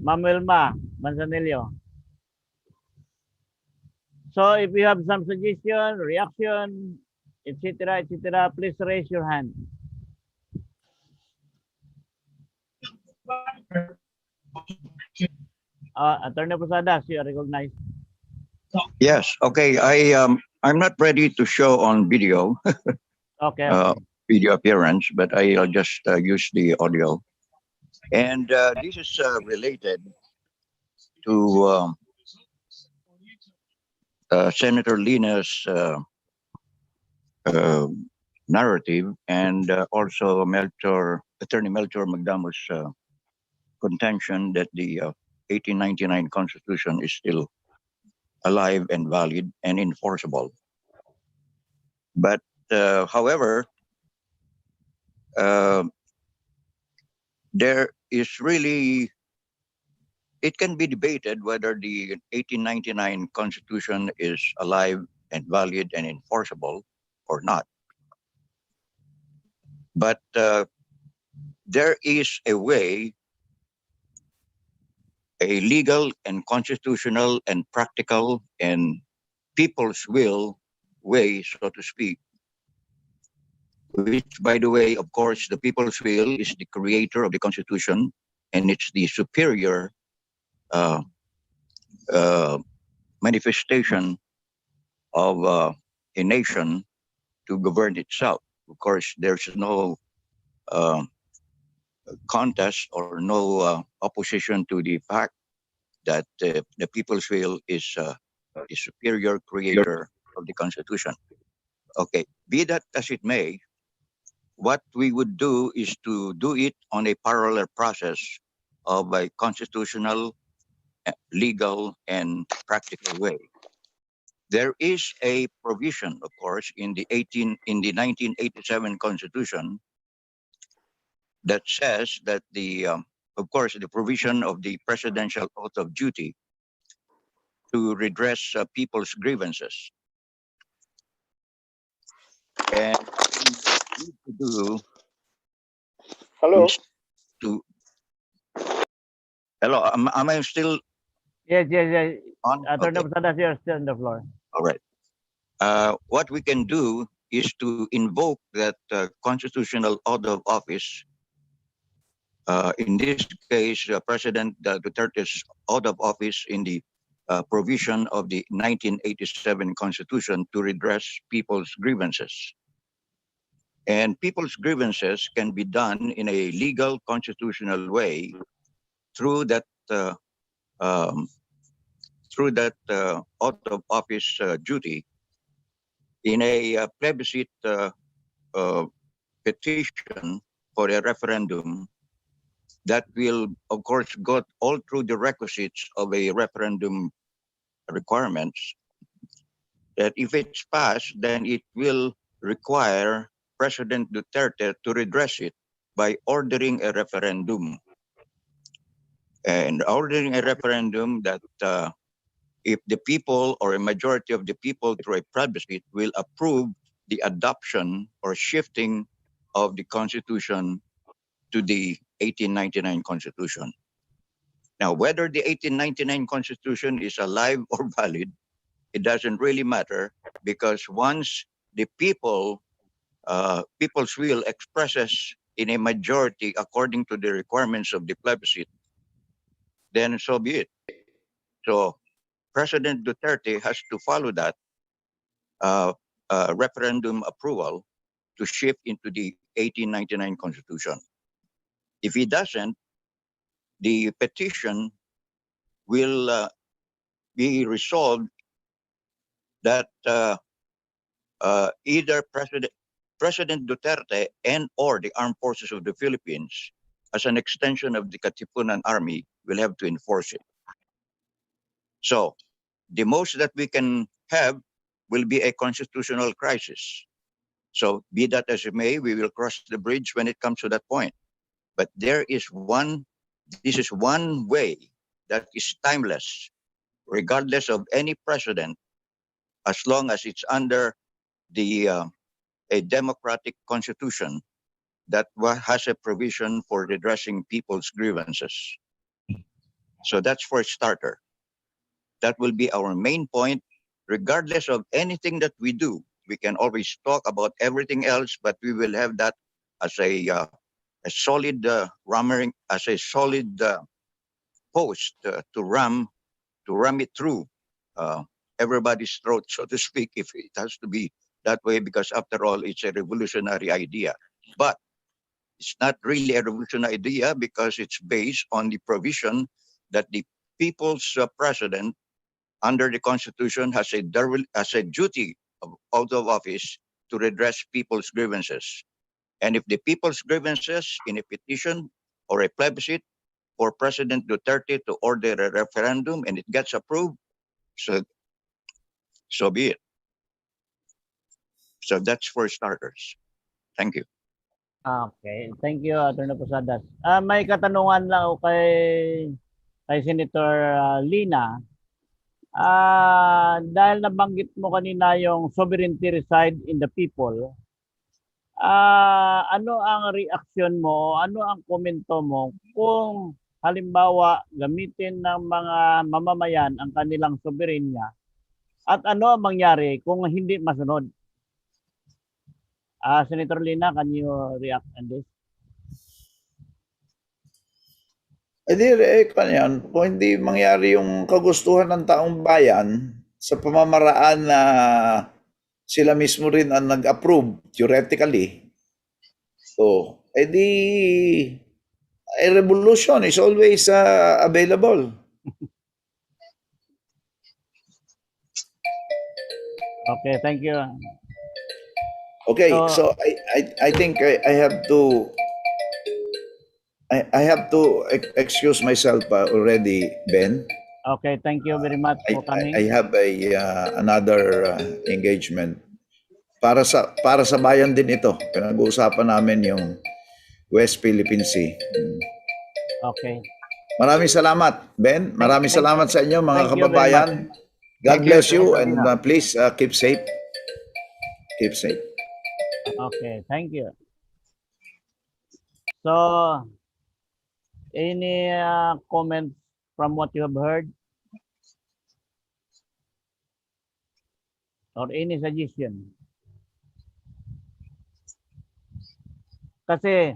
Ma'am Wilma Manzanillo. So if you have some suggestion, reaction, etc., please raise your hand. Attorney Posadas, you are recognized. Yes. Okay. I'm not ready to show on video. Okay. Video appearance, but I'll just use the audio. And this is related to Senator Lina's uh, narrative, and also Attorney Melchor Magdamo's contention that the 1899 Constitution is still alive and valid and enforceable. But however, uh, there is really, it can be debated whether the 1899 Constitution is alive and valid and enforceable or not. But there is a way, a legal and constitutional and practical and people's will way, so to speak, which, by the way, of course, the people's will is the creator of the Constitution, and it's the superior uh, uh, manifestation of a nation to govern itself. Of course, there's no uh, contest or no opposition to the fact that the people's will is the superior creator of the Constitution. Okay, be that as it may, what we would do is to do it on a parallel process of a constitutional, legal, and practical way. There is a provision, of course, in the 1987 Constitution that says that of course, the provision of the presidential oath of duty to redress people's grievances. And what we need to do Hello? is to. Hello, am I still Yes, yes, yes. on? Attorney Okay. Posadas, you're still on the floor. All right. What we can do is to invoke that constitutional oath of office. In this case, President Duterte's oath of office in the provision of the 1987 Constitution to redress people's grievances. And people's grievances can be done in a legal constitutional way through that um, oath of office duty in a plebiscite petition for a referendum that will, of course, go all through the requisites of a referendum requirements, that if it's passed, then it will require President Duterte to redress it by ordering a referendum. And ordering a referendum that if the people or a majority of the people through a plebiscite will approve the adoption or shifting of the Constitution to the 1899 Constitution. Now, whether the 1899 Constitution is alive or valid, it doesn't really matter, because once the people's will expresses in a majority according to the requirements of the plebiscite, then so be it. So President Duterte has to follow that referendum approval to shift into the 1899 Constitution. If he doesn't, the petition will be resolved that either President Duterte and or the armed forces of the Philippines, as an extension of the Katipunan Army, will have to enforce it. So the most that we can have will be a constitutional crisis. So be that as it may, we will cross the bridge when it comes to that point. But this is one way that is timeless, regardless of any precedent, as long as it's under a democratic constitution that has a provision for redressing people's grievances. So that's for a starter. That will be our main point, regardless of anything that we do. We can always talk about everything else, but we will have that as a solid ramming, as a solid post to ram it through everybody's throat, so to speak, if it has to be that way, because after all, it's a revolutionary idea. But it's not really a revolutionary idea, because it's based on the provision that the people's president under the Constitution has a duty of office to redress people's grievances. And if the people's grievances in a petition or a plebiscite for President Duterte to order a referendum and it gets approved, so be it. So that's for starters. Thank you. Okay, thank you, Attorney Posadas. May katanungan lang ako kay Senator Lina. Dahil nabanggit mo kanina yung sovereignty reside in the people, ano ang reaksyon mo, ano ang komento mo kung halimbawa gamitin ng mga mamamayan ang kanilang soberenya at ano ang mangyari kung hindi masunod? Senator Lina, can you react on this? Kung hindi mangyari yung kagustuhan ng taong bayan sa pamamaraan na sila mismo rin ang nag-approve, theoretically, so, a revolution is always available. Okay, thank you. Okay, so I think I have to excuse myself already, Ben. Okay, thank you very much for coming. I have another engagement. Para sa bayan din ito. Pinag-uusapan namin yung West Philippine Sea. Okay. Maraming salamat, Ben. Maraming salamat sa inyo, mga kababayan. God Thank bless you, you, and please keep safe. Keep safe. Okay, thank you. So, any comments from what you have heard? Or any suggestion? Kasi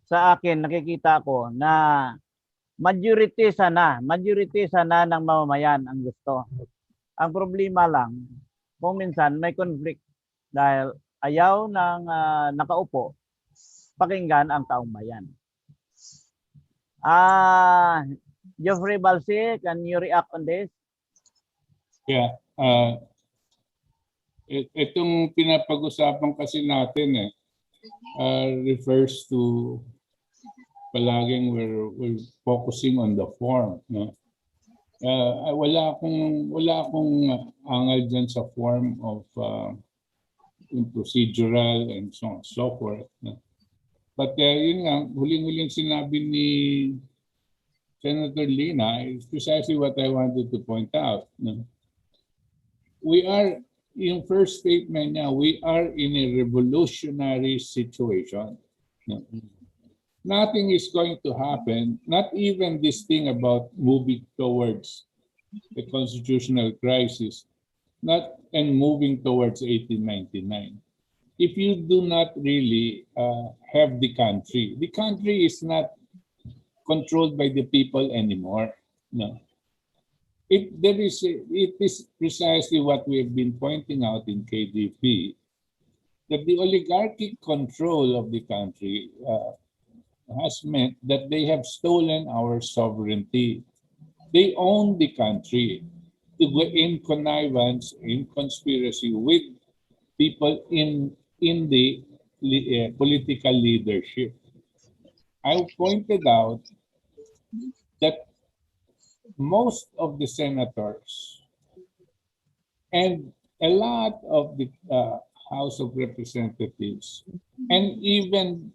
sa akin nakikita ko na majority sana ng mamamayan ang gusto. Ang problema lang, kung minsan may conflict dahil ayaw ng nakaupo pakinggan ang taong bayan. Geoffrey Balsi, can you react on this? Yeah. Itong pinapag-usapan kasi natin refers to palaging we're focusing on the form. No? Wala akong angal dyan sa form of procedural and so on and so forth. No? But yun nga, huling-huling sinabi ni Senator Lina is precisely what I wanted to point out. No? We are, yung first statement niya, we are in a revolutionary situation. No? Nothing is going to happen, not even this thing about moving towards a constitutional crisis, and moving towards 1899. If you do not really have the country is not controlled by the people anymore. No. It is precisely what we have been pointing out in KDP, that the oligarchic control of the country has meant that they have stolen our sovereignty. They own the country in connivance, in conspiracy with people in the political leadership. I pointed out that most of the senators and a lot of the House of Representatives, and even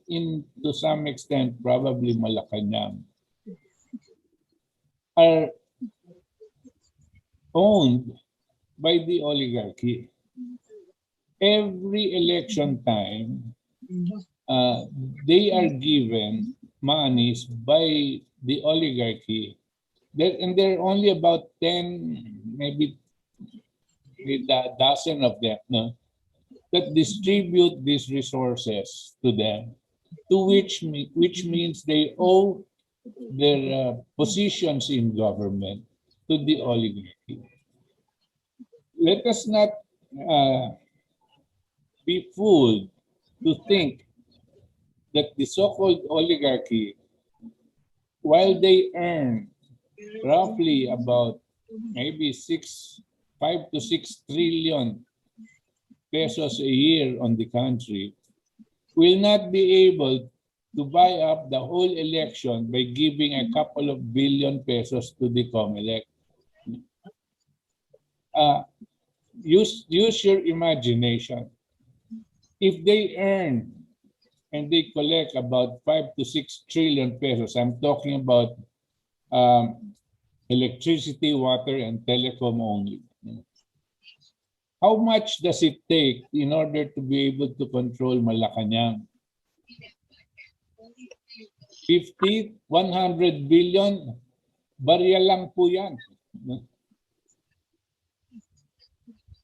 to some extent probably Malacanang, are owned by the oligarchy. Every election time, they are given monies by the oligarchy. And there are only about 10, maybe a dozen of them, no, that distribute these resources to them, which means they owe their positions in government to the oligarchy. Let us not be fooled to think that the so-called oligarchy, while they earn roughly about maybe 5 to 6 trillion pesos a year on the country will not be able to buy up the whole election by giving a couple of billion pesos to the COMELEC. Use your imagination. If they earn and they collect about 5 to 6 trillion pesos, I'm talking about electricity, water, and telecom only. How much does it take in order to be able to control Malacanang? 50, 100 billion, barya lang po yan.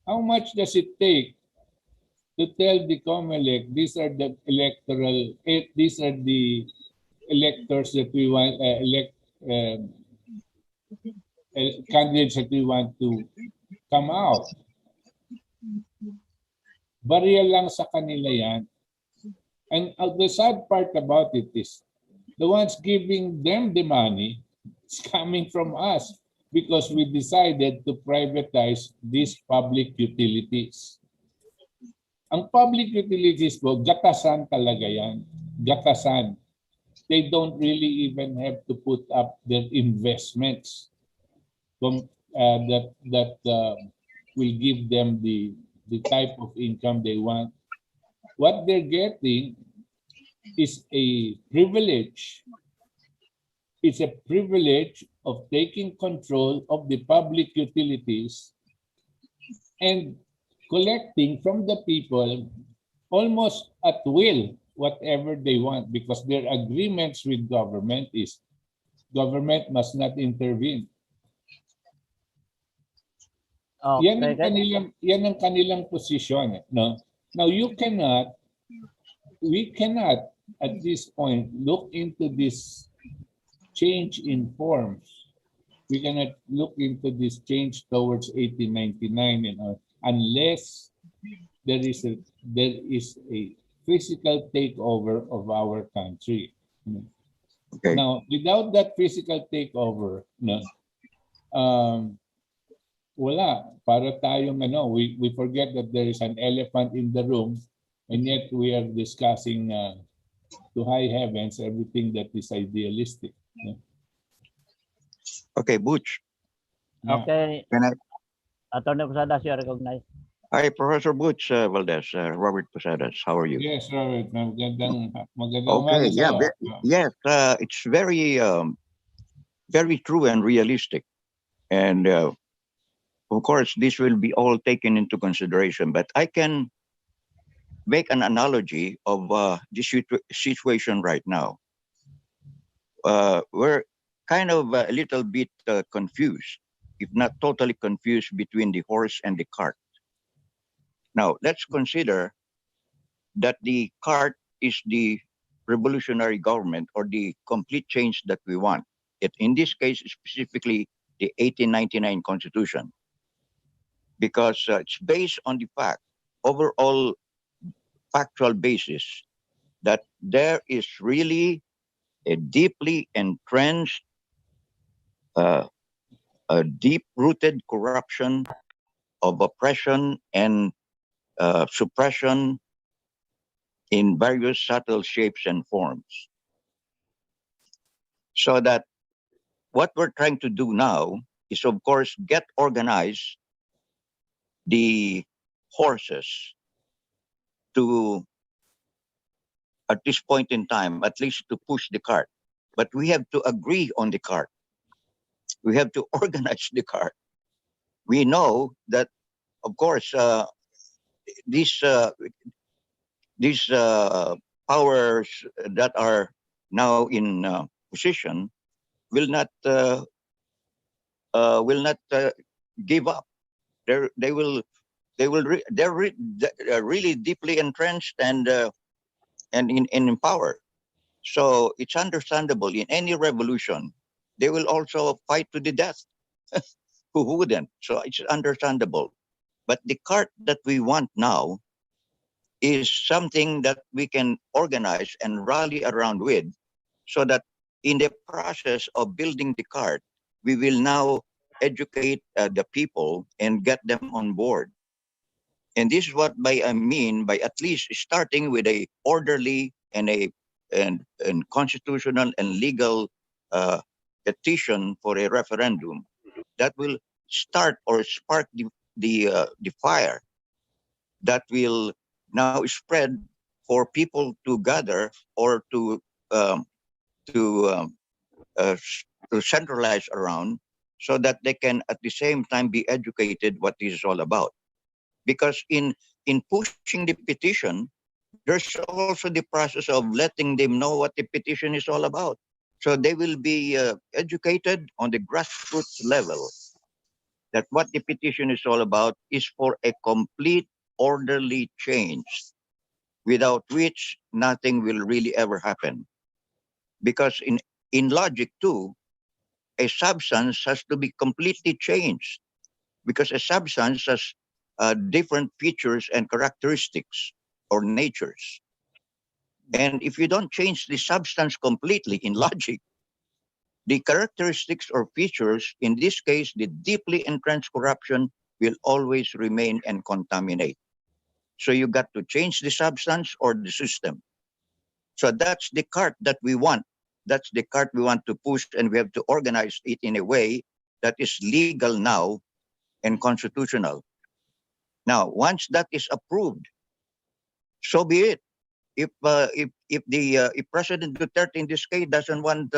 How much does it take to tell the COMELEC these are the these are the electors that we want, candidates that we want to come out? Barya lang sa kanila yan. And the sad part about it is, the ones giving them the money is coming from us because we decided to privatize these public utilities. Ang public utilities po, gatasan talaga yan. Gatasan. They don't really even have to put up their investments that will give them the type of income they want. What they're getting is a privilege. It's a privilege of taking control of the public utilities and collecting from the people almost at will whatever they want, because their agreements with government is government must not intervene. Okay. Yan ang kanilang posisyon. No? Now we cannot at this point look into this change in forms. We cannot look into this change towards 1899 unless there is a physical takeover of our country. Okay. Now, without that physical takeover, wala. Para tayong we forget that there is an elephant in the room, and yet we are discussing to high heavens everything that is idealistic. Okay, Butch. Okay. Can I? Attorney Posadas, you are recognized. Hi, Professor Butch Valdez, Robert Posadas. How are you? Yes, Robert. Magandang Okay, umaga yeah, sa'yo. yes, it's very, very true and realistic. And of course, this will be all taken into consideration, but I can make an analogy of this situation right now. We're kind of a little bit confused, if not totally confused, between the horse and the cart. Now, let's consider that the cart is the revolutionary government or the complete change that we want. In this case, specifically the 1899 Constitution, because it's based on the overall factual basis that there is really a deeply entrenched, a deep-rooted corruption of oppression and suppression in various subtle shapes and forms. So that what we're trying to do now is, of course, get organized the horses to, at this point in time, at least to push the cart. But we have to agree on the cart. We have to organize the cart. We know that, of course, these powers that are now in position will not give up. They're really deeply entrenched and in power. So it's understandable. In any revolution, they will also fight to the death. Who wouldn't? So it's understandable. But the cart that we want now is something that we can organize and rally around with, so that in the process of building the cart, we will now educate the people and get them on board. And this is what I mean by at least starting with a orderly and and constitutional and legal uh, petition for a referendum that will start or spark the fire that will now spread for people to gather or um, to um, to centralize around, so that they can at the same time be educated what this is all about. Because in pushing the petition, there's also the process of letting them know what the petition is all about. So they will be educated on the grassroots level that what the petition is all about is for a complete orderly change, without which nothing will really ever happen. Because in logic too, a substance has to be completely changed, because a substance has different features and characteristics or natures. And if you don't change the substance completely in logic, the characteristics or features, in this case, the deeply entrenched corruption, will always remain and contaminate. So you got to change the substance or the system. So that's the cart that we want. That's the cart we want to push, and we have to organize it in a way that is legal now and constitutional. Now, once that is approved, so be it. If President Duterte in this case doesn't want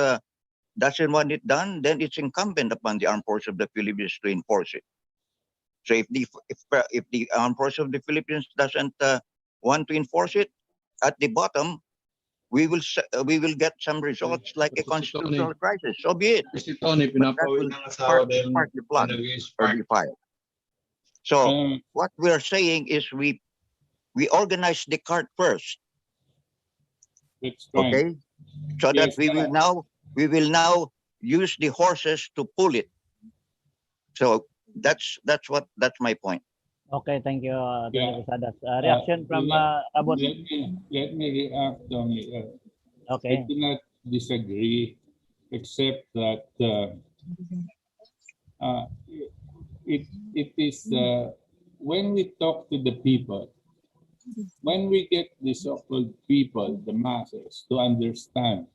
it done, then it's incumbent upon the armed forces of the Philippines to enforce it. So if the armed forces of the Philippines doesn't want to enforce it, at the bottom we will get some results like a constitutional crisis. So be it. Si Tony, But that will spark the plot or the fire. So what we are saying is we organize the cart first. Okay, so that we will now use the horses to pull it. So that's my point. Okay, thank you, Posadas. Reaction from Abot. Let me react on it. Okay. I do not disagree, except that it is when we talk to the people, when we get the so-called people, the masses, to understand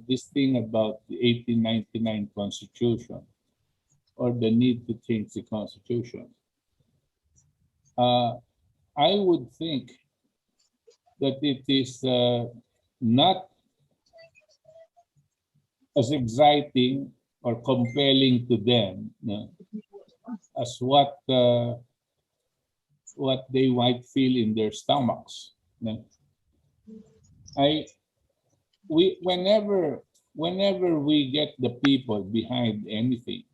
this thing about the 1899 Constitution or the need to change the Constitution, I would think that it is not as exciting or compelling to them as what they might feel in their stomachs. Whenever we get the people behind anything,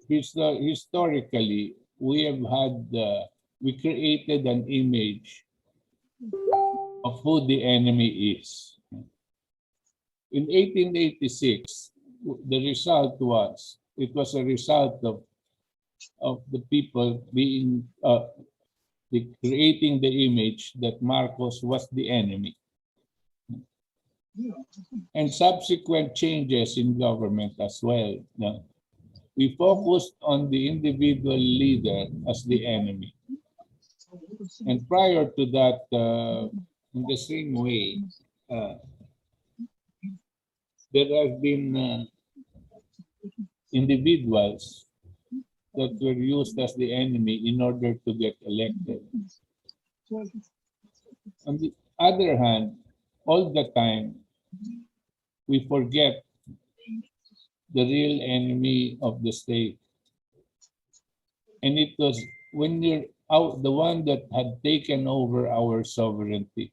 historically we have had we created an image of who the enemy is. In 1886, the result was a result of the people being creating the image that Marcos was the enemy. And subsequent changes in government as well. We focused on the individual leader as the enemy. And prior to that, in the same way, there have been individuals that were used as the enemy in order to get elected. On the other hand, all the time, we forget the real enemy of the state. And it was when you're out, the one that had taken over our sovereignty.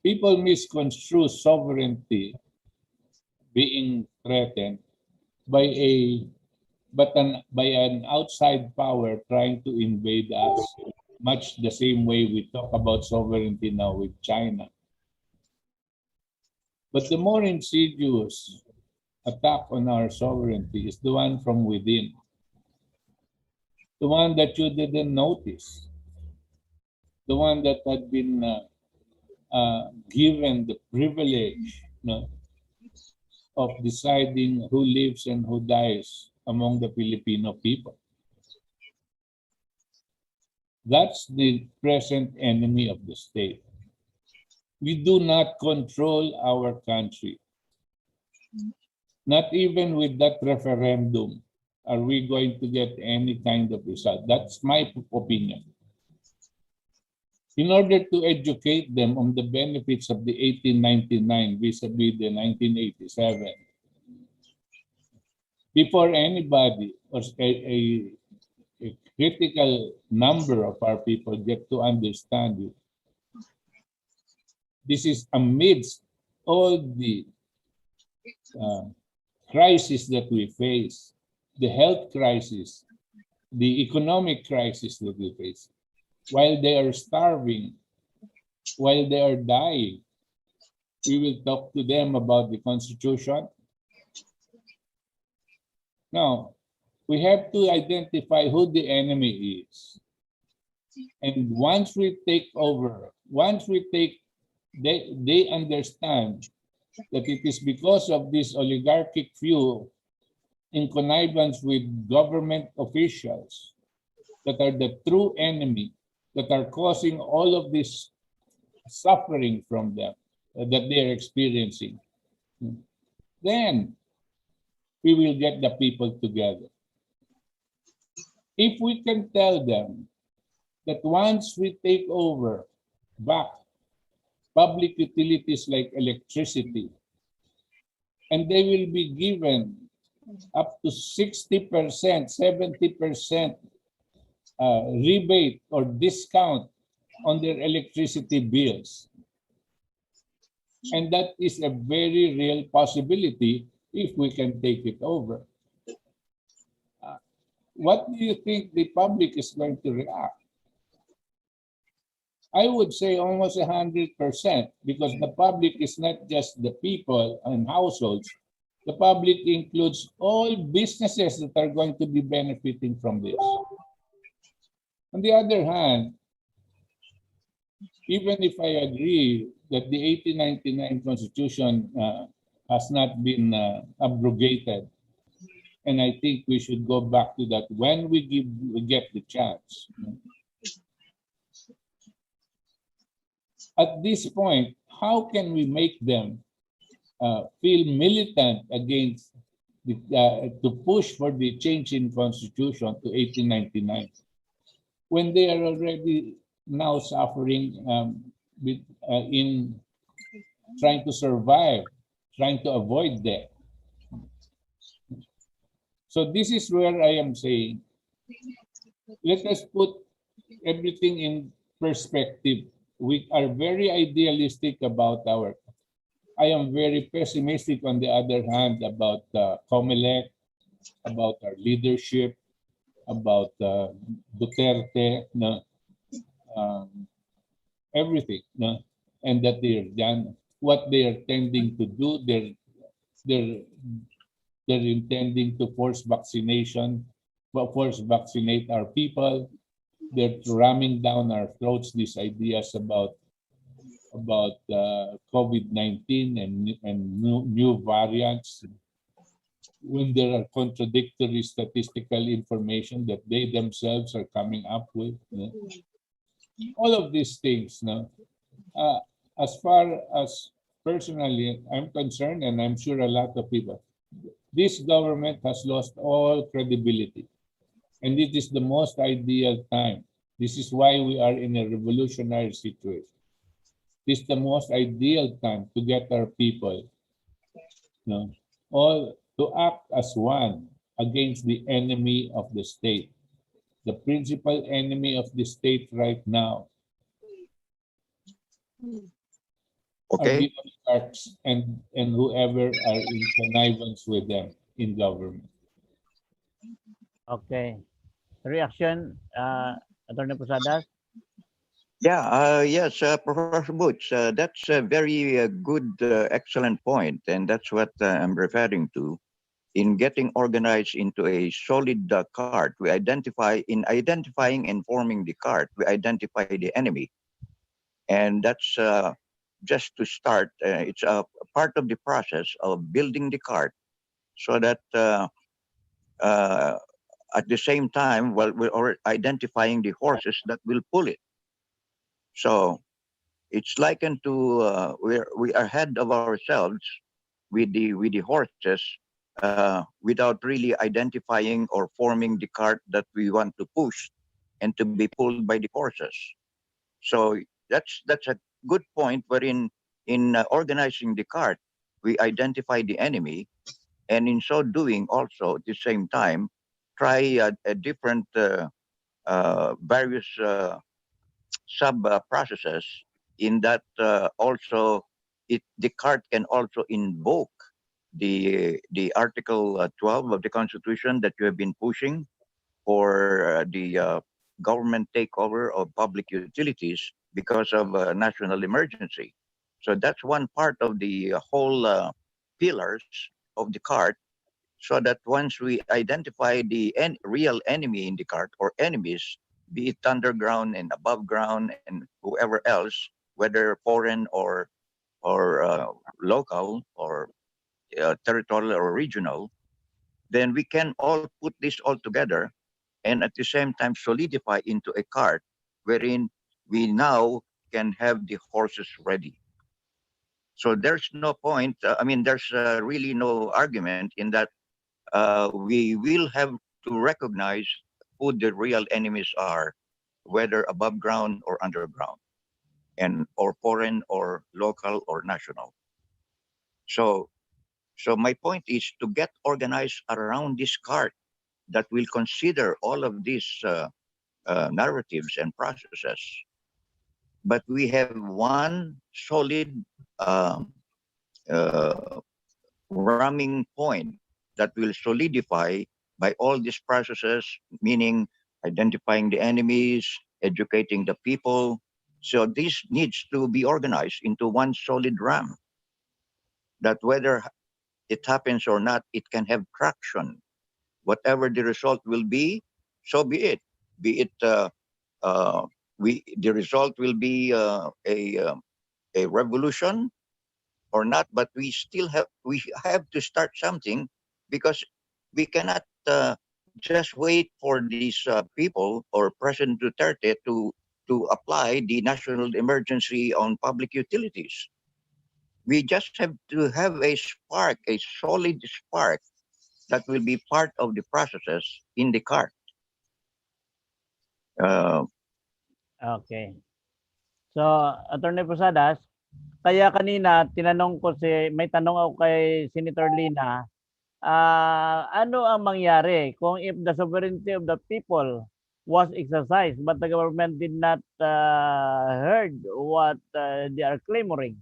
People misconstrue sovereignty being threatened by an outside power trying to invade us, much the same way we talk about sovereignty now with China. But the more insidious attack on our sovereignty is the one from within, the one that you didn't notice, the one that had been given the privilege of deciding who lives and who dies among the Filipino people. That's the present enemy of the state. We do not control our country. Not even with that referendum are we going to get any kind of result. That's my opinion. In order to educate them on the benefits of the 1899 vis-a-vis the 1987, before anybody or a critical number of our people get to understand it, this is amidst all the crisis that we face, the health crisis, the economic crisis that we face, while they are starving, while they are dying, we will talk to them about the Constitution. Now, we have to identify who the enemy is. And once we take over, they understand that it is because of this oligarchic few in connivance with government officials that are the true enemy, that are causing all of this suffering from them that they are experiencing. Then we will get the people together. If we can tell them that once we take over back public utilities like electricity, and they will be given up to 60%, 70% rebate or discount on their electricity bills. And that is a very real possibility if we can take it over. What do you think the public is going to react? I would say almost 100%, because the public is not just the people and households. The public includes all businesses that are going to be benefiting from this. On the other hand, even if I agree that the 1899 Constitution has not been abrogated, and I think we should go back to that when we get the chance. At this point, how can we make them feel militant against to push for the change in Constitution to 1899 when they are already now suffering in trying to survive, trying to avoid death? So this is where I am saying, let us put everything in perspective. We are very idealistic about I am very pessimistic on the other hand about COMELEC, about our leadership, about Duterte, everything, and that they are done, what they are tending to do, they're intending to force vaccinate our people. They're ramming down our throats these ideas about COVID-19 and new variants, when there are contradictory statistical information that they themselves are coming up with. All of these things. As far as personally I'm concerned, and I'm sure a lot of people, this government has lost all credibility. And it is the most ideal time. This is why we are in a revolutionary situation. This is the most ideal time to get our people all to act as one against the enemy of the state. The principal enemy of the state right now are the oligarchs and whoever are in connivance with them in government. Okay. Reaction, Attorney Posadas? Yeah, yes, Professor Butch, that's a very good, excellent point, and that's what I'm referring to. In getting organized into a solid cart, in identifying and forming the cart, we identify the enemy. And that's just to start, it's a part of the process of building the cart so that at the same time, well, we're identifying the horses that will pull it. So it's likened to we are ahead of ourselves with the horses without really identifying or forming the cart that we want to push and to be pulled by the horses. So that's a good point wherein in organizing the cart, we identify the enemy, and in so doing also at the same time try a different various sub processes in that also the cart can also invoke the Article 12 of the Constitution that you have been pushing for the government takeover of public utilities because of national emergency. So that's one part of the whole pillars of the cart, so that once we identify the real enemy in the cart or enemies, be it underground and above ground and whoever else, whether foreign or local or territorial or regional, then we can all put this all together and at the same time solidify into a cart wherein we now can have the horses ready. So there's no point, there's really no argument in that we will have to recognize who the real enemies are, whether above ground or underground, and or foreign or local or national. So, so my point is to get organized around this cart that will consider all of these narratives and processes. But we have one solid uh, ramming point that will solidify by all these processes, meaning identifying the enemies, educating the people. So this needs to be organized into one solid ram that whether it happens or not, it can have traction. Whatever the result will be, so be it. Be it uh, the result will be a revolution or not, but we have to start something because we cannot just wait for these people or President Duterte to apply the national emergency on public utilities. We just have to have a spark, a solid spark that will be part of the processes in the cart. Uh, Okay. So, Attorney Posadas, kaya kanina tinanong ko may tanong ako kay Senator Lina, ano ang mangyari kung if the sovereignty of the people was exercised but the government did not heard what they are clamoring?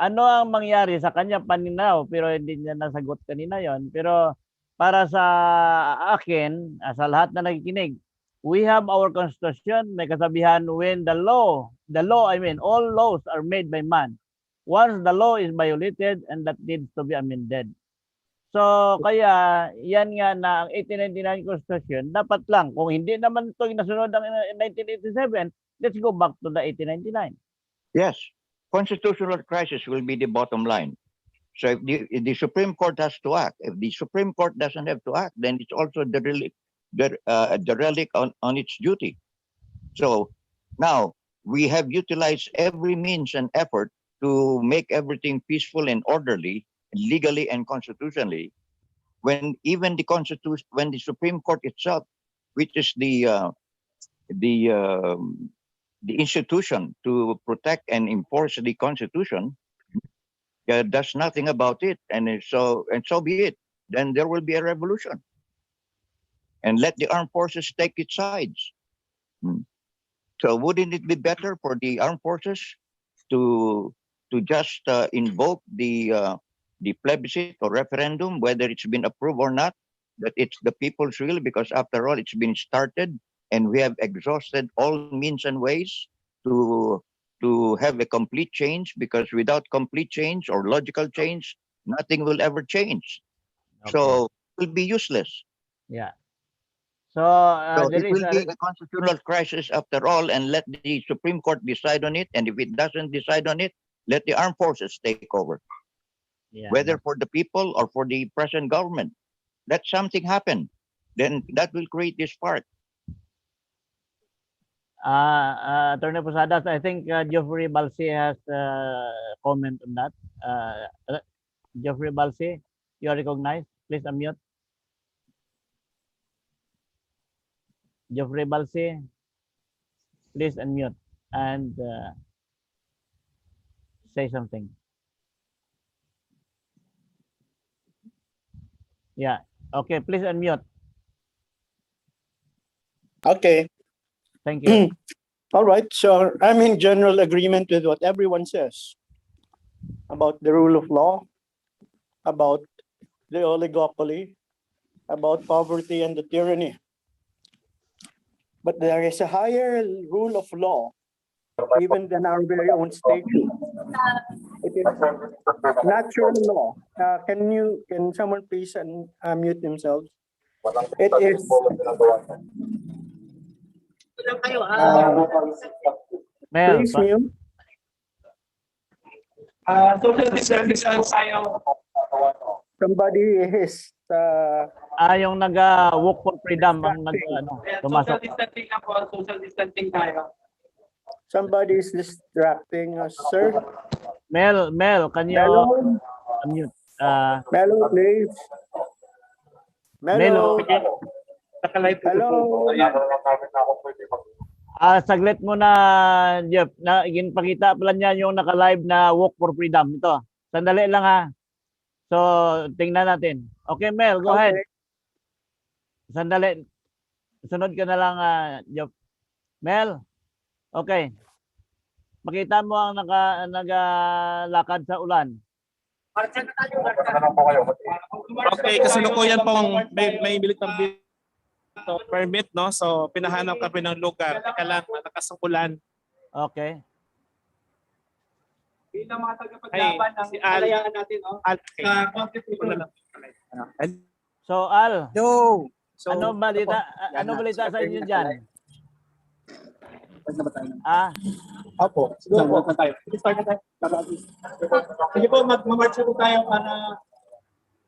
Ano ang mangyari sa kanya paninaw? Pero hindi niya nasagot kanina yon. Pero para sa akin, sa lahat na nakikinig, we have our constitution, may kasabihan when the law, all laws are made by man. Once the law is violated and that needs to be amended. So kaya yan nga na ang 1899 Constitution, dapat lang, kung hindi naman ito nasunod ang 1987, let's go back to the 1899. yes, constitutional crisis will be the bottom line. So if the Supreme Court has to act, if the Supreme Court doesn't have to act, then it's also the relic on its duty. So now we have utilized every means and effort to make everything peaceful and orderly, legally and constitutionally. When even the Constitution, when the Supreme Court itself, which is the institution to protect and enforce the Constitution, does nothing about it, and so be it. Then there will be a revolution, and let the armed forces take its sides. So wouldn't it be better for the armed forces to just invoke the plebiscite or referendum, whether it's been approved or not, that it's the people's will, because after all, it's been started, and we have exhausted all means and ways to have a complete change, because without complete change or logical change, nothing will ever change. Okay. So it will be useless. Yeah. So, So it will be a constitutional crisis after all, and let the Supreme Court decide on it. And if it doesn't decide on it, let the armed forces take over. Yeah, Whether for the people or for the present government. Let something happen. then that will create this spark. Attorney Posadas, I think Geoffrey Balsi has comment on that. Geoffrey Balsi, you are recognized. Please unmute. Geoffrey Balsi, please unmute and say something. Yeah. Okay, please unmute. Okay. Thank you. All right. So I'm in general agreement with what everyone says about the rule of law, about the oligopoly, about poverty and the tyranny. But there is a higher rule of law, even than our very own state. It is natural law. Can someone please unmute themselves? It is please mute. Social distance tayo. Somebody is yung nag-walk for freedom ang Social distancing na po, social distancing tayo. Somebody is distracting us, sir. Mel, can you unmute? Melo, please. Melo. Hello. Saglit muna, Jeff. Ginpakita pala niya yung naka-live na Walk for Freedom. Ito. Sandali lang ha. So, tingnan natin. Okay, Mel, go ahead. Sandali. Sunod ka na lang, Jeff. Mel, okay. Makita mo ang nagalakad sa ulan. Okay, kasalukuyan pong may military permit, no? So, pinahanap kami ng lugar. Teka lang, malakas ang ulan. Okay. Bilang mga tagapaglaban ng kalayaan natin, no? Sa constitution. So, Al. No. So, ano balita sa inyo dyan? Opo. Siguro po. Start na tayo. Sige po, mag-march po tayo para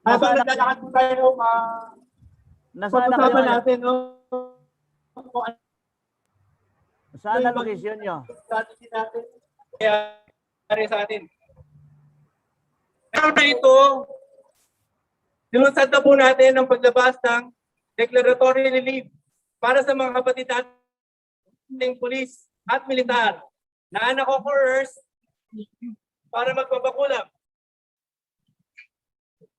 habang naglalakad po tayo, nasaan na kayo natin, no? Saan na location nyo? Strategy natin. Kaya sa atin. Pero na ito, nilunsad na po natin ang paglabas ng declaratory relief para sa mga kapatid nating pulis at militar na nako-coerce para magpapakulam.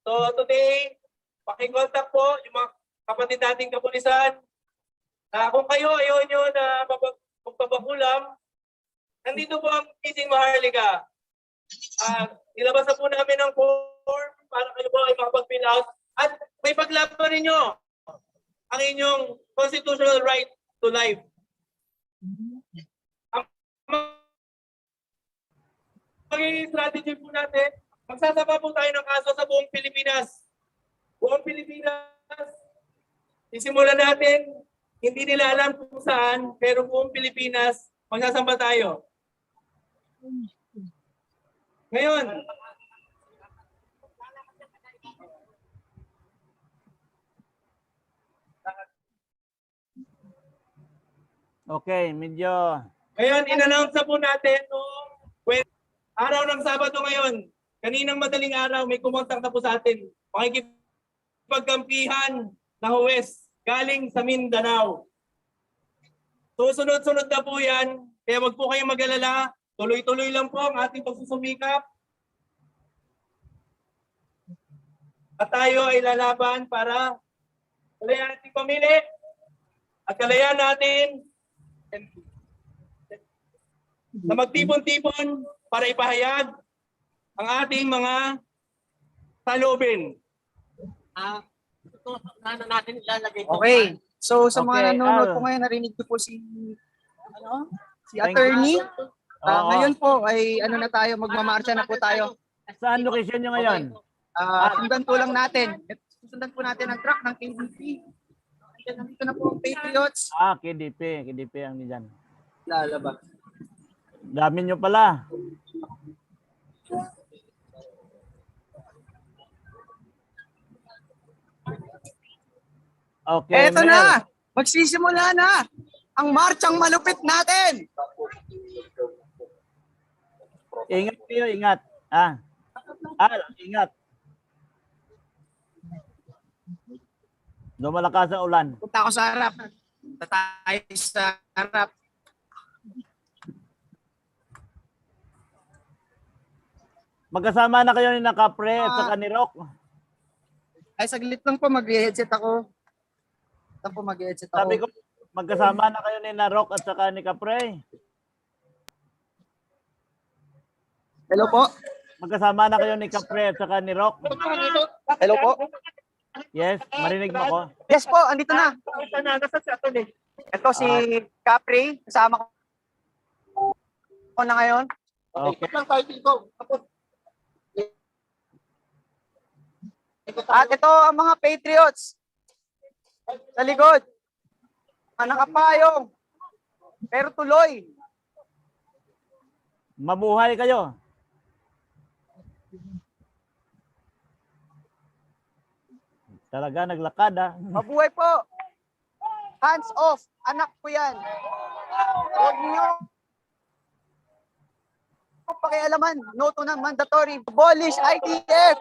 So today, pakikontak po yung mga kapatid nating kapulisan. Kung kayo ayaw nyo na magpapakulam, nandito po ang Missing Maharlika. Nilabas na po namin ang form para kayo po ay makapag-fill out at may paglaban ninyo ang inyong constitutional right to life. Ang magiging strategy po natin, magsasaba po tayo ng kaso sa buong Pilipinas. Buong Pilipinas, isimulan natin, hindi nila alam kung saan, pero buong Pilipinas, magsasamba tayo. Ngayon, okay, medyo... Ngayon, in-announce na po natin noong araw ng Sabado ngayon. Kaninang madaling araw, may kumontak na po sa atin. Pakikipagkampihan na huwes galing sa Mindanao. Susunod-sunod na po yan. Kaya wag po kayong mag-alala. Tuloy-tuloy lang po ang ating pagsusumikap. At tayo ay lalaban para kalayan ating pamili at kalayan natin na magtipon-tipon para ipahayag ang ating mga saloobin. Natin ilalagay ito. Okay. So sa mga nanonood po ngayon, narinig ko po si attorney. Ngayon po ay na tayo, magmamarsya na po tayo. Saan location nyo ngayon? Sundan po lang natin. Sundan po natin ang truck ng KDP. Nandito na po ang Patriots. KDP ang diyan. Lalabas. Dami nyo pala. Okay, Eto Mel. na! Magsisimula na ang marchang malupit natin! Ingat kayo, ingat. Ingat. Lumalakas ang ulan. Punta ako sa harap. Punta tayo sa harap. Magkasama na kayo ni Nakapre at saka ni Rock. Ay, saglit lang po, mag-headset ako. Sabi ko, magkasama na kayo ni Rock at saka ni Kapre. Hello po. Magkasama na kayo ni Kapre at saka ni Rock. Hello po. Yes, marinig mo ko. Yes po, andito na. Ito si Capri, kasama ko na ngayon. Okay. At ito ang mga Patriots sa likod. Mga nakapayong, pero tuloy. Mabuhay kayo. Talaga naglakad ah. Mabuhay po. Hands off. Anak ko yan. Huwag niyo pakialaman. Noto na mandatory. Abolish ITF.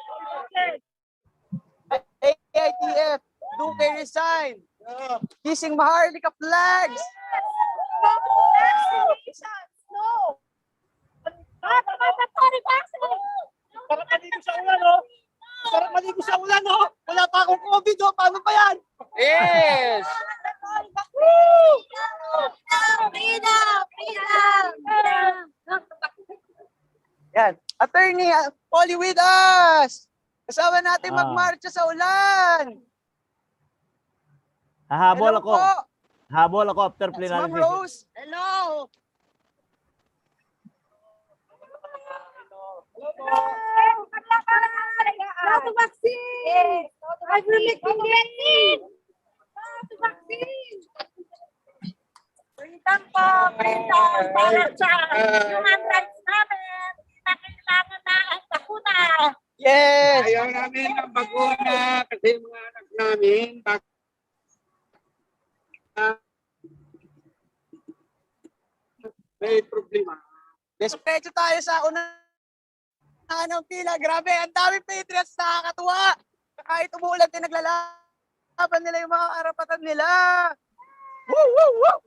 AITF. Duque resign. Kissing Maharlika flags. No. Mandatory vaccine. Sarap maligo sa ulan, no? Sarap maligo sa ulan, no? Wala pa akong COVID, no? Paano ba yan? Yes. Yan. Attorney, Polly with us. Kasama natin magmarcha sa ulan. Hahabol Hello ako. po. Habol ako after Ma'am plenary. Rose. Hello. No to vaccine! Ivermectin vaccine! No to vaccine! Freedom po! Freedom! Para sa human rights namin! Hindi na kailangan na ang bakuna! Yes! Ayaw namin ng bakuna kasi mga anak namin may problema. Despecho tayo sa ng pila. Grabe, ang dami Patriots, nakakatuwa. Kahit umuulan, naglalaban nila yung mga karapatan nila. Woo, woo, woo!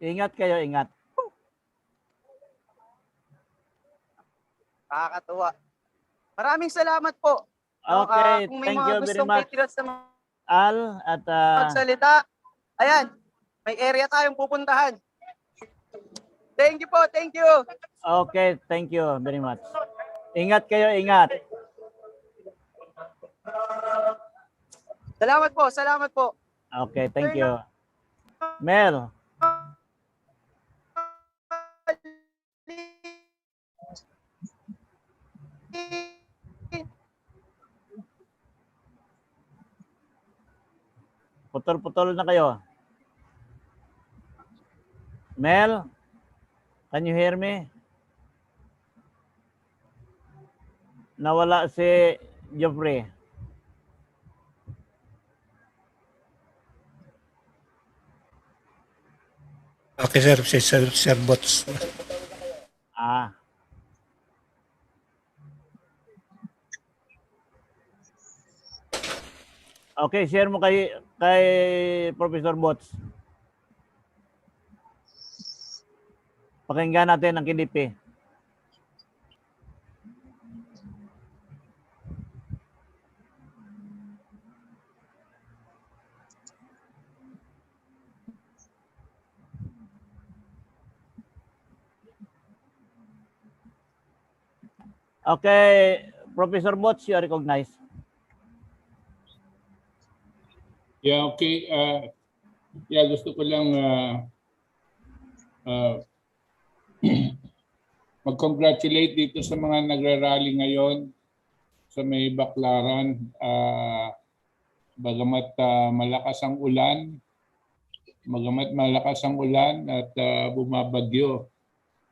Ingat kayo, ingat. Nakakatuwa. Maraming salamat po. Okay, kung may thank mga you very gustong much. Patriots na Al at magsalita, ayan, may area tayong pupuntahan. Thank you po, thank you. okay, thank you very much. Ingat kayo, ingat. Salamat po, salamat po. Okay, thank you. Mel. Putol-putol na kayo. Mel, can you hear me? Nawala si Geoffrey. Okay, sir, bots. Okay, share mo kay Professor Bots. Pakinggan natin ang KDP. Okay, Professor Bots, you are recognized. Yeah, okay. Yeah, gusto ko lang mag-congratulate dito sa mga nagrarally ngayon sa may Baklaran. Bagamat malakas ang ulan at bumabagyo,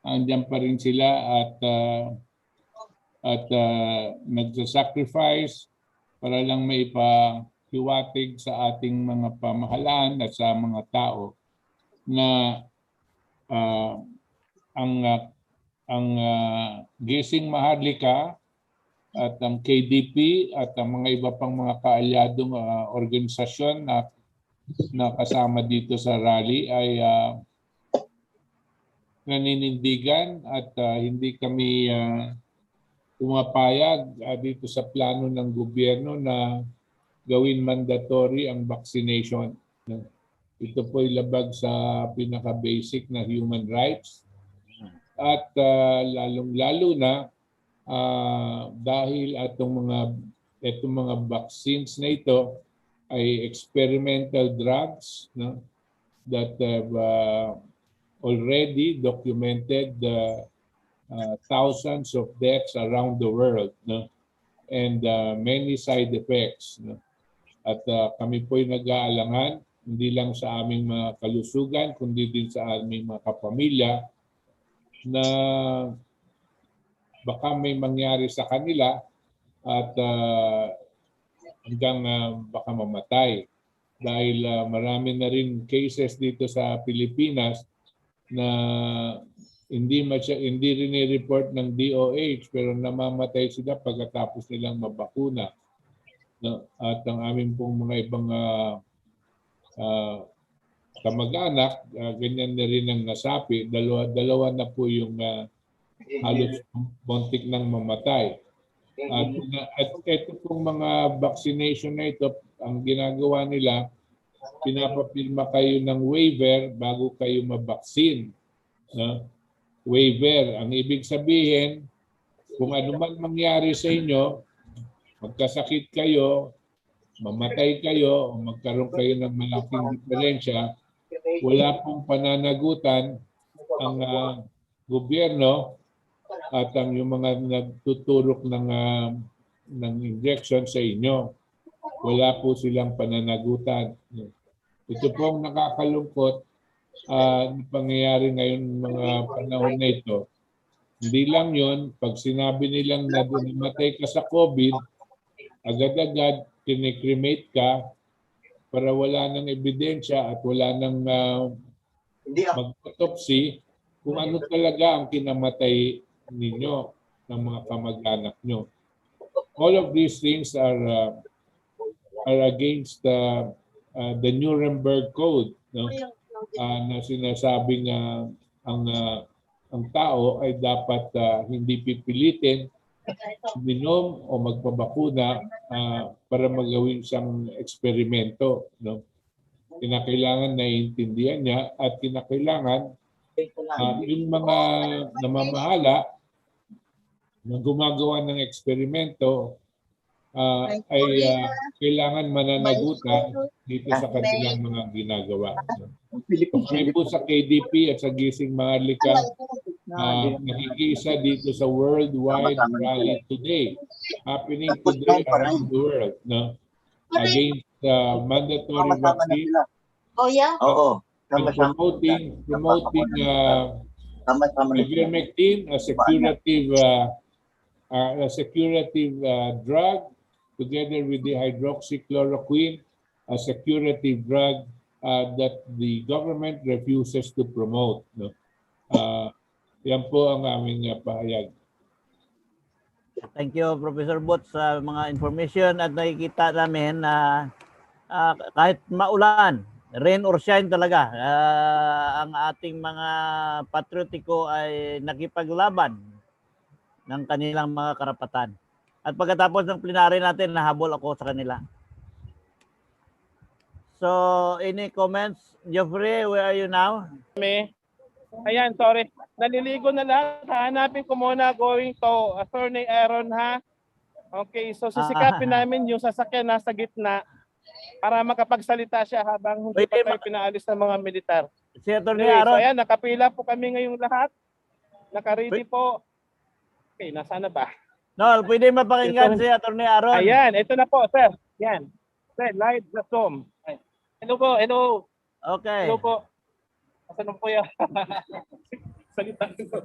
andyan pa rin sila at nagsasacrifice para lang may ipahiwatig sa ating mga pamahalaan at sa mga tao na ang Gising Maharlika at ang KDP at ang mga iba pang mga kaalyadong organisasyon na kasama dito sa rally ay naninindigan at hindi kami pumapayag dito sa plano ng gobyerno na gawin mandatory ang vaccination. Ito po ay labag sa pinaka-basic na human rights at lalong-lalo na dahil itong mga vaccines na ito ay experimental drugs, no, that have already documented thousands of deaths around the world, no, and many side effects. No. At kami po ay nag-aalangan hindi lang sa aming mga kalusugan kundi din sa aming mga kapamilya na baka may mangyari sa kanila at hanggang baka mamatay. Dahil marami na rin cases dito sa Pilipinas na hindi rin i-report ng DOH pero namamatay sila pagkatapos nilang mabakuna. No? At ang aming pong mga ibang kamag-anak, ganyan na rin ang nasapi. Dalawa na po yung halos buntik ng mamatay. At ito pong mga vaccination na ito, ang ginagawa nila, pinapapirma kayo ng waiver bago kayo mabaksin. No? Waiver. Ang ibig sabihin, kung ano man mangyari sa inyo, magkasakit kayo, mamatay kayo, o magkaroon kayo ng malaking diferensya, wala pong pananagutan ang gobyerno at ang yung mga nagtuturok ng injection sa inyo. Wala po silang pananagutan. Ito po ang nakakalungkot na pangyayari ngayon mga panahon na ito. Hindi lang yun, pag sinabi nilang na namatay ka sa COVID, agad-agad kinikremate ka para wala nang ebidensya at wala nang mag-autopsy kung ano talaga ang kinamatay ninyo ng mga kamag-anak nyo. All of these things are against the Nuremberg Code, no? Na sinasabing ang tao ay dapat hindi pipilitin minom o magpabakuna para magawin siyang eksperimento, no? Kinakailangan naiintindihan niya at kinakailangan yung mga namamahala na gumagawa ng eksperimento ay kailangan mananagutan dito sa kanilang mga ginagawa. Kami po sa KDP at sa Gising Maharlika nakikisa dito sa worldwide rally today, happening today around the world, no? Against mandatory vaccine. Promoting ivermectin, a securative drug, together with the hydroxychloroquine, a securative drug that the government refuses to promote. No? Yan po ang aming pahayag. Thank you, Professor Boots, sa mga information at nakikita namin na kahit maulan, rain or shine talaga, ang ating mga patriotiko ay nakipaglaban ng kanilang mga karapatan. At pagkatapos ng plenary natin, nahabol ako sa kanila. So, any comments? Geoffrey, where are you now? Ayan, sorry. Naliligo na lahat. Hanapin ko muna going to Attorney Aaron, ha? Okay, so sisikapin namin yung sasakyan nasa gitna para makapagsalita siya habang hindi pa tayo pinaalis ng mga militar. Si Attorney Anyway, Aaron. so ayan, nakapila po kami ngayong lahat. Nakaready po. Okay, nasaan na ba? No, pwede mapakinggan si Attorney Aaron. Ayan, ito na po, sir. Yan. Sir, live the Zoom. Hello po, hello. Okay. Hello po. Asan po yan? Salita ko.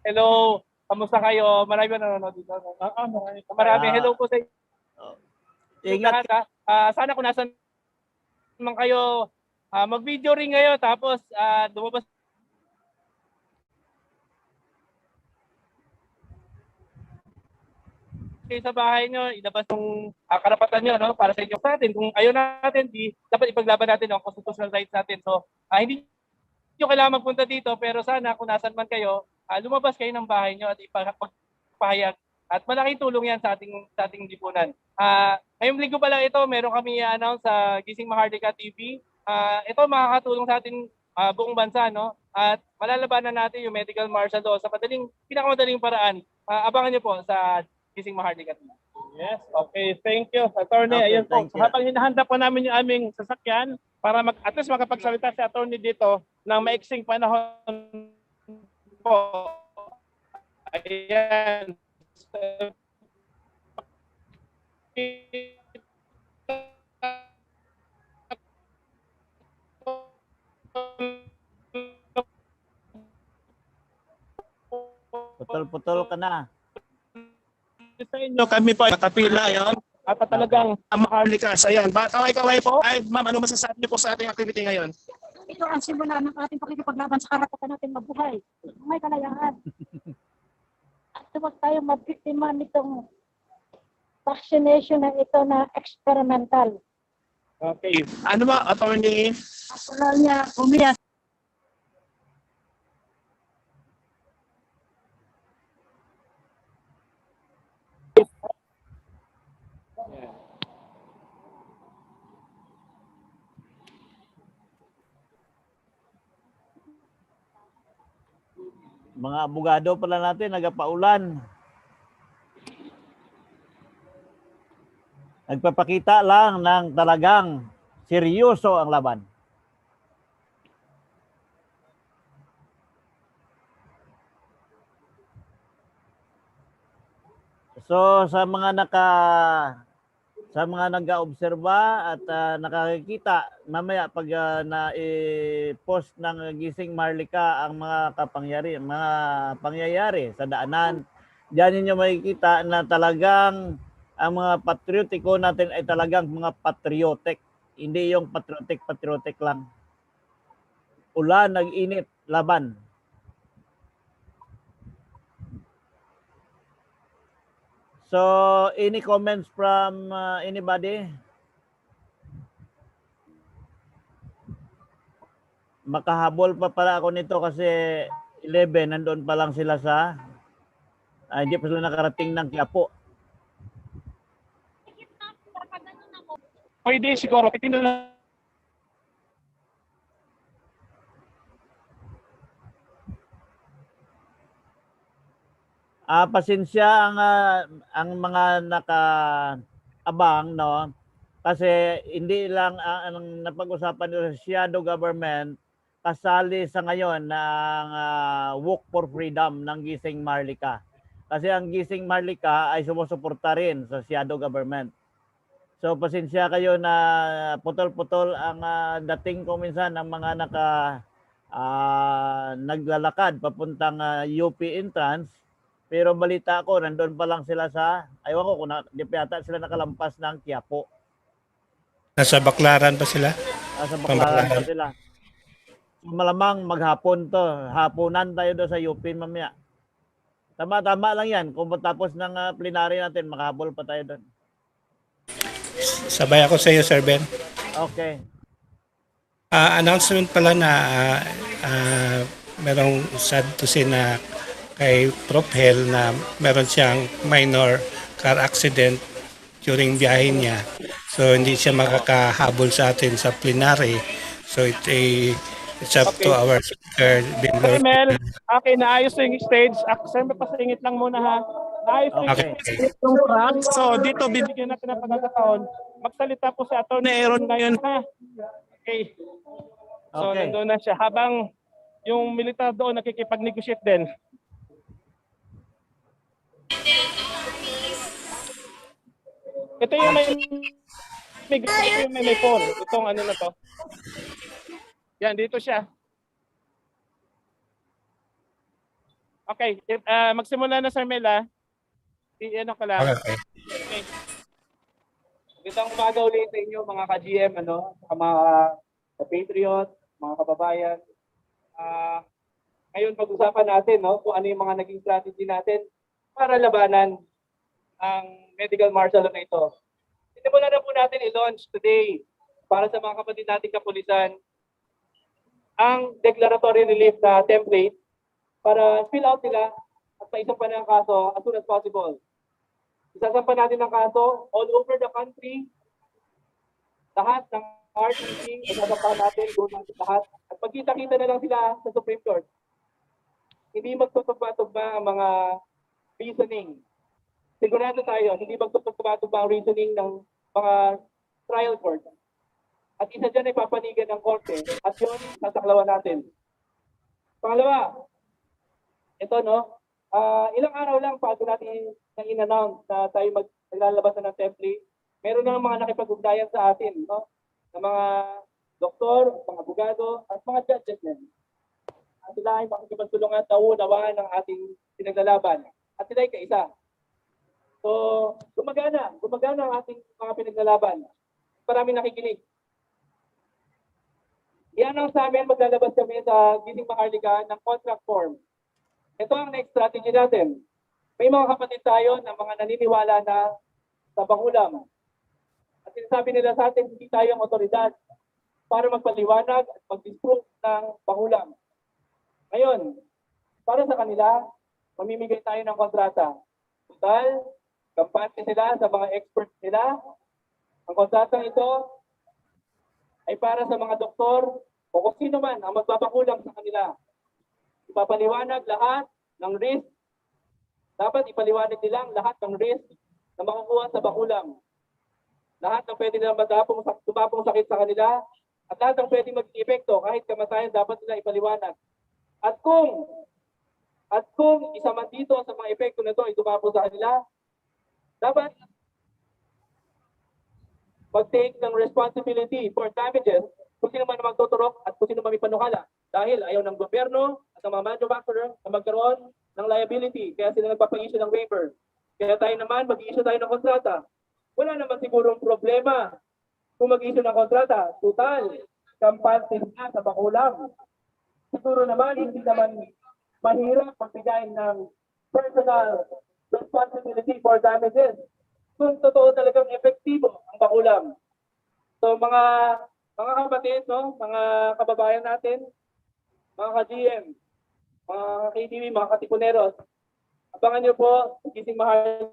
Hello, kamusta kayo? Marami na nanonood dito. Marami. Hello po sa Ingat. lahat, sana kung nasan man kayo, mag-video ring ngayon tapos lumabas kayo sa bahay nyo, ilabas yung karapatan nyo, no? Para sa inyo sa atin. Kung ayaw natin, dapat ipaglaban natin ang constitutional rights natin. So, hindi nyo kailangan magpunta dito, pero sana kung nasan man kayo, lumabas kayo ng bahay nyo at ipagpahayag. At malaking tulong yan sa ating lipunan. Ngayong linggo pala ito, meron kami i-announce sa Gising Mahardika TV. Ito makakatulong sa ating buong bansa, no? At malalabanan natin yung medical martial law sa pinakamadaling paraan. Abangan nyo po sa Gising Mahardika TV. Yes, okay. Thank you, Attorney. Okay, Ayun po, thank you. habang hinahanda po namin yung aming sasakyan para at least makapagsalita si Attorney dito ng maiksing panahon po. Ayan. Putol-putol ka na. Sa inyo, kami po ay nakapila yon at talagang maharlikas. Ayan, kaway-kaway po. Ay, ma'am, ano masasabi niyo po sa ating activity ngayon? Ito ang simula ng ating pakikipaglaban sa karapatan natin mabuhay. May kalayaan. At huwag tayong mabiktima nitong vaccination na ito na experimental. Okay. Ano ba, Attorney? Wala niya umiyas. Mga abogado pala natin, nagapaulan. Nagpapakita lang ng talagang seryoso ang laban. So sa mga nag-aobserba at nakakikita mamaya pag na-post ng Gising Marlica ang mga pangyayari sa daanan, diyan niyo makikita na talagang ang mga patriotiko natin ay talagang mga patriotic, hindi yung patriotic lang. Ulan, nag-init, laban. So, any comments from anybody? Makahabol pa pala ako nito kasi 11, nandoon pa lang sila sa, hindi pa sila nakarating ng Quiapo. Pwede siguro, itino lang. Pasensya ang mga nakaabang, no? Kasi hindi lang ang napag-usapan ng shadow government kasali sa ngayon ng Walk for Freedom ng Gising Marlica. Kasi ang Gising Marlica ay sumusuporta rin sa shadow government. So pasensya kayo na putol-putol ang dating ko minsan ng mga naglalakad papuntang UP entrance. Pero balita ko, nandun pa lang sila sa, ayaw ko kung di pa yata sila nakalampas ng Quiapo. Nasa Baclaran pa sila? Nasa Baclaran pa sila. So, malamang maghapon to. Hapunan tayo doon sa UP mamaya. Tama-tama lang yan. Kung matapos ng plenary natin, makahabol pa tayo doon. Sabay ako sa iyo, Sir Ben. Okay. Announcement pala na merong sad to say na kay Prof. Hel na meron siyang minor car accident during biyahe niya. So hindi siya makakahabol sa atin sa plenary. So it's up to our speaker. Okay, Mel. Okay, naayos yung stage. Siyempre pasingit lang muna ha. Naayos yung stage ng Frank. So dito bibigyan natin ng pagkakataon. Magsalita po si Attorney Aaron ngayon ha. Okay. So nandun na siya. Habang yung militar doon nakikipag-negotiate din. Ito yung may phone. Itong ano na to. Yan, dito siya. Okay, magsimula na Sir Mel ha. Ano ka lang. Okay. Magandang umaga ulit sa inyo mga ka-GM, mga ka-Patriot, mga kababayan. Ngayon pag-usapan natin kung ano yung mga naging strategy natin para labanan ang medical martial law na ito. Sinimulan na po natin i-launch today para sa mga kapatid nating kapulisan ang declaratory relief na template para fill out nila at maisampan ng kaso as soon as possible. Isasampan natin ng kaso all over the country. Lahat ng RTC, isasampan natin, doon natin lahat. At pagkita-kita na lang sila sa Supreme Court. Hindi magtutugma-tugma ang mga reasoning. Sigurado tayo, hindi magtutugma-tugma ang reasoning ng mga trial court. At isa dyan ay papanigan ng korte. At yun, sasaklawan natin. Pangalawa, ito ilang araw lang bago natin in-announce na tayo maglalabas na ng template, meron na mga nakipag-ugnayan sa atin, ng mga doktor, mga abogado, at mga judges din. At sila ay makikipagtulungan at naunawaan ng ating pinaglalaban. At sila ay kaisa. So, gumagana ang ating mga pinaglalaban. Maraming nakikinig. Yan ang sa amin, maglalabas kami sa Gising Maharlika ng contract form. Ito ang next strategy natin. May mga kapatid tayo na mga naniniwala na sa pangulam. At sinasabi nila sa atin, hindi tayo ang otoridad para magpaliwanag at mag-disprove ng pangulam. Ngayon, para sa kanila, mamimigay tayo ng kontrata. Total, kampante sila sa mga experts nila. Ang kontratang ito ay para sa mga doktor o kung sino man ang magpapakulam sa kanila. Ipapaliwanag lahat ng risk. Dapat ipaliwanag nilang lahat ng risk na makukuha sa bakulam. Lahat ng pwede nilang tumapong sakit sa kanila at lahat ng pwede mag-epekto kahit kamatayan dapat nila ipaliwanag. At kung isa man dito sa mga epekto na ito ay tumapong sa kanila, dapat mag-take ng responsibility for damages kung sino man magtuturok at kung sino man may panukala. Dahil ayaw ng gobyerno at ng mga manufacturer na magkaroon ng liability. Kaya sila nagpapa-issue ng waiver. Kaya tayo naman, mag-issue tayo ng kontrata. Wala naman sigurong problema kung mag-issue ng kontrata. Total, kampante na sa bakulang. Siguro naman, hindi naman mahirap magbigay ng personal responsibility for damages kung totoo talagang epektibo ang bakulang. So mga kapatid, mga kababayan natin, mga ka-GM, mga KTV, mga katipuneros, abangan nyo po, Gising Maharlika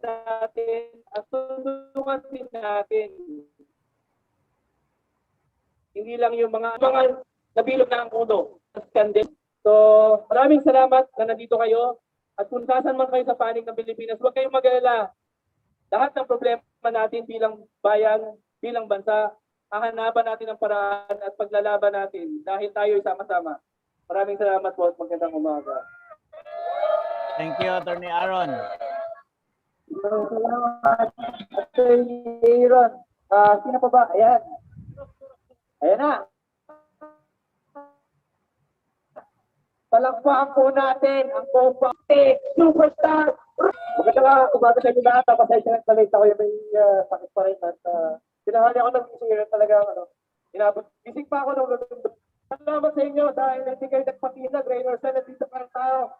natin at tulungan din natin. Hindi lang yung mga nabilog na ang ulo. So, maraming salamat na nandito kayo. At kung saan man kayo sa panig ng Pilipinas, huwag kayong mag-alala. Lahat ng problema natin bilang bayan, bilang bansa, hahanapan natin ang paraan at paglalaban natin dahil tayo sama-sama. Maraming salamat po at magandang umaga. Thank you, Attorney Aaron. Salamat. Attorney Aaron. Sino pa ba? Ayan. Ayan na. Palakpakan po natin ang Compactic Superstar. Magandang umaga sa inyo lahat. Pasensya na talate ako yung may sakit pa rin. At pinahali ako ng gising talaga. Inabot. Gising pa ako ng lulundog. Salamat sa inyo dahil hindi kayo nagpatinag. Raynor sa nandito pa rin tayo.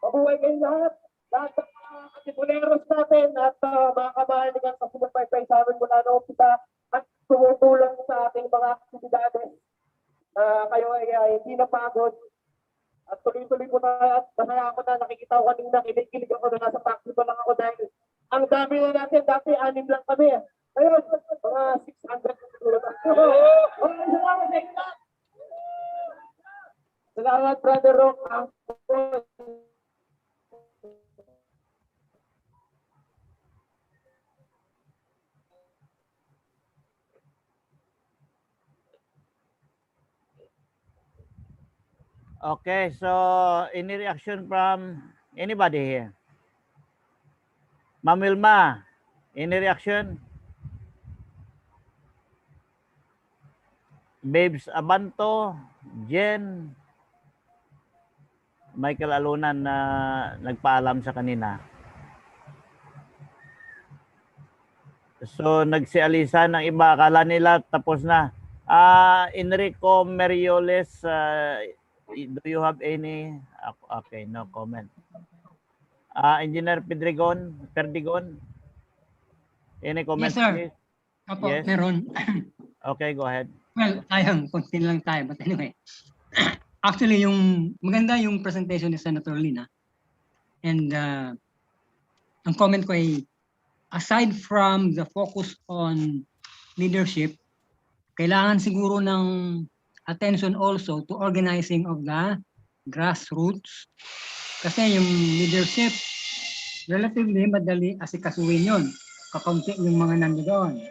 Mabuhay kayo lahat. Lahat ng mga katipuneros natin at mga kabahan nilang sa sumapay-pay sa amin mula noong kita at tumutulong sa ating mga aktibidades. Kayo ay hindi napagod. At tuloy-tuloy po tayo at masaya ako na nakikita ko kanina, kinikilig ako na nasa taxi pa lang ako dahil ang dami na natin, dati 6 lang kami. Ngayon, mga 600 salamat sa inyo. Salamat, Brother Rock. Okay, so any reaction from anybody here? Ma'am Wilma, any reaction? Babes Abanto, Jen, Michael Alunan na nagpaalam sa kanina. So nagsialisa ng iba, akala nila tapos na. Enrico Merioles, do you have any? Okay, no comment. Engineer Perdigon, any comments? Yes, sir. Please? Opo, Yes. meron. Okay, go ahead. Well, ayun, konti lang tayo. But anyway, actually, maganda yung presentation ni Senator Lina. And ang comment ko ay, aside from the focus on leadership, kailangan siguro ng attention also to organizing of the grassroots. Kasi yung leadership, relatively madali asikasuhin yun. Kakaunti yung mga nandoon.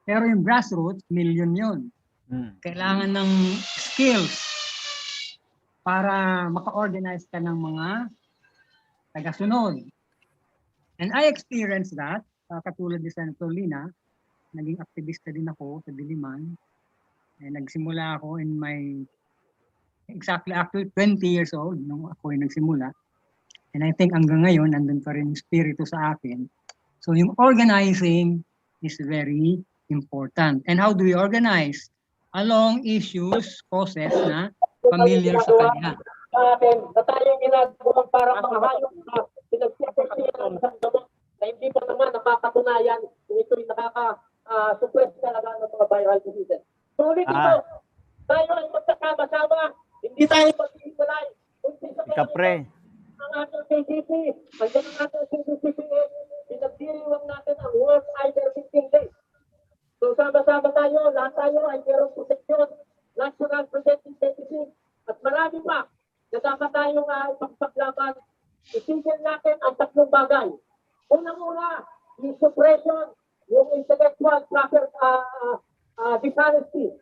Pero yung grassroots, million yun. Kailangan ng skills para maka-organize ka ng mga tagasunod. And I experienced that, katulad ni Senator Lina, naging aktivista din ako sa Diliman. And nagsimula ako in my, actually 20 years old nung ako ay nagsimula. And I think hanggang ngayon, nandun pa rin yung spirito sa akin. So yung organizing is very important. And how do we organize? Along issues, causes na familiar sa kanila. Na tayo ginagawang parang mga hayop na pinagsisiyan ng gamot na hindi pa naman napapatunayan kung ito'y nakaka-suppress talaga ng mga viral diseases. So ulit ito, tayo ay magkakama-sama, hindi tayo mag-iwalay. Kapre. Ang ating KGP, ang ating CDCPA, pinagdiriwang natin ang World Cyber Victim Day. So sama-sama tayo, lahat tayo ay mayroong proteksyon, National Preventive Medicine, at marami pa na dapat tayong ipagpaglaban. Itigil natin ang tatlong bagay. Unang-una, yung suppression, yung intellectual dishonesty.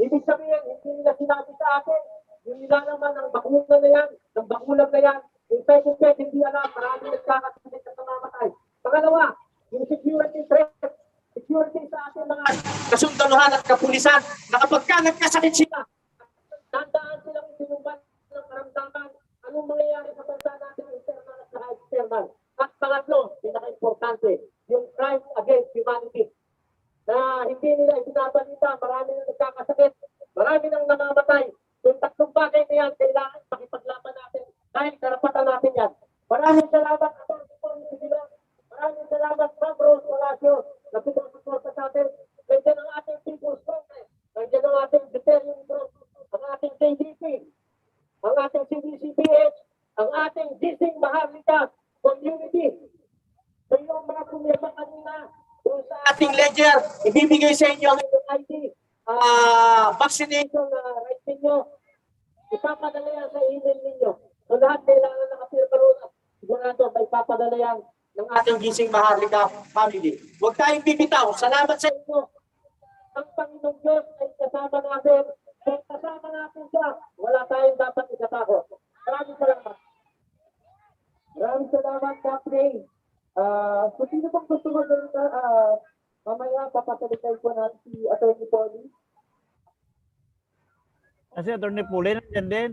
Ibig sabihin, hindi nila sinabi sa akin, yung nilalaman ng bakuna na yan, ng bakulang na yan, yung pwede hindi alam, marami nagkakasalit at namamatay. Pangalawa, yung security threat, security sa ating mga kasundaluhan at kapulisan, na kapag ka nagkasakit sila, tandaan silang sinumban ng karamdaman, anong mangyayari sa bansa natin, internal at saka external. At pangatlo, pinaka-importante, yung crime against humanity. Na hindi nila isinabalita, marami nang nagkakasakit, marami nang namamatay. Yung tatlong bagay na yan, kailangan pakipaglaban natin dahil karapatan natin yan. Maraming salamat, maraming salamat, Ma'am Rose Palacio, na pinasuporta sa atin. Nandiyan ang ating People's Congress, nandiyan ang ating Deterring Group, ang ating KDP, ang ating CDCPH, ang ating Gising Maharlika Community. So yung mga pumirma kanina, kung sa ating ledger, ibibigay sa inyo ang inyong ID, vaccination right ninyo, ipapadala yan sa email ninyo. So lahat kailangan nakapirma ron at sigurado may papadala yan ng ating Gising Maharlika family. Huwag tayong bibitaw. Salamat sa inyo. Ang Panginoong Diyos ay kasama natin. Kung kasama natin siya, wala tayong dapat ikatakot. Maraming salamat. Maraming salamat, Capri. Kung sino pang gusto mo mamaya papasalitan ko natin si Atty. Polly. Kasi Atty. Polly nandiyan din.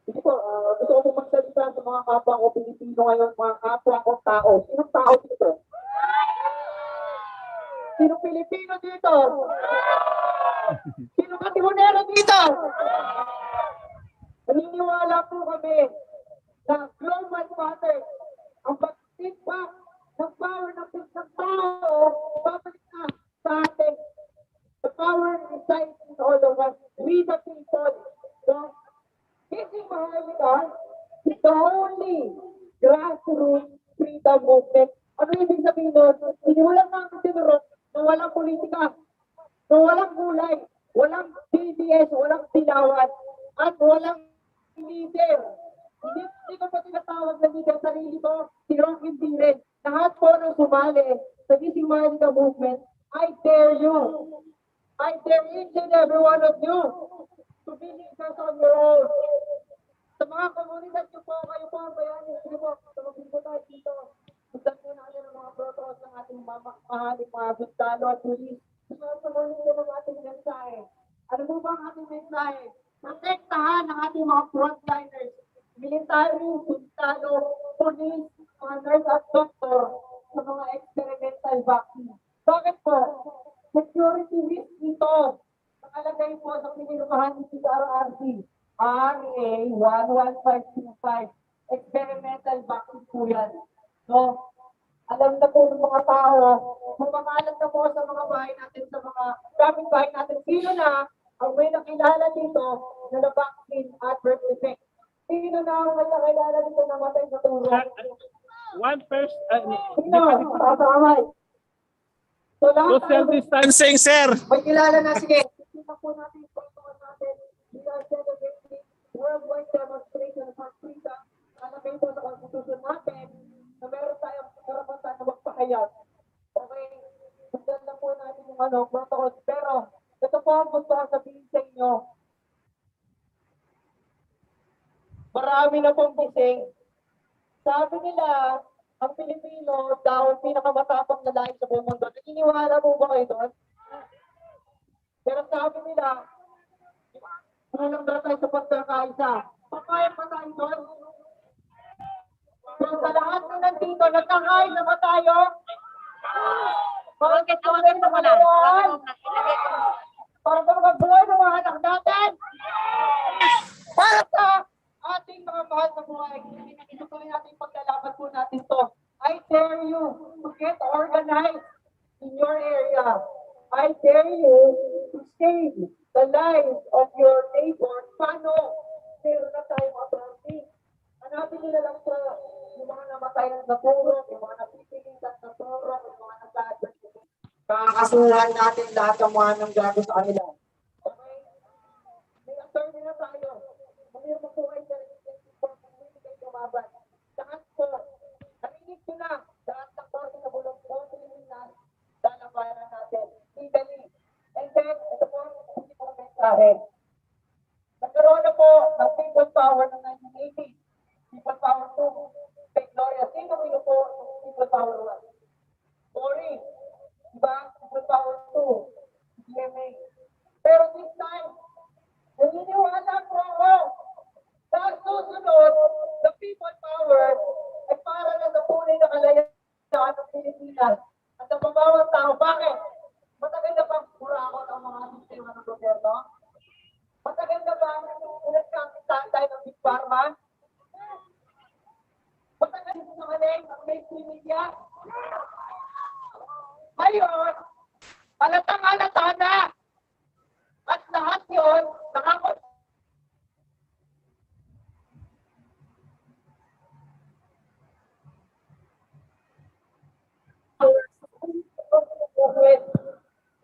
Sige po, gusto ko pong magsalita sa mga kapwa ko Pilipino ngayon, mga kapwa ko tao. Sinong tao dito? Sinong Pilipino dito? Sinong Katimunero dito? Naniniwala po kami na global water, ang pag-impact ng power ng tao, babalik na sa atin. The power resides in all of us, we the people. So, Gising Maharlika is the only grassroots freedom movement. Ano ibig sabihin doon? Hindi walang mga tinuro na walang politika, na walang gulay, walang BDS, walang tilawan, at walang leader. Hindi ko pa tinatawag na leader, sarili ko, si Ron hindi rin. Lahat po nang sumali sa Gising Maharlika movement, I dare you. I dare each and every one of you to be leaders on your own. Sa mga komunidad nyo po, kayo po, bayanin nyo po, tumagin po tayo dito. Sundan po natin ang mga protocols ng ating mahaling mga sundalo at pulis. Sumunod nyo ng ating mensahe. Ano po ba ang ating mensahe? protektahan ang ating mga frontliners, military, sundalo, police, mga nurse at doctor sa mga experimental vaccine. Bakit po? Security risk ito. Nakalagay po sa pinilukahan ng CRRC, RA 11525. Experimental vaccine po yan. No? Alam na po ng mga tao, kumakalat na po sa mga bahay natin, sa mga traffic bahay natin, sino na ang may nakilala dito na na-vaccine adverse effect. Sino na ang may nakilala dito na matay sa turo? One first, Sino? Tatamay. So lahat social distancing, sir. may kilala na, sige. Kita po natin yung pagkakas natin. We are celebrating worldwide demonstration of freedom. Kalagay po sa konstitusyon natin na meron tayong karapatan na magpahayag. Okay? Sundan lang po natin yung protocols. Pero ito po ang gusto ko sabihin sa inyo. Marami na pong gising. Sabi nila, ang Pilipino daw ang pinakamatapang na lahi sa buong mundo. Naniniwala mo ba kayo doon? Pero sabi nila, kulang na tayo sa pagkakaisa. Papayag pa tayo doon? So sa lahat ng nandito, nagkakain na ba tayo? Bakit tawagan mo na? Para sa mga buhay ng mga anak natin? Para sa ating mga mahal na buhay, ito po rin natin paglalaban po natin to. I dare you to get organized in your area. I dare you to save the lives of your neighbors. Paano? Meron na tayong authority. Hanapin nila lang sa yung mga namatay ng naturo, yung mga napipilitan ng naturo, yung mga nag-advert. Kakasuhan natin lahat ng mga nanggago sa kanila. Okay? May attorney na tayo. Mayroon po kayo sa hindi kayo lumaban. Lahat po, narinig ko na, lahat ng korte na bulong po, Pilipinas, lalabanan natin. Legally. And then, ito po, hindi po mensahe. Nagkaroon na po ng people power ng 1980. People power 2. Kay Gloria, sino po ng people power 1? Sorry. Diba? People power 2. DMA. Pero this time, naniniwala po ako. Sa susunod, the people power ay para na sa tunay na kalayaan ng Pilipinas at ang pabawat tao. Bakit? Matagal na bang kurakot ang mga sistema ng gobyerno? Matagal na bang pinagkakitaan tayo ng Big Pharma? Matagal na sinungaling ang mainstream media? Ngayon, halatang-halata na. At lahat yun, nakakot.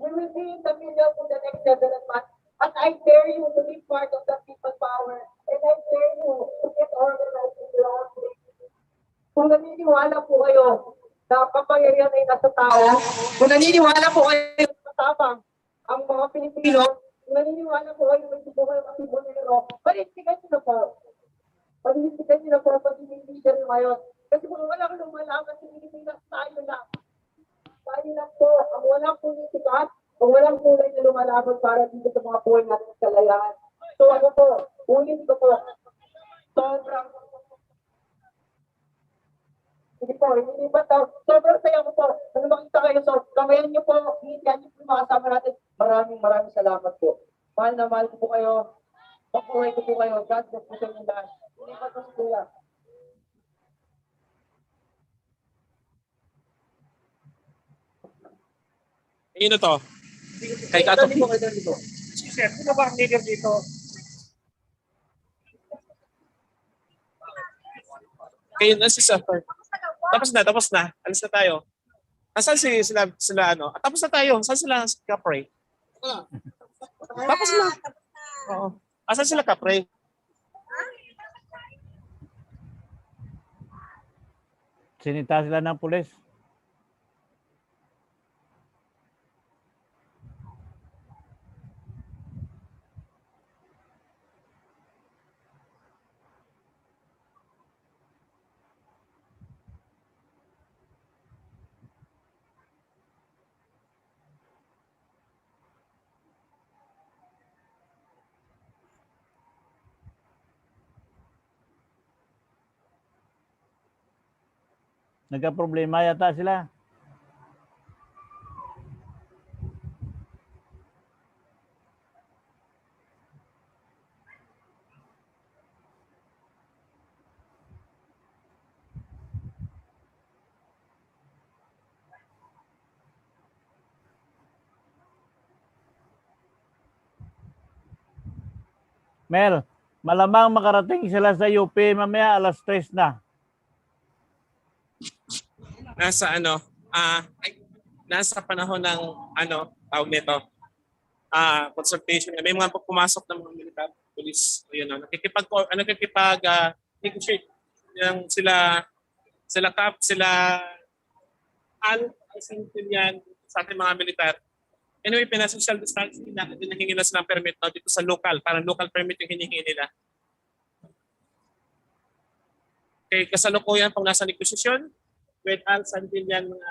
We will be in the middle of the next 7 months. And I dare you to be part of the people power. And I dare you to get organized in your own way. Kung naniniwala po kayo na kapangyarihan ay nasa tao, kung naniniwala po kayo na matapang ang mga Pilipino, kung naniniwala po kayo na ito kayo kasi bonero, panintigan nyo na po. Panintigan nyo na po ang pagiging leader nyo ngayon. Kasi kung wala kang lumalaman sa Pilipinas, tayo lang. Tayo lang po, ang walang politika, ang walang kulay na lumalaban para dito sa mga buhay natin sa kalayaan. So ano po, ulit ko po, sobrang hindi po, hindi ba daw? Sobrang saya ko po. Ano makita kayo? So, kamayan niyo po, hintihan niyo po mga kasama natin. Maraming salamat po. Mahal na mahal ko po kayo. Mabuhay ko po kayo. God bless po sa inyo lahat. Hindi ba ito si Kuya? Sino to? Kay Kato. Si Sir, sino ba ang leader dito? Kayo na si Suffer. Tapos na. Alis na tayo. Nasaan sila ano? Tapos na tayo. Saan sila ka-pray? Tapos na. Oo. Asan sila ka-pray? Sinita sila ng pulis. Nagka-problema yata sila. Mel, malamang makarating sila sa UP mamaya alas 3 na. Nasa nasa panahon ng tawag nito, consultation. May mga pumasok ng mga militar, police, negotiate yung sila CAP, sila yan sa ating mga militar. Anyway, pinasocial distancing na hinihingi na silang permit dito sa local, parang local permit yung hinihingi nila. Okay, kasalukuyan pang nasa negosasyon with Al Santillan mga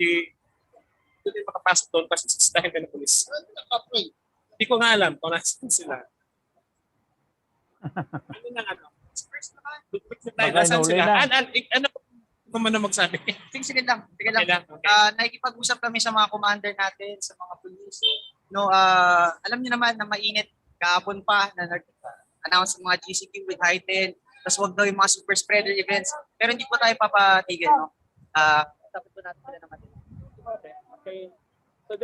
hindi makapasok doon kasi sisitahin ka ng polis. Hindi ko nga alam kung nasan sila. Nasaan sila? Ano kung man magsabi? Sige lang. Nakikipag-usap kami sa mga commander natin, sa mga police. No, alam niyo naman na mainit kahapon pa na nag-announce ng mga GCQ with heightened. Tapos wag daw yung mga super spreader events. Pero hindi po tayo papatigil, no? Dapat po natin sila naman. Okay. So,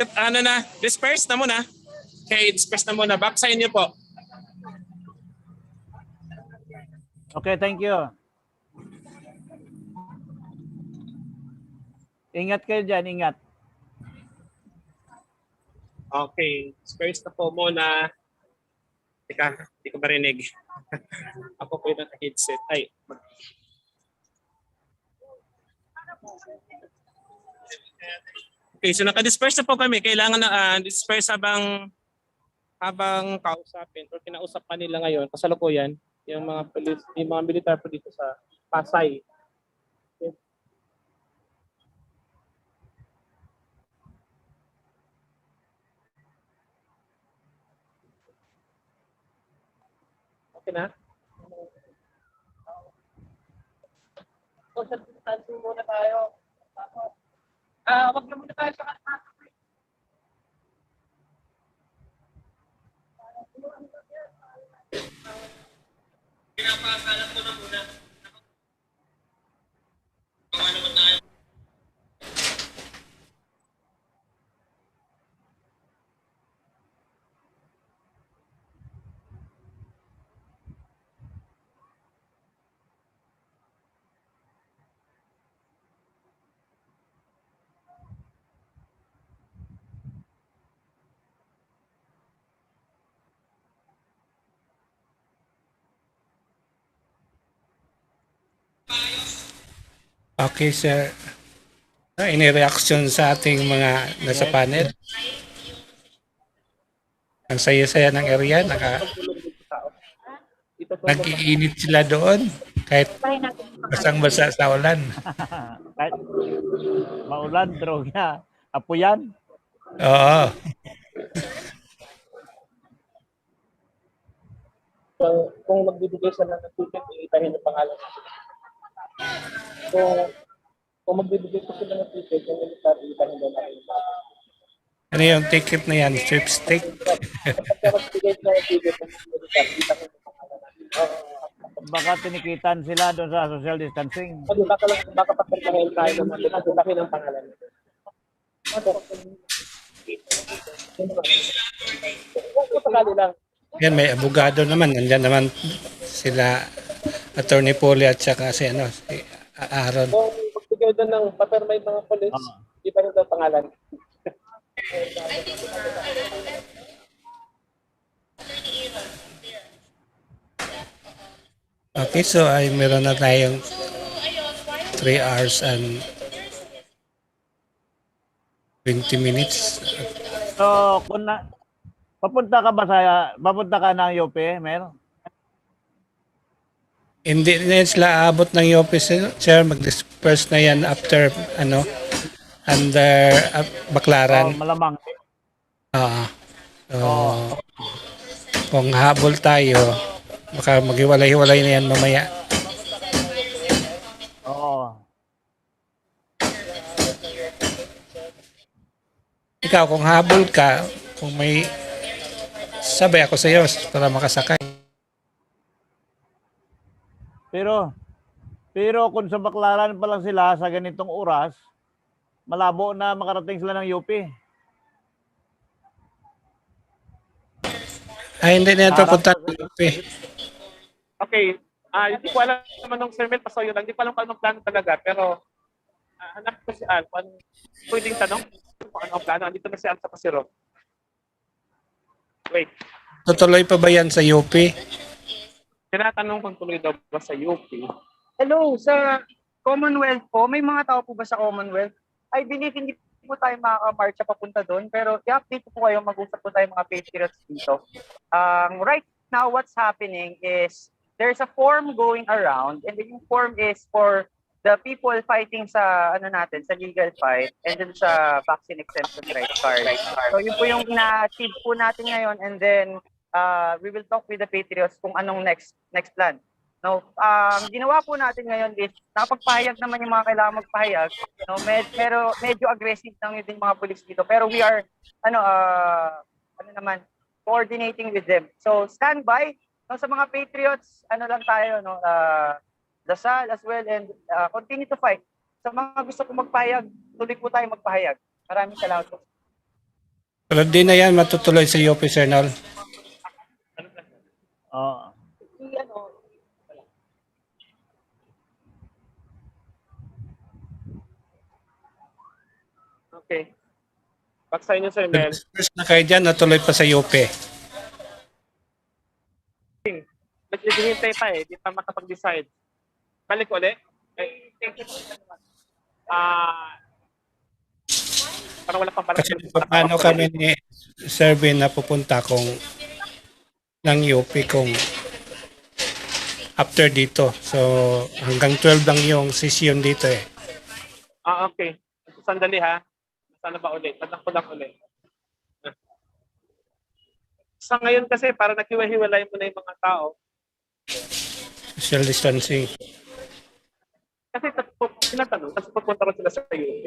disperse na muna. Okay, disperse na muna. Back sa inyo po. Okay, thank you. Ingat kayo dyan, ingat. Okay, disperse na po muna. Teka, hindi ko marinig. Ako po yung naka-headset. Ay. Okay, so naka-disperse na po kami. Kailangan na disperse habang kausapin or kinausap pa nila ngayon. Kasalukuyan, yung mga police, yung mga militar po dito sa Pasay. Okay. Okay na? Social distancing muna tayo. Wag na muna tayo sa kanila. Pinapakalat ko na muna. Gawa naman tayo. Okay, sir. Any reaction sa ating mga nasa panel? Ang saya-saya ng area, nag-iinit sila doon kahit basang-basa sa ulan. Kahit maulan, droga. Apuyan. Oo. Kung magbibigay sila ng ticket, iitahin yung pangalan. Kung magbibigay ko sila ng ticket, yung militar, iitahin doon natin yung pangalan. Ano yung ticket na yan? Sweepstake? Baka tinikitan sila doon sa social distancing. Baka pagkakahin tayo ng mga laki ng pangalan. Yan, may abogado naman. Nandiyan naman sila Attorney Poli at saka si Aaron. Kung magbigay doon ng papermate mga police, di pa rin daw pangalan. Okay, so ay meron na tayong 3 hours and 20 minutes. So, kung papunta ka ng UP, Mel? Hindi na sila abot ng UP, sir. Mag-disperse na yan after under Baclaran. Malamang. Kung habol tayo, Baka maghiwalay-hiwalay na yan mamaya. Oo. Ikaw, kung habol ka, kung may sabay ako sa iyo para makasakay. Pero kung sa Baclaran pa lang sila sa ganitong oras, malabo na makarating sila ng UP. Ay, hindi na yan papunta ng UP. Okay. Hindi ko alam naman nung Sir Mel, pasoyo lang. Hindi ko alam kung anong plano talaga. Pero hanap ko si Al. Pwedeng tanong kung anong plano. Andito na si Al sa Pasiro. Wait. Tutuloy pa ba yan sa UP? Tinatanong kung tuloy daw ba sa UP. Hello, sa Commonwealth po, may mga tao po ba sa Commonwealth? I believe hindi po tayo makaka-marcha papunta doon, pero i-update po kayo, mag-usap po tayo mga patriots dito. Right now, what's happening is there's a form going around, and the new form is for the people fighting sa natin, sa legal fight, and then sa vaccine exemption right card. So yun po yung na-achieve po natin ngayon, and then we will talk with the patriots kung anong next plan. No, ginawa po natin ngayon is nakapagpahayag naman yung mga kailangan magpahayag. No, pero medyo aggressive lang yung mga pulis dito. Pero we are coordinating with them. So stand by. No, sa mga patriots, lang tayo, no, dasal as well, and continue to fight. Sa mga gusto po magpahayag, tuloy po tayo magpahayag. Maraming salamat po. Pero di na yan matutuloy sa UP, Sir Nol. Okay. Back sa inyo, Sir Mel. First na kayo dyan, natuloy pa sa UP. Naghihintay pa eh. Di pa makapag-decide. Balik ulit. Parang wala pang Kasi paano kami ni Sir Ben na pupunta kung ng UP kung after dito. So hanggang 12 lang yung session dito eh. Okay. Sandali ha. Sana ba ulit? Tanong ko lang ulit. Sa ngayon kasi para naghiwa-hiwalay mo na yung mga tao. Social distancing. Kasi tinatanong, kasi pupunta ko sila sa UP.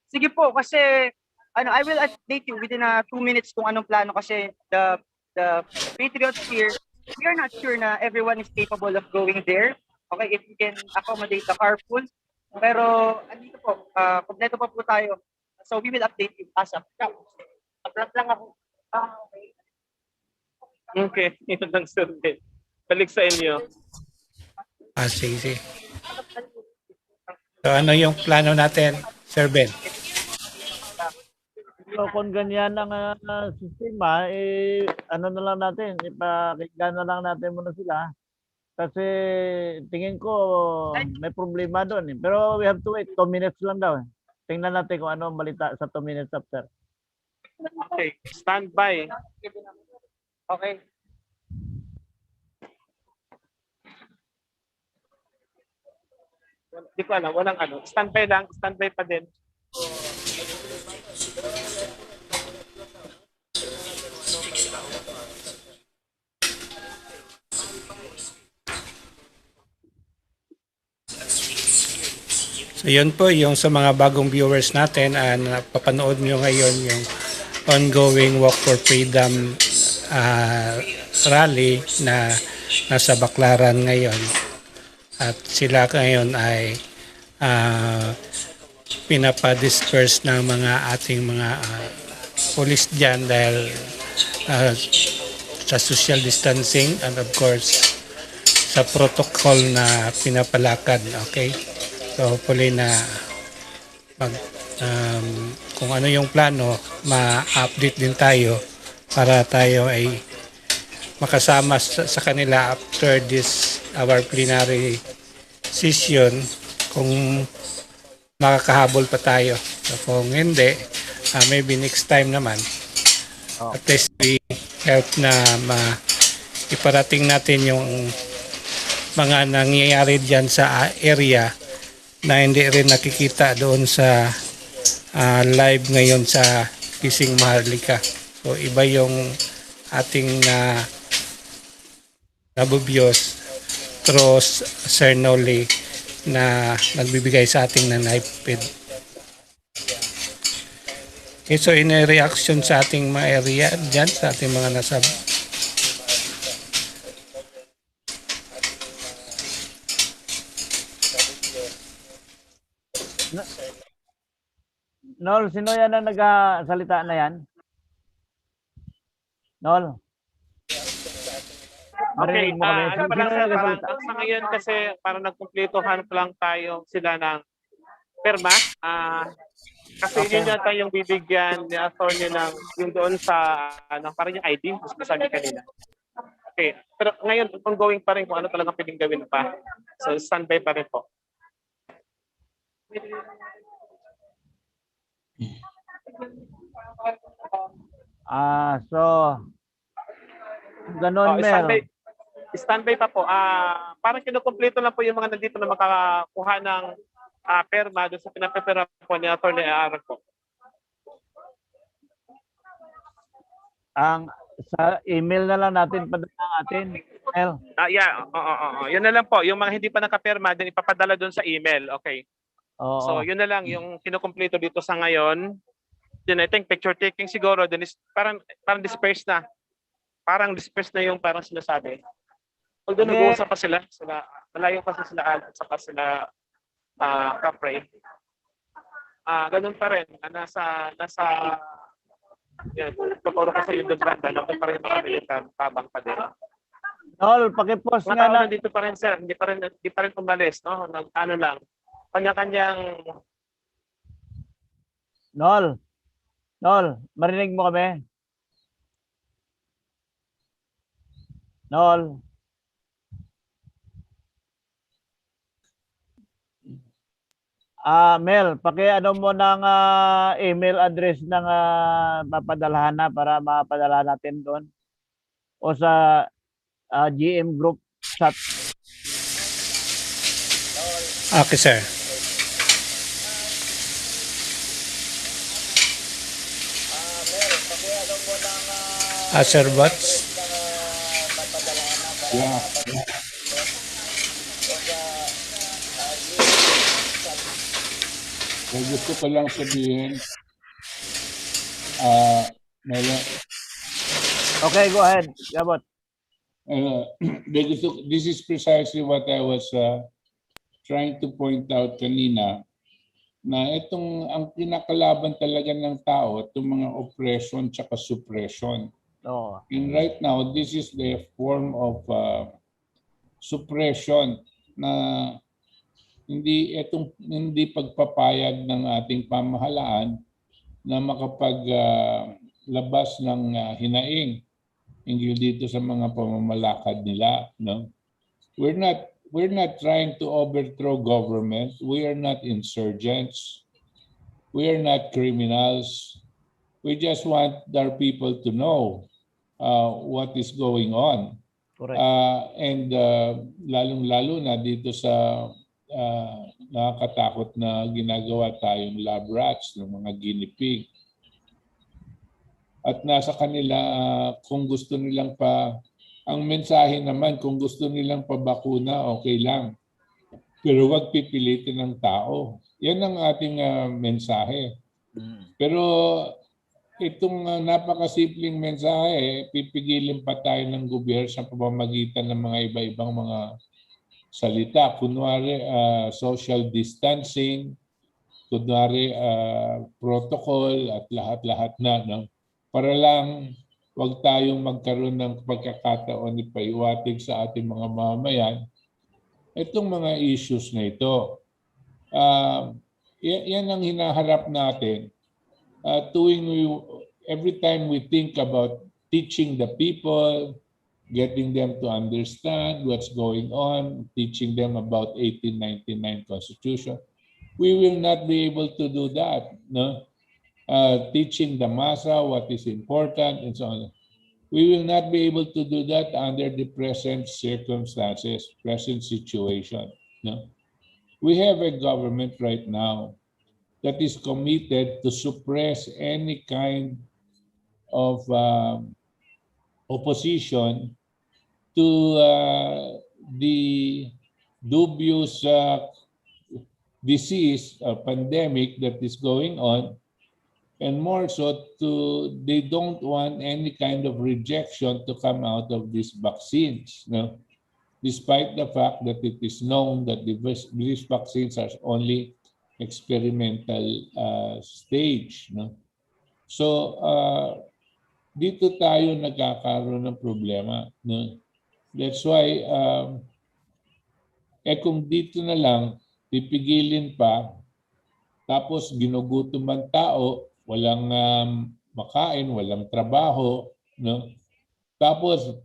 Sige po, kasi I will update you within 2 minutes kung anong plano, kasi the patriots here, we are not sure na everyone is capable of going there. Okay, if we can accommodate the carpool. Pero andito po, kompleto pa po tayo. So we will update you as of now. Upload lang ako. Okay, ito lang survey. Balik sa inyo. Sige. So ano yung plano natin, Sir Ben? So kung ganyan ang sistema, ano na lang natin, ipakinggan na lang natin muna sila. Kasi tingin ko may problema doon. Pero we have to wait 2 minutes lang daw. Tingnan natin kung ano ang balita sa 2 minutes after. Okay, stand by. Okay. Di ko alam, walang ano. Standby lang, standby pa din. So yun po yung sa mga bagong viewers natin, napapanood nyo ngayon yung ongoing Walk for Freedom rally na nasa Baclaran ngayon. At sila ngayon ay pinapadisperse ng mga ating mga police dyan dahil sa social distancing and of course sa protocol na pinapalakad. Okay? So hopefully na kung ano yung plano, ma-update din tayo para tayo ay makasama sa kanila after this our plenary session kung makakahabol pa tayo. So kung hindi, maybe next time naman. At least we help na iparating natin yung mga nangyayari dyan sa area na hindi rin nakikita doon sa live ngayon sa Kising Maharlika. So iba yung ating nabubyos through Sir Noli na nagbibigay sa ating ng NIPED. Okay, so in a reaction sa ating mga area dyan, sa ating mga nasa Nol, sino yan na nagsalita na yan? Nol? Okay, Marinig mo kami. ano pa lang Sino sir, yung parang nagsalita? sa ngayon kasi parang nagkumplitohan pa lang tayo sila ng perma. Kasi Okay. yun yata yung bibigyan ni attorney ng yung doon sa parang yung ID, mas sabi kanina. Okay, pero ngayon ongoing pa rin kung ano talagang pwedeng gawin pa. So standby pa rin po. So ganon, Mel. Standby pa po. Parang kinukumpleto lang po yung mga nandito na makakuha ng perma doon sa pinapapera po ni Attorney Aaron po. Ang sa email na lang natin padala natin, Mel. Yeah, yun na lang po. Yung mga hindi pa nakaperma, din ipapadala doon sa email. Okay. Oo. So yun na lang yung kinukumpleto dito sa ngayon. Then I think picture taking siguro then is parang dispersed na. Parang dispersed na yung parang sinasabi. Although nag-uusap pa sila, malayo pa sila at saka sila Kapre. Ganun pa rin. Nasa yan, tuturo ko sa yung Dubranda, nandun pa rin mga militar, tabang pa din. Nol, pakipost nga na. Dito pa rin sir, hindi pa rin umalis, no? Ano lang, kanya-kanyang... Nol, marinig mo kami? Nol. Mel, paki-ano mo ng email address ng papadalahan na para mapadala natin doon. O sa GM group chat. Okay, sir. Sir Bots? Yeah. So gusto ko lang sabihin, Okay, go ahead. Gabot. This is precisely what I was trying to point out kanina, na ang kinakalaban talaga ng tao, itong mga oppression tsaka suppression. Oh. And right now, this is the form of suppression na hindi pagpapayag ng ating pamahalaan na makapaglabas ng hinaing hinggil dito sa mga pamamalakad nila, no? We're not trying to overthrow government. We are not insurgents. We are not criminals. We just want our people to know what is going on. Correct. And lalong-lalo na dito sa nakakatakot na ginagawa tayong lab rats ng mga guinea pig. At nasa kanila kung gusto nilang ang mensahe naman kung gusto nilang pabakuna, okay lang. Pero wag pipilitin ng tao. Yan ang ating mensahe. Pero itong napakasimpleng mensahe, pipigilin pa tayo ng gobyerno sa pamamagitan ng mga iba-ibang mga salita. Kunwari, social distancing, kunwari, protocol at lahat-lahat na. No? Para lang wag tayong magkaroon ng pagkakataon ni paiwatig sa ating mga mamamayan itong mga issues na ito. Yan ang hinaharap natin. Every time we think about teaching the people, getting them to understand what's going on, teaching them about 1899 Constitution, we will not be able to do that. No? Teaching the massa what is important and so on. We will not be able to do that under the present circumstances, present situation. No? We have a government right now that is committed to suppress any kind of opposition to the dubious disease pandemic that is going on, and more so they don't want any kind of rejection to come out of these vaccines, no? Despite the fact that it is known that these vaccines are only experimental stage, no? So dito tayo nagkakaroon ng problema, no? That's why kung dito na lang pipigilin pa, tapos ginugutom ang tao, walang makain, walang trabaho, no? Tapos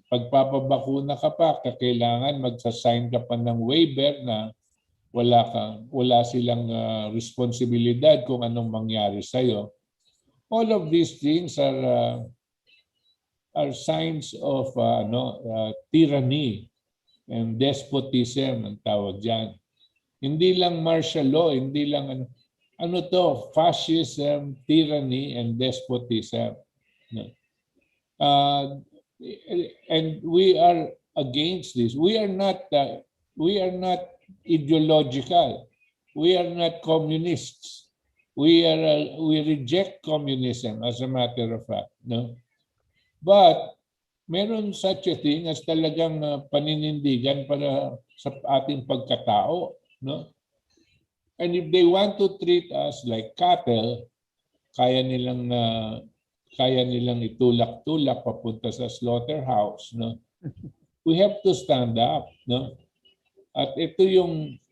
pagpapabakuna ka pa, kailangan magsasign ka pa ng waiver na wala silang responsibilidad kung anong mangyari sa iyo. All of these things are signs of tyranny and despotism ang tawag diyan. Hindi lang martial law, hindi lang ano to, fascism, tyranny and despotism. No? And we are against this. We are not ideological. We are not communists. We reject communism as a matter of fact, no? But meron such a thing as talagang paninindigan para sa ating pagkatao, no? And if they want to treat us like cattle, kaya nilang itulak-tulak papunta sa slaughterhouse, no? We have to stand up, no? At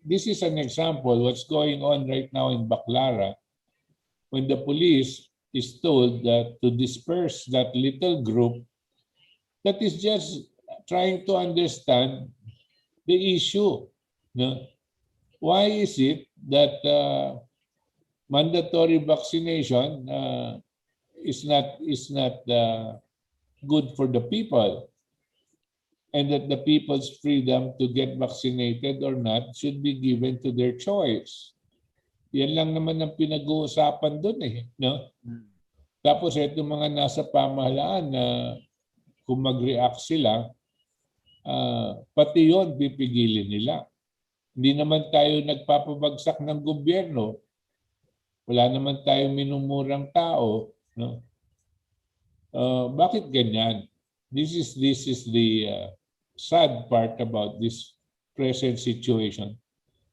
this is an example what's going on right now in Baclara, when the police is told that to disperse that little group that is just trying to understand the issue, no? Why is it that mandatory vaccination is not good for the people, and that the people's freedom to get vaccinated or not should be given to their choice? Yan lang naman ang pinag-uusapan doon no? Tapos itong mga nasa pamahalaan na kung mag-react sila, pati yon pipigilin nila. Hindi naman tayo nagpapabagsak ng gobyerno. Wala naman tayong minumurang tao, no? Bakit ganyan? This is the sad part about this present situation.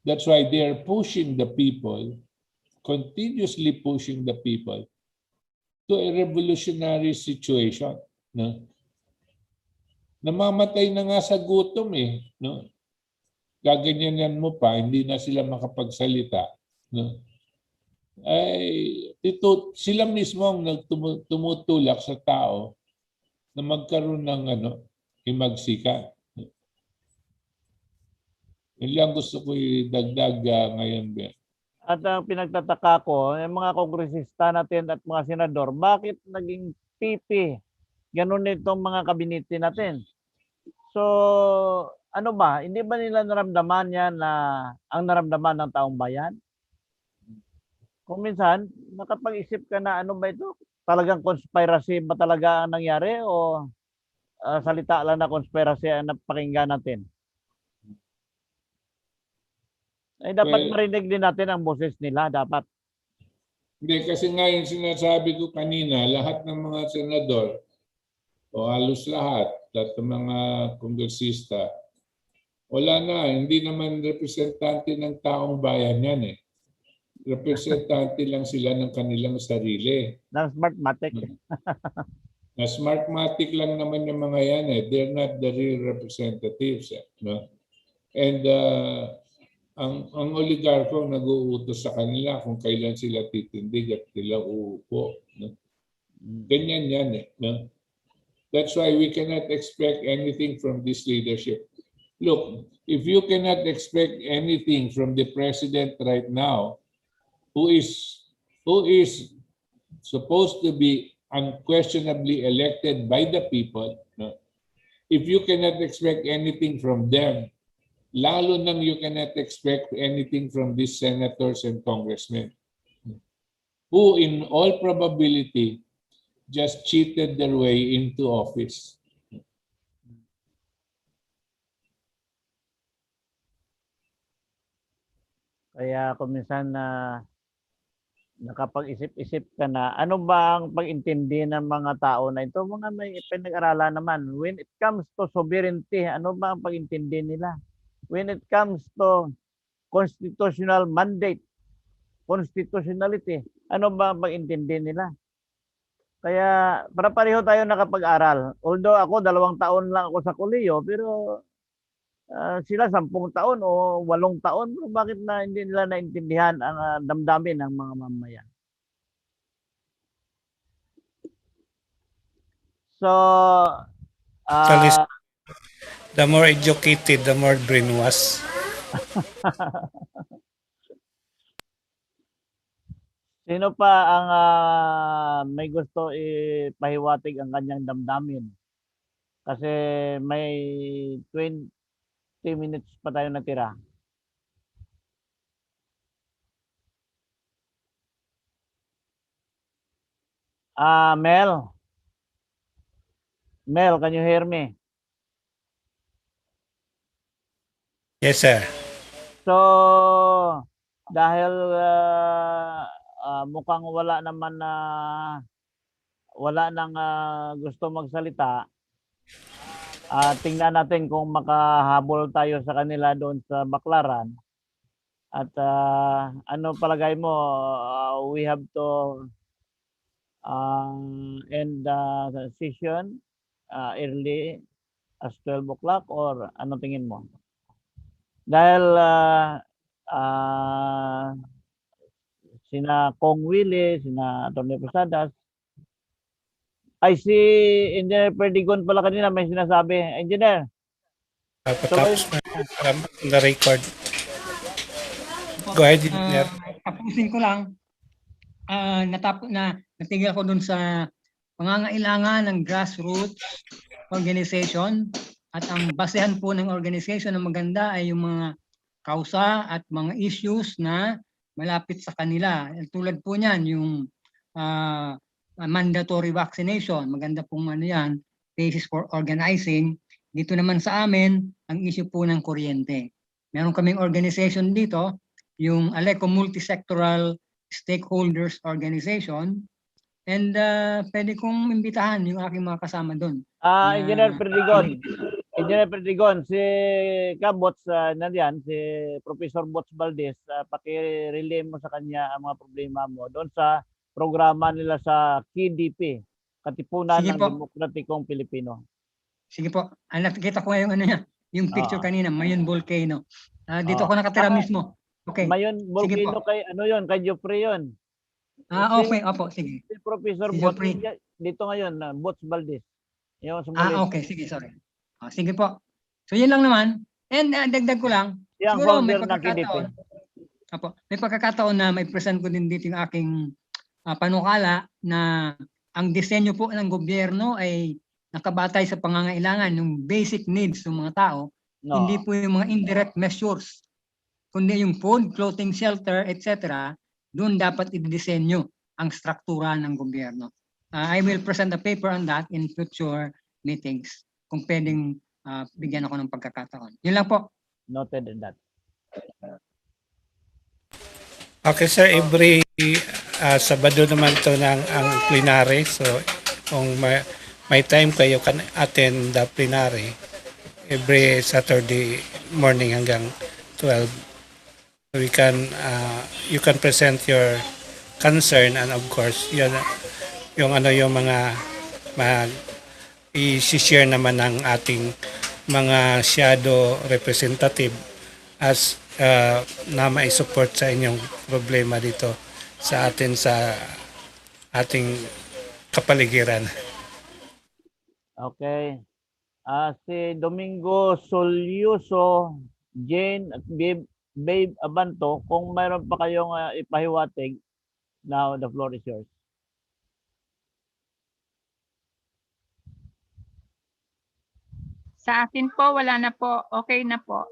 That's why they are pushing the people, continuously pushing the people to a revolutionary situation, no? Namamatay na nga sa gutom no? Gaganyanan mo pa, hindi na sila makapagsalita, no? Ay sila mismo ang tumutulak sa tao na magkaroon ng himagsikan. Yan lang gusto ko idagdag ngayon, Ben. At ang pinagtataka ko, yung mga kongresista natin at mga senador, bakit naging pipi? Ganun itong mga kabinete natin. So, ano ba? Hindi ba nila naramdaman yan na ang naramdaman ng taong bayan? Kung minsan, nakapag-isip ka na ano ba ito? Talagang conspiracy ba talaga ang nangyari o salita lang na conspiracy ang napakinggan natin? Ay dapat marinig din natin ang boses nila, dapat. Hindi, kasi nga yung sinasabi ko kanina, lahat ng mga senador, o halos lahat ng mga kongresista, wala na, hindi naman representante ng taong bayan yan Representante lang sila ng kanilang sarili. Ng smartmatic. Na smartmatic lang naman yung mga yan They're not the real representatives no? And ang oligarko nag-uutos sa kanila kung kailan sila titindig at sila uupo. No? Ganyan yan no? That's why we cannot expect anything from this leadership. Look, if you cannot expect anything from the president right now, who is supposed to be unquestionably elected by the people, no? If you cannot expect anything from them, lalo nang you cannot expect anything from these senators and congressmen, who in all probability just cheated their way into office. Kaya kung minsan na nakapag-isip-isip ka na, ano ba ang pag-intindi ng mga tao na ito? Mga may pinag-aralan naman. When it comes to sovereignty, ano ba ang pag-intindi nila? When it comes to constitutional mandate, constitutionality, ano ba ang pag-intindi nila? Kaya para pareho tayo nakapag-aral. Although ako 2 taon lang ako sa kolehiyo, pero sila 10 taon o 8 taon, bakit na hindi nila naintindihan ang damdamin ng mga mamamayan? So, the more educated, the more brainwashed. Sino pa ang may gusto ipahiwatig ang kanyang damdamin? Kasi may 20 minutes pa tayo natira. Mel? Mel, can you hear me? Yes, sir. So, dahil mukhang wala naman na wala nang gusto magsalita, tingnan natin kung makahabol tayo sa kanila doon sa Baklaran. At ano palagay mo, we have to end the session early as 12 o'clock or ano tingin mo? Dahil sina Kong Willie, sina Atty. Posadas, ay si Engineer Perdigon pala kanina may sinasabi. Engineer. Tapos na record. Go ahead, Engineer. Tapusin ko lang. Natigil ako dun sa pangangailangan ng grassroots organization at ang basehan po ng organization na maganda ay yung mga kausa at mga issues na malapit sa kanila. Tulad po niyan, yung mandatory vaccination. Maganda pong ano yan, basis for organizing. Dito naman sa amin, ang issue po ng kuryente. Meron kaming organization dito, yung ALECO Multisectoral Stakeholders Organization. And pwede kong imbitahan yung aking mga kasama doon. Engineer Perdigon, si Kabots nandiyan, si Professor Bots Valdez, paki-relay mo sa kanya ang mga problema mo doon sa programa nila sa KDP, Katipunan ng Demokratikong Pilipino. Sige po. Nakikita ko yung ano niya, yung picture kanina, Mayon Volcano. Dito ako nakatira mismo. Okay. Mayon Volcano kay ano yon, kay Jeffrey yon. Okay, opo, sige. Si Professor Bots dito ngayon, Bots Valdez. Okay, sige, sorry. Sige po. So yun lang naman. And dagdag ko lang, siguro may pagkakataon. May pagkakataon na may present ko din dito yung aking panukala na ang disenyo po ng gobyerno ay nakabatay sa pangangailangan ng basic needs ng mga tao, hindi po yung mga indirect measures, kundi yung food, clothing, shelter, etc. Doon dapat i-disenyo ang struktura ng gobyerno. I will present a paper on that in future meetings kung pwedeng bigyan ako ng pagkakataon. Yun lang po. Noted in that. Okay, sir. Every Sabado naman to ng ang plenary. So, kung may time kayo can attend the plenary every Saturday morning hanggang 12. We can you can present your concern and of course yung mga i-share naman ng ating mga shadow representative as na mai-support sa inyong problema dito sa ating kapaligiran. Okay. Si Domingo Solyuso, Jane at Babe Abanto, kung mayroon pa kayong ipahiwatig, now the floor is yours. Sa akin po, wala na po. Okay na po.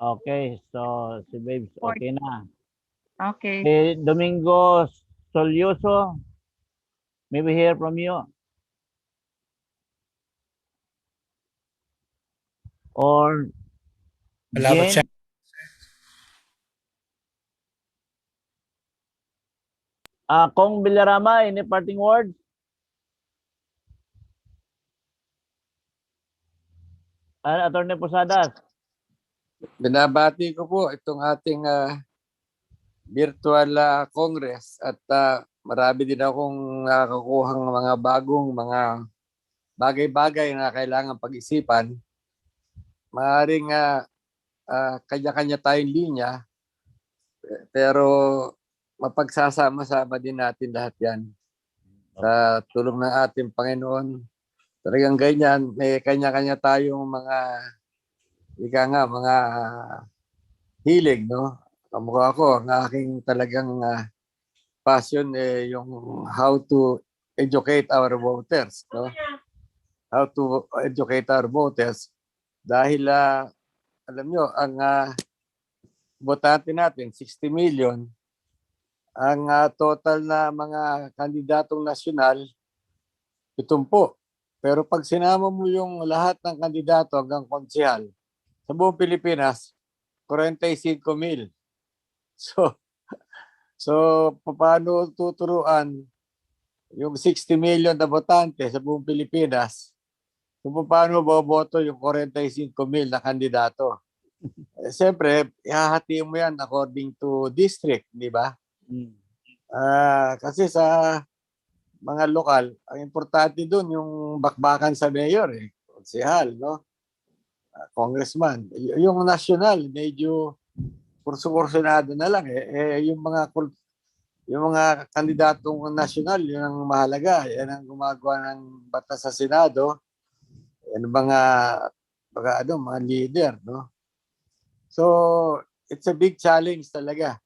Okay, so si Babes, okay na. Okay. Si Domingo Solyuso. May we hear from you? Or Wala ba siya? Jane? Kong Villarama, any parting words? Attorney Posadas. Binabati ko po itong ating virtual congress at marami din akong nakakuhang mga bagong mga bagay-bagay na kailangan pag-isipan. Maaaring kanya-kanya tayong linya, pero mapagsasama-sama din natin lahat yan. Sa tulong ng ating Panginoon, talagang ganyan, may kanya-kanya tayong mga mga hilig, no? Kamukha ako, ang aking talagang passion yung how to educate our voters, no? How to educate our voters dahil alam nyo, ang botante natin 60 million, ang total na mga kandidatong nasyonal 70. Pero pag sinama mo yung lahat ng kandidato hanggang konsehal sa buong Pilipinas, 45,000. So paano tuturuan yung 60 million na botante sa buong Pilipinas kung paano boboto yung 45,000 na kandidato? Siyempre, ihahati mo yan according to district, di ba? Kasi sa mga lokal, ang importante doon yung bakbakan sa mayor, konsehal, no? Congressman. Yung national, medyo kurso-kursunado na lang yung mga kandidatong national, yun ang mahalaga. Yan ang gumagawa ng batas sa Senado. Yan mga leader, no? So, it's a big challenge talaga.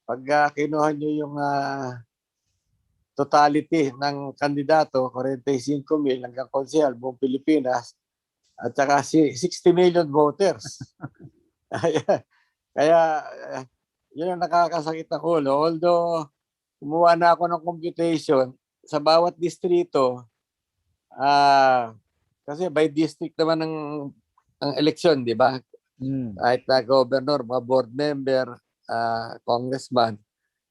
Pag kinuha nyo yung totality ng kandidato, 45,000 hanggang konsehal, buong Pilipinas, at saka 60 million voters. Kaya yun ang nakakasakit ng ulo. Although, kumuha na ako ng computation sa bawat distrito, kasi by district naman ang eleksyon, di ba? Kahit na governor, mga board member, congressman,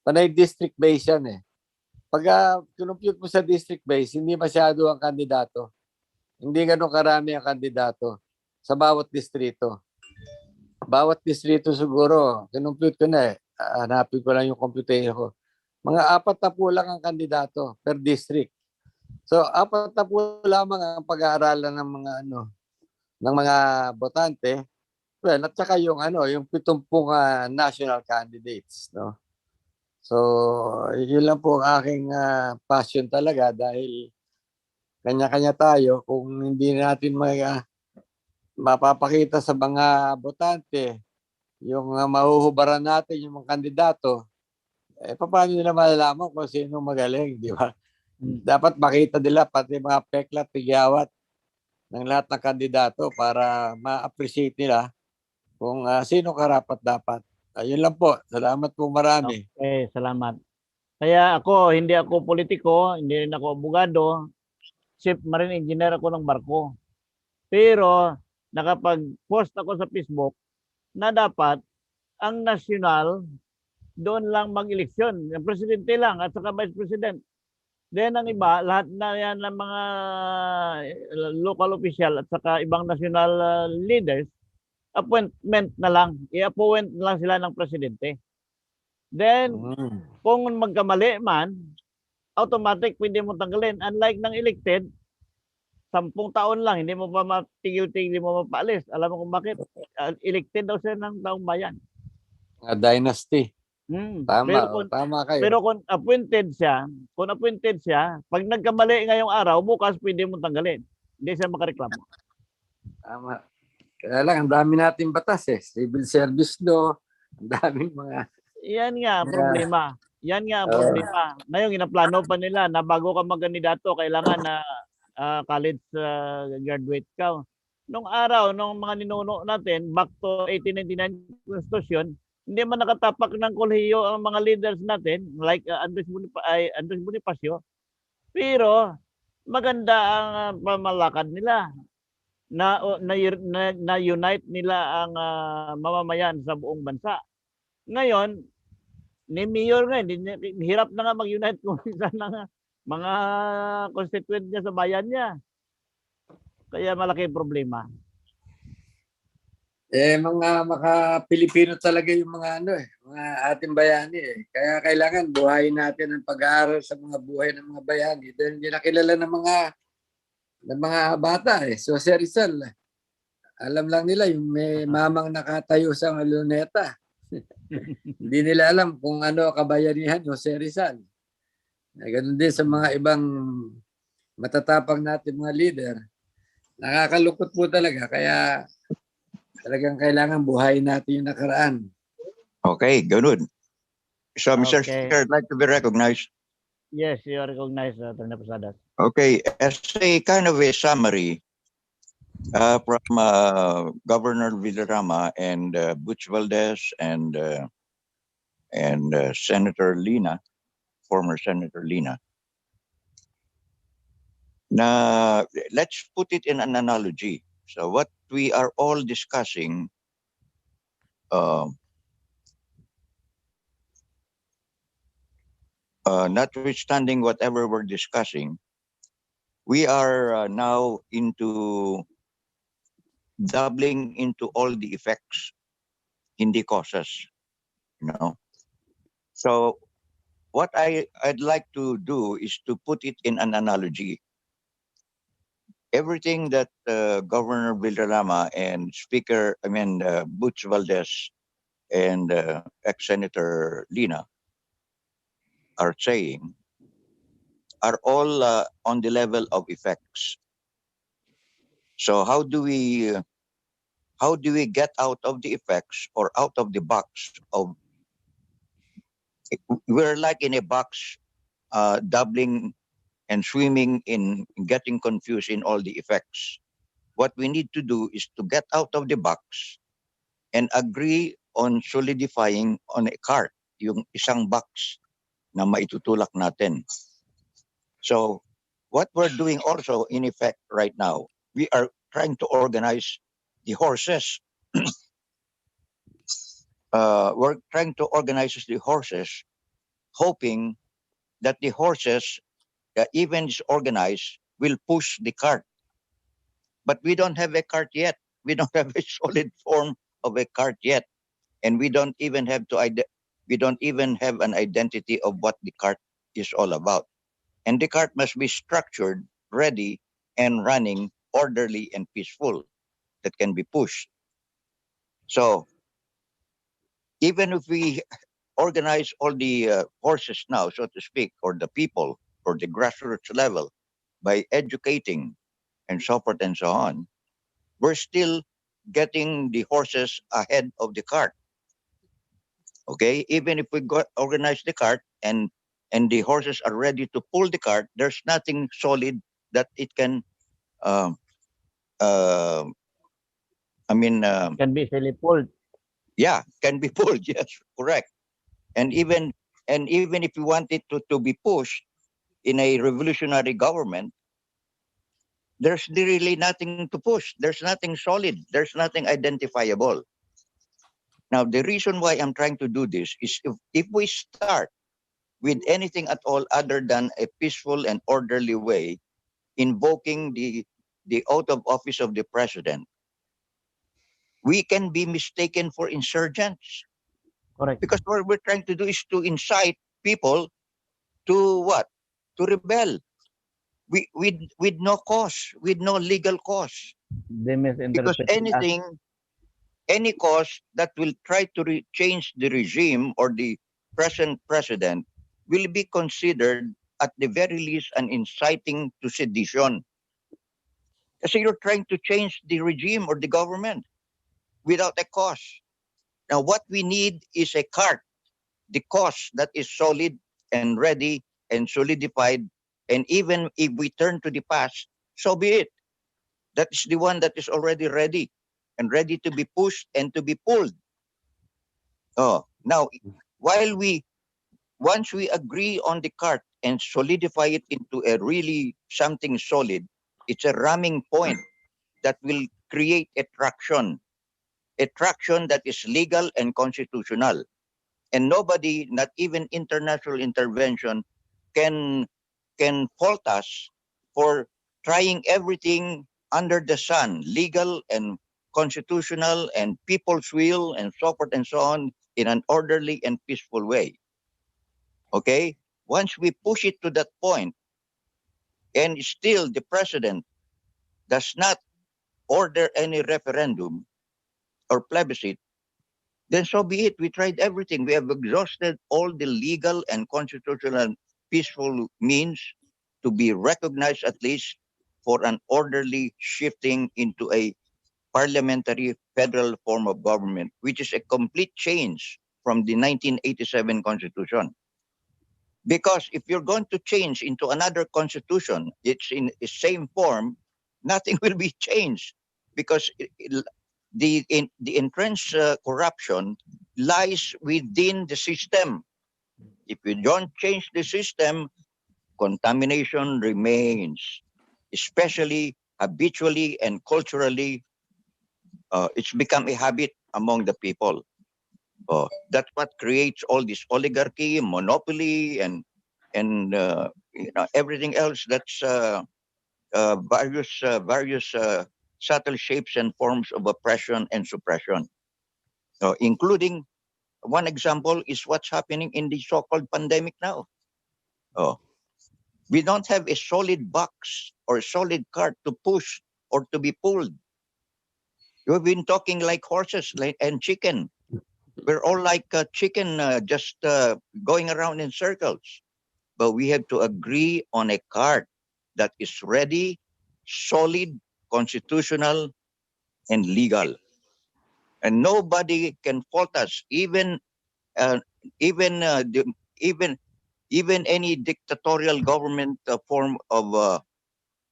panay district base yan eh. Pag kinumpute mo sa district base, hindi masyado ang kandidato. Hindi ganun karami ang kandidato sa bawat distrito. Bawat distrito siguro, kinumpute ko na hanapin ko lang yung computation ko. Mga 40 lang ang kandidato per district. So 40 lamang ang pag-aaralan ng mga botante. Well, at saka yung 70 national candidates, no. So, yun lang po ang aking passion talaga dahil kanya-kanya tayo. Kung hindi natin mapapakita sa mga botante yung mahuhubaran natin yung mga kandidato, paano nila malalaman kung sino magaling, di ba? Dapat makita nila pati mga peklat, tigyawat ng lahat ng kandidato para ma-appreciate nila kung sino karapat dapat. Ayun lang po. Salamat po marami. Okay, salamat. Kaya hindi ako politiko, hindi rin ako abogado. Chief Marine Engineer ako ng barko. Pero nakapag-post ako sa Facebook na dapat ang national doon lang mag-eleksyon. Yung presidente lang at saka vice president. Then ang iba, lahat na yan ng mga local official at saka ibang national leaders, appointment na lang. I-appoint na lang sila ng presidente. Then, kung magkamali man, automatic pwede mo tanggalin. Unlike ng elected, 10 taon lang, hindi mo pa matigil-tigil, hindi mo mapaalis. Alam mo kung bakit? Elected daw siya ng taong bayan. Dynasty. Tama kayo. Pero kung appointed siya, pag nagkamali ngayong araw, bukas pwede mo tanggalin. Hindi siya makareklamo. Tama. Kaya lang, ang dami nating batas civil service law, ang daming mga... Yan nga problema. Yan nga problema. Ngayon, inaplano pa nila na bago ka magkandidato, kailangan na college graduate ka. Nung araw, nung mga ninuno natin, back to 1899 Constitution, hindi man nakatapak ng kolehiyo ang mga leaders natin, like Andres Bonifacio. Pero maganda ang pamalakad nila na unite nila ang mamamayan sa buong bansa. Ngayon, ni Mayor nga, hirap na nga mag-unite kung isa na nga mga constituent niya sa bayan niya. Kaya malaki problema. Mga maka-Pilipino talaga yung mga mga ating bayani Kaya kailangan buhayin natin ang pag-aaral sa mga buhay ng mga bayani dahil hindi nakilala ng mga bata So si Rizal, alam lang nila yung may mamang nakatayo sa luneta. Hindi nila alam kung ano kabayanihan Jose Rizal. Ganun din sa mga ibang matatapang natin mga leader. Nakakalungkot po talaga kaya talagang kailangan buhayin natin yung nakaraan. Okay, good. So, Mr. Okay. Speaker, I'd like to be recognized. Yes, you are recognized, Attorney Posadas. Okay, as a kind of a summary from Governor Villarama and Butch Valdez and Senator Lina, former Senator Lina. Now, let's put it in an analogy. So what we are all discussing notwithstanding whatever we're discussing, we are now into doubling into all the effects, hindi causes, So what I'd like to do is to put it in an analogy. Everything that Governor Villarama and Butch Valdez and ex-Senator Lina are saying are all on the level of effects. So how do we get out of the effects or out of the box of? We're like in a box, doubling and swimming in getting confused in all the effects. What we need to do is to get out of the box and agree on solidifying on a cart, yung isang box na maitutulak natin. So what we're doing also in effect right now, we are trying to organize the horses. We're trying to organize the horses, hoping that the horses, even disorganized, will push the cart. But we don't have a cart yet. We don't have a solid form of a cart yet, and we don't even have an identity of what the cart is all about. And the cart must be structured, ready, and running, orderly and peaceful, that can be pushed. So even if we organize all the horses now, so to speak, or the people, or the grassroots level, by educating and so forth and so on, we're still getting the horses ahead of the cart. Okay, even if we organize the cart and the horses are ready to pull the cart, there's nothing solid that it can Can be easily pulled. Yeah, can be pulled. Yes, correct. And even if we want it to be pushed in a revolutionary government, there's really nothing to push. There's nothing solid. There's nothing identifiable. Now, the reason why I'm trying to do this is if we start with anything at all other than a peaceful and orderly way, invoking the oath of office of the president, we can be mistaken for insurgents. Correct. Because what we're trying to do is to incite people to what? To rebel. With no cause, with no legal cause. They Because misinterpret any cause that will try to change the regime or the present president will be considered at the very least an inciting to sedition. Kasi you're trying to change the regime or the government without a cause. Now what we need is a cart, the cause that is solid and ready and solidified. And even if we turn to the past, so be it. That is the one that is already ready and ready to be pushed and to be pulled. Now, once we agree on the cart and solidify it into a really something solid, it's a ramming point that will create a traction that is legal and constitutional. And nobody, not even international intervention, can fault us for trying everything under the sun, legal and constitutional and people's will and so forth and so on, in an orderly and peaceful way. Okay? Once we push it to that point, and still the president does not order any referendum or plebiscite, then so be it. We tried everything. We have exhausted all the legal and constitutional peaceful means to be recognized, at least for an orderly shifting into a parliamentary federal form of government, which is a complete change from the 1987 constitution. Because if you're going to change into another constitution, it's in the same form, nothing will be changed, because the entrenched corruption lies within the system. If you don't change the system, contamination remains, especially habitually and culturally. It's become a habit among the people. That's what creates all this oligarchy, monopoly, and everything else. That's various subtle shapes and forms of oppression and suppression, including one example is what's happening in the so-called pandemic now. We don't have a solid box or a solid cart to push or to be pulled. We've been talking like horses and chicken. We're all like chicken, just going around in circles. But we have to agree on a cart that is ready, solid, constitutional, and legal. And nobody can fault us, even uh, even uh, the, even any dictatorial government form of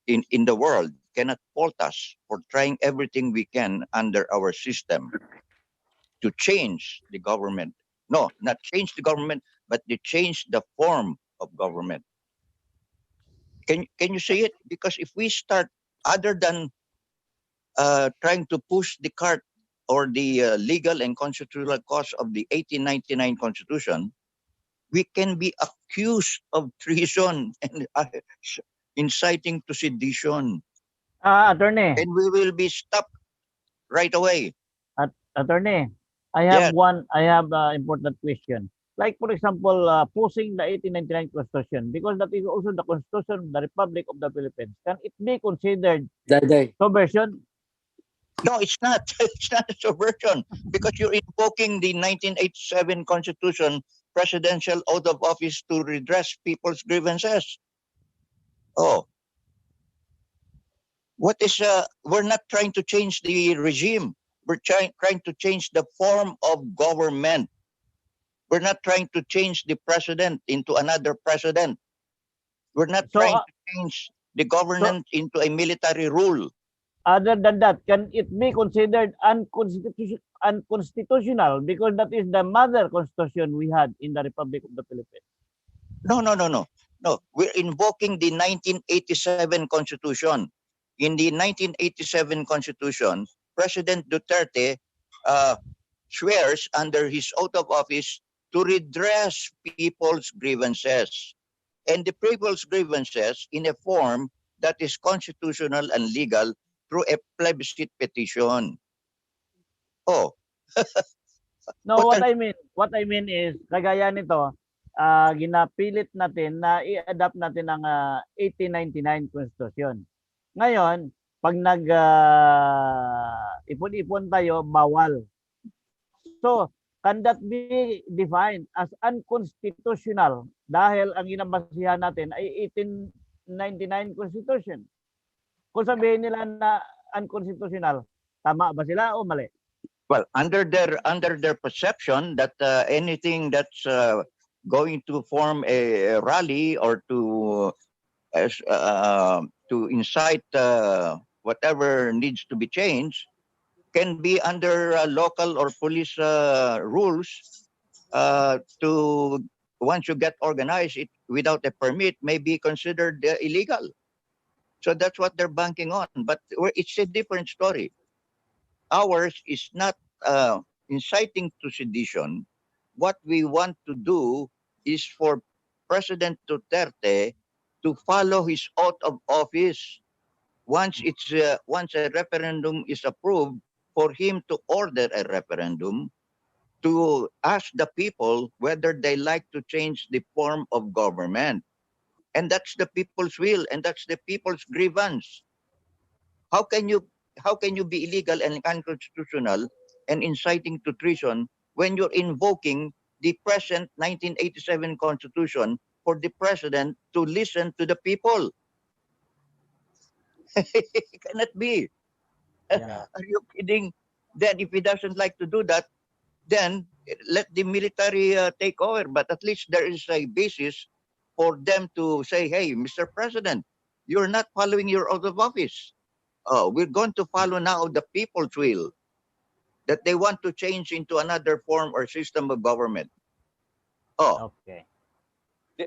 in the world cannot fault us for trying everything we can under our system to change the government. No, not change the government, but to change the form of government. Can you see it? Because if we start, other than trying to push the cart or the legal and constitutional cause of the 1899 Constitution, we can be accused of treason and inciting to sedition. Attorney. And we will be stopped right away. Attorney, I Yes. have important question. Like for example, pushing the 1899 Constitution, because that is also the Constitution of the Republic of the Philippines. Can it be considered subversion? No, it's not. It's not a subversion, because you're invoking the 1987 Constitution presidential oath of office to redress people's grievances. Oh, we're not trying to change the regime. We're trying to change the form of government. We're not trying to change the president into another president. We're not trying to change the governance into a military rule. Other than that, can it be considered unconstitutional, because that is the mother constitution we had in the Republic of the Philippines? No. No, we're invoking the 1987 Constitution. In the 1987 Constitution, President Duterte swears under his oath of office to redress people's grievances. And the people's grievances in a form that is constitutional and legal through a plebiscite petition. Oh. No, what I mean is, kagaya nito, ginapilit natin na i-adapt natin ang 1899 Constitution. Ngayon, pag ipon-ipon tayo, bawal. So, can that be defined as unconstitutional dahil ang ginabasihan natin ay 1899 Constitution? Kung sabihin nila na unconstitutional, tama ba sila o mali? Well, under their perception that anything that's going to form a rally or to incite whatever needs to be changed can be under local or police rules to once you get organized, it without a permit may be considered illegal. So that's what they're banking on. But it's a different story. Ours is not inciting to sedition. What we want to do is for President Duterte to follow his oath of office. Once a referendum is approved, for him to order a referendum to ask the people whether they like to change the form of government. And that's the people's will, and that's the people's grievance. How can you be illegal and unconstitutional and inciting to treason when you're invoking the present 1987 Constitution for the president to listen to the people? It cannot be. Yeah. Are you kidding? Then if he doesn't like to do that, then let the military take over. But at least there is a basis for them to say, hey, Mr. President, you're not following your oath of office. We're going to follow now the people's will that they want to change into another form or system of government. Okay.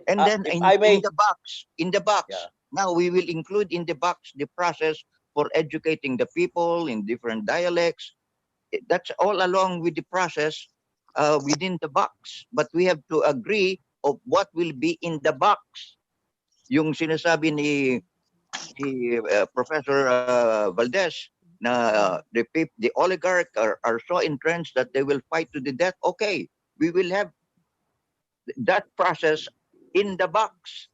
And then if in, I may, in the box, Yeah. now we will include in the box the process for educating the people in different dialects. That's all along with the process within the box. But we have to agree of what will be in the box. Yung sinasabi ni Professor Valdez na the oligarch are so entrenched that they will fight to the death. Okay, we will have that process in the box.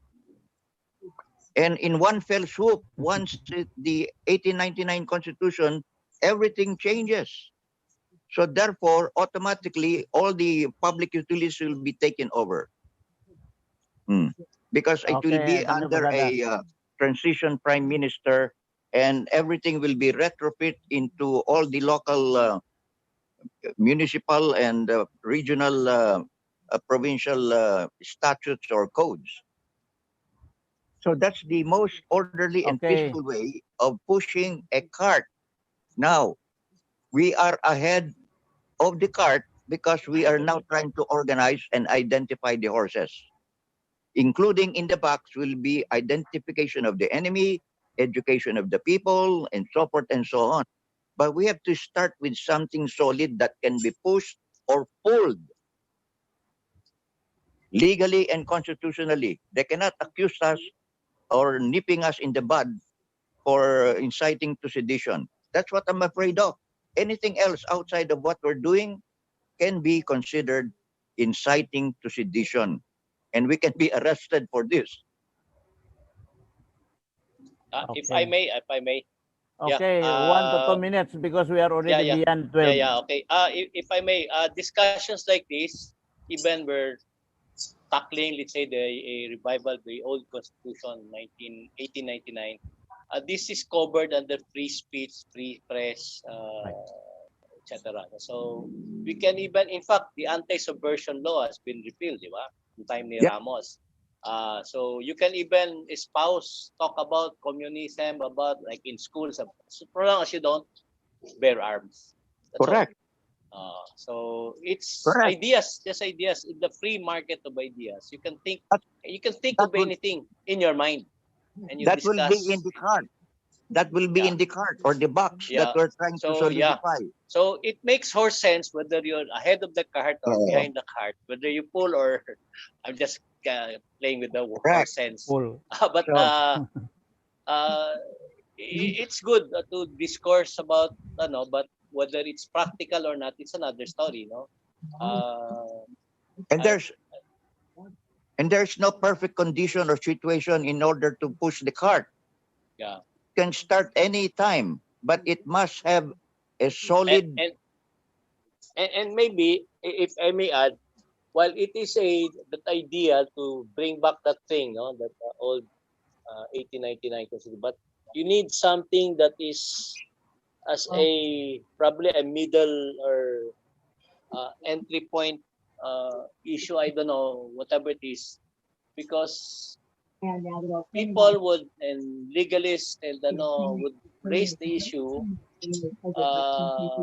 And in one fell swoop, once the 1899 Constitution, everything changes. So therefore, automatically, all the public utilities will be taken over. Because it will Okay, be Dr. under Posada. a transition prime minister, and everything will be retrofit into all the local municipal and regional provincial statutes or codes. So that's the most orderly and Okay. peaceful way of pushing a cart. Now, we are ahead of the cart because we are now trying to organize and identify the horses. Including in the box will be identification of the enemy, education of the people, and so forth and so on. But we have to start with something solid that can be pushed or pulled legally and constitutionally. They cannot accuse us or nipping us in the bud for inciting to sedition. That's what I'm afraid of. Anything else outside of what we're doing can be considered inciting to sedition. And we can be arrested for this. If I may, Okay, Yeah, 1 to 2 minutes because we are already beyond 12. Okay. If I may, discussions like this, even we're tackling, let's say, a revival of the old Constitution, 1899. This is covered under free speech, free press, etc. So we can even, in fact, the anti-subversion law has been repealed, di ba? In time ni Ramos. So you can even espouse, talk about communism, about like in schools, so long as you don't bear arms. That's Correct. all. So it's Correct. ideas, just ideas in the free market of ideas. You can think of anything in your mind, and you That will discuss. be in the cart. That will be in the cart or the box that we're trying to solidify. So it makes horse sense whether you're ahead of the cart or behind the cart, whether you pull or I'm just playing with the horse sense. Pull. But it's good to discourse about, but whether it's practical or not, it's another story, And there's no perfect condition or situation in order to push the cart. Yeah. Can start any time, but it must have a solid. And maybe, if I may add, while it is that idea to bring back that thing, that old 1899 Constitution, but you need something that is as probably a middle or entry point issue. I don't know, whatever it is, because people would, and legalists and would raise the issue,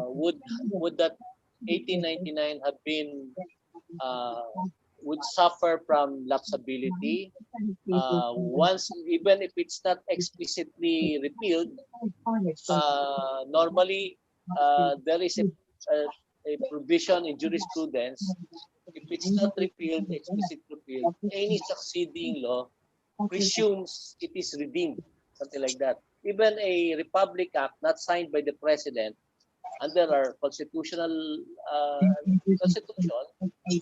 would that 1899 have been would suffer from lapsability. Once, even if it's not explicitly repealed, normally there is a provision in jurisprudence. If it's not repealed, explicitly repealed, any succeeding law presumes it is redeemed, something like that. Even a Republic Act not signed by the President under our constitutional constitution,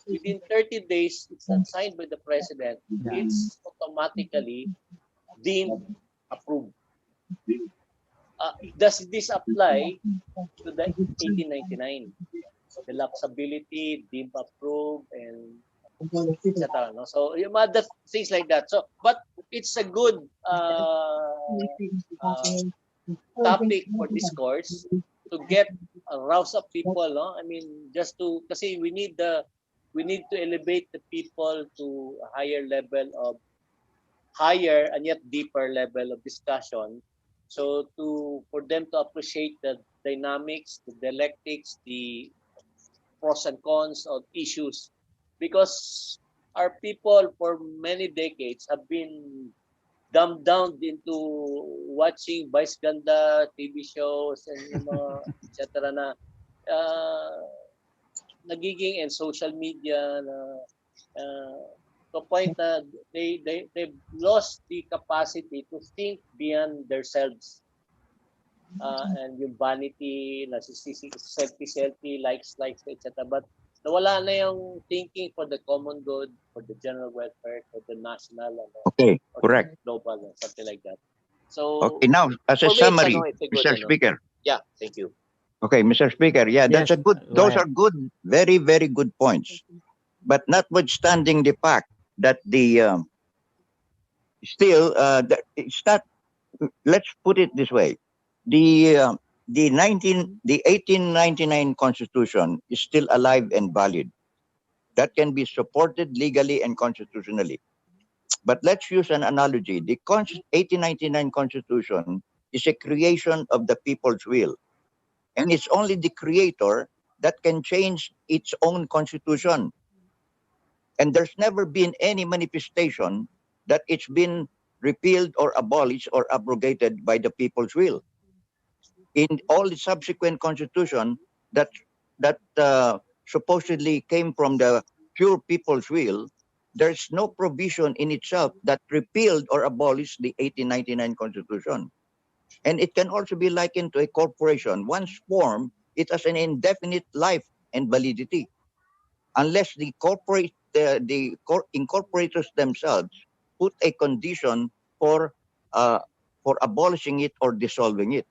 within 30 days, it's not signed by the President, it's automatically deemed approved. Does this apply to the 1899? The lapsability, deemed approved, and etc. No? So that things like that. So, but it's a good topic for discourse to get rouse up people. No, I mean, just to kasi we need to elevate the people to a higher and yet deeper level of discussion. So for them to appreciate the dynamics, the dialectics, the pros and cons of issues, because our people for many decades have been dumbed down into watching Vice Ganda TV shows and yung mga etc. na nagiging and social media na to a point na they've lost the capacity to think beyond themselves. And yung vanity, selfie, likes, etc. But nawala na yung thinking for the common good, for the general welfare, for the national, Okay, correct. Global, something like that. So, okay, now, as a summary, Mr. Speaker. Yeah, thank you. Okay, Mr. Speaker, yeah, that's a good, those are good, very, very good points. But notwithstanding the fact that the, it's not, let's put it this way. The 1899 Constitution is still alive and valid. That can be supported legally and constitutionally. But let's use an analogy. The 1899 Constitution is a creation of the people's will. And it's only the creator that can change its own constitution. And there's never been any manifestation that it's been repealed or abolished or abrogated by the people's will. In all the subsequent constitution that supposedly came from the pure people's will, there's no provision in itself that repealed or abolished the 1899 Constitution. And it can also be likened to a corporation. Once formed, it has an indefinite life and validity, unless the incorporators themselves put a condition for abolishing it or dissolving it.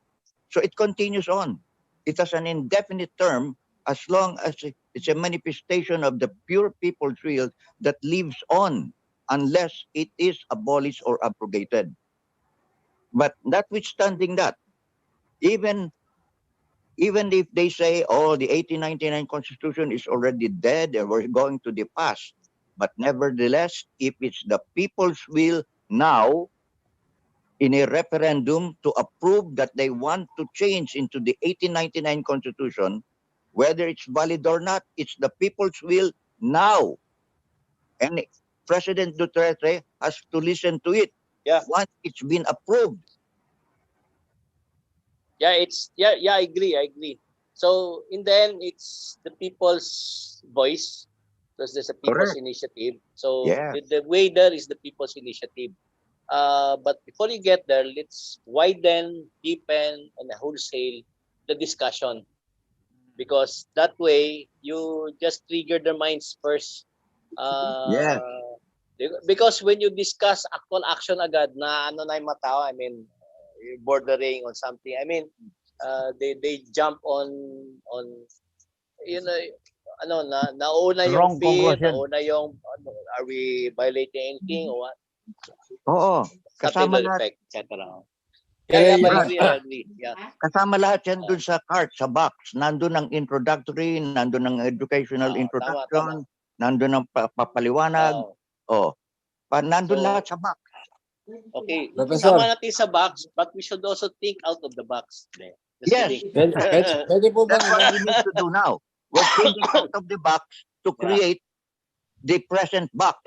So it continues on. It has an indefinite term as long as it's a manifestation of the pure people's will that lives on, unless it is abolished or abrogated. But notwithstanding that, even if they say, oh, the 1899 Constitution is already dead and we're going to the past, but nevertheless, if it's the people's will now in a referendum to approve that they want to change into the 1899 Constitution, whether it's valid or not, it's the people's will now. And President Duterte has to listen to it once it's been approved. Yeah, I agree. So in the end, it's the people's voice, because there's a people's initiative. So the way there is the people's initiative. But before you get there, let's widen, deepen, and wholesale the discussion, because that way you just trigger their minds first. Because when you discuss actual action agad na ano na yung matao, I mean, bordering on something. I mean, they jump on you know, nauna yung fear, nauna yung are we violating anything or what? Oo, kasama lahat. I agree. Yeah. Kasama lahat yan dun sa cart, sa box. Nandun ang introductory, nandun ang educational introduction, nandun ang papaliwanag. Nandun lahat sa box. Okay, kasama natin sa box, but we should also think out of the box. Yes. Pwede po That's what we need to do now. We're thinking out of the box to create the present box.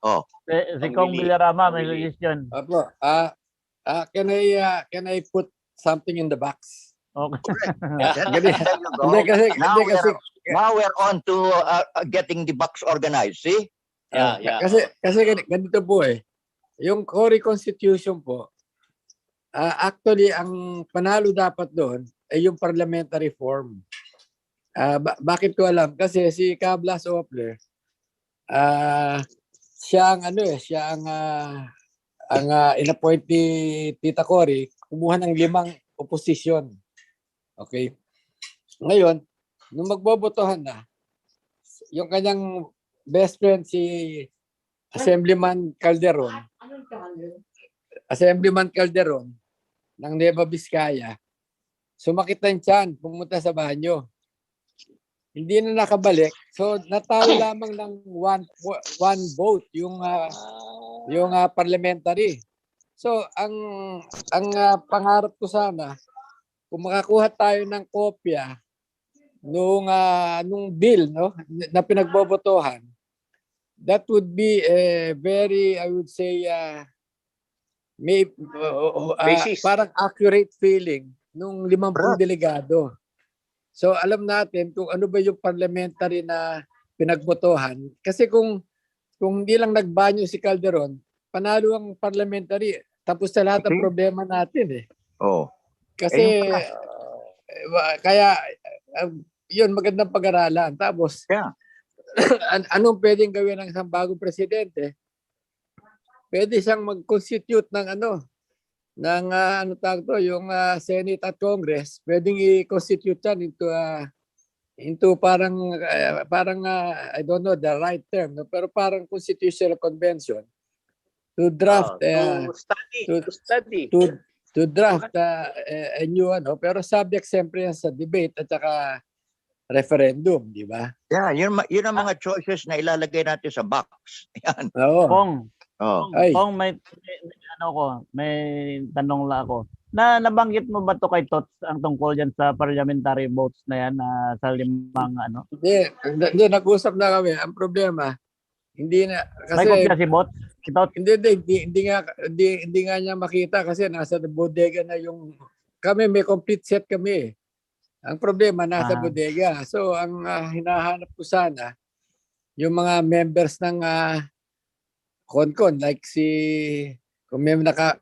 Oh. Si Kong Villarama may suggestion. Apo, can I put something in the box? Okay. Hindi, hindi kasi, Now we're on to getting the box organized. See? Kasi ganito po yung Cory Constitution po, actually, ang panalo dapat doon ay yung parliamentary form. Bakit ko alam? Kasi si Cablas Opler, siya ang in-appoint ni Tita Cory, kumuha ng 5 opposition. Okay? Ngayon, nung magbobotohan na, yung kanyang best friend si Assemblyman Calderon ng Nueva Vizcaya, sumakit ng tiyan, pumunta sa banyo. Hindi na nakabalik. So natalo lamang ng one vote yung parliamentary. So ang pangarap ko sana, kung makakuha tayo ng kopya nung bill, no, na pinagbobotohan, that would be a very, I would say, parang accurate feeling nung 50 delegado. So alam natin kung ano ba yung parliamentary na pinagbotohan. Kasi kung hindi lang nagbanyo si Calderon, panalo ang parliamentary. Tapos sa lahat ng problema natin Kasi kaya yun, magandang pag-aralan. Tapos anong pwedeng gawin ng isang bagong presidente? Pwede siyang mag-constitute ng yung Senate at Congress. Pwedeng i-constitute yan into parang I don't know the right term, no? Pero parang constitutional convention to draft to draft a new pero subject siyempre yan sa debate at saka referendum, di ba? Yeah, yun ang mga choices na ilalagay natin sa box. Yan. Kong, may tanong lang ako. Nabanggit mo ba to kay Tots ang tungkol yan sa parliamentary votes na yan sa 5 Hindi, nag-usap na kami. Ang problema, hindi na kasi may kopya si Bots? Hindi nga niya makita kasi nasa bodega na yung kami, may complete set kami. Ang problema nasa bodega. So ang hinahanap ko sana yung mga members ng CONCON like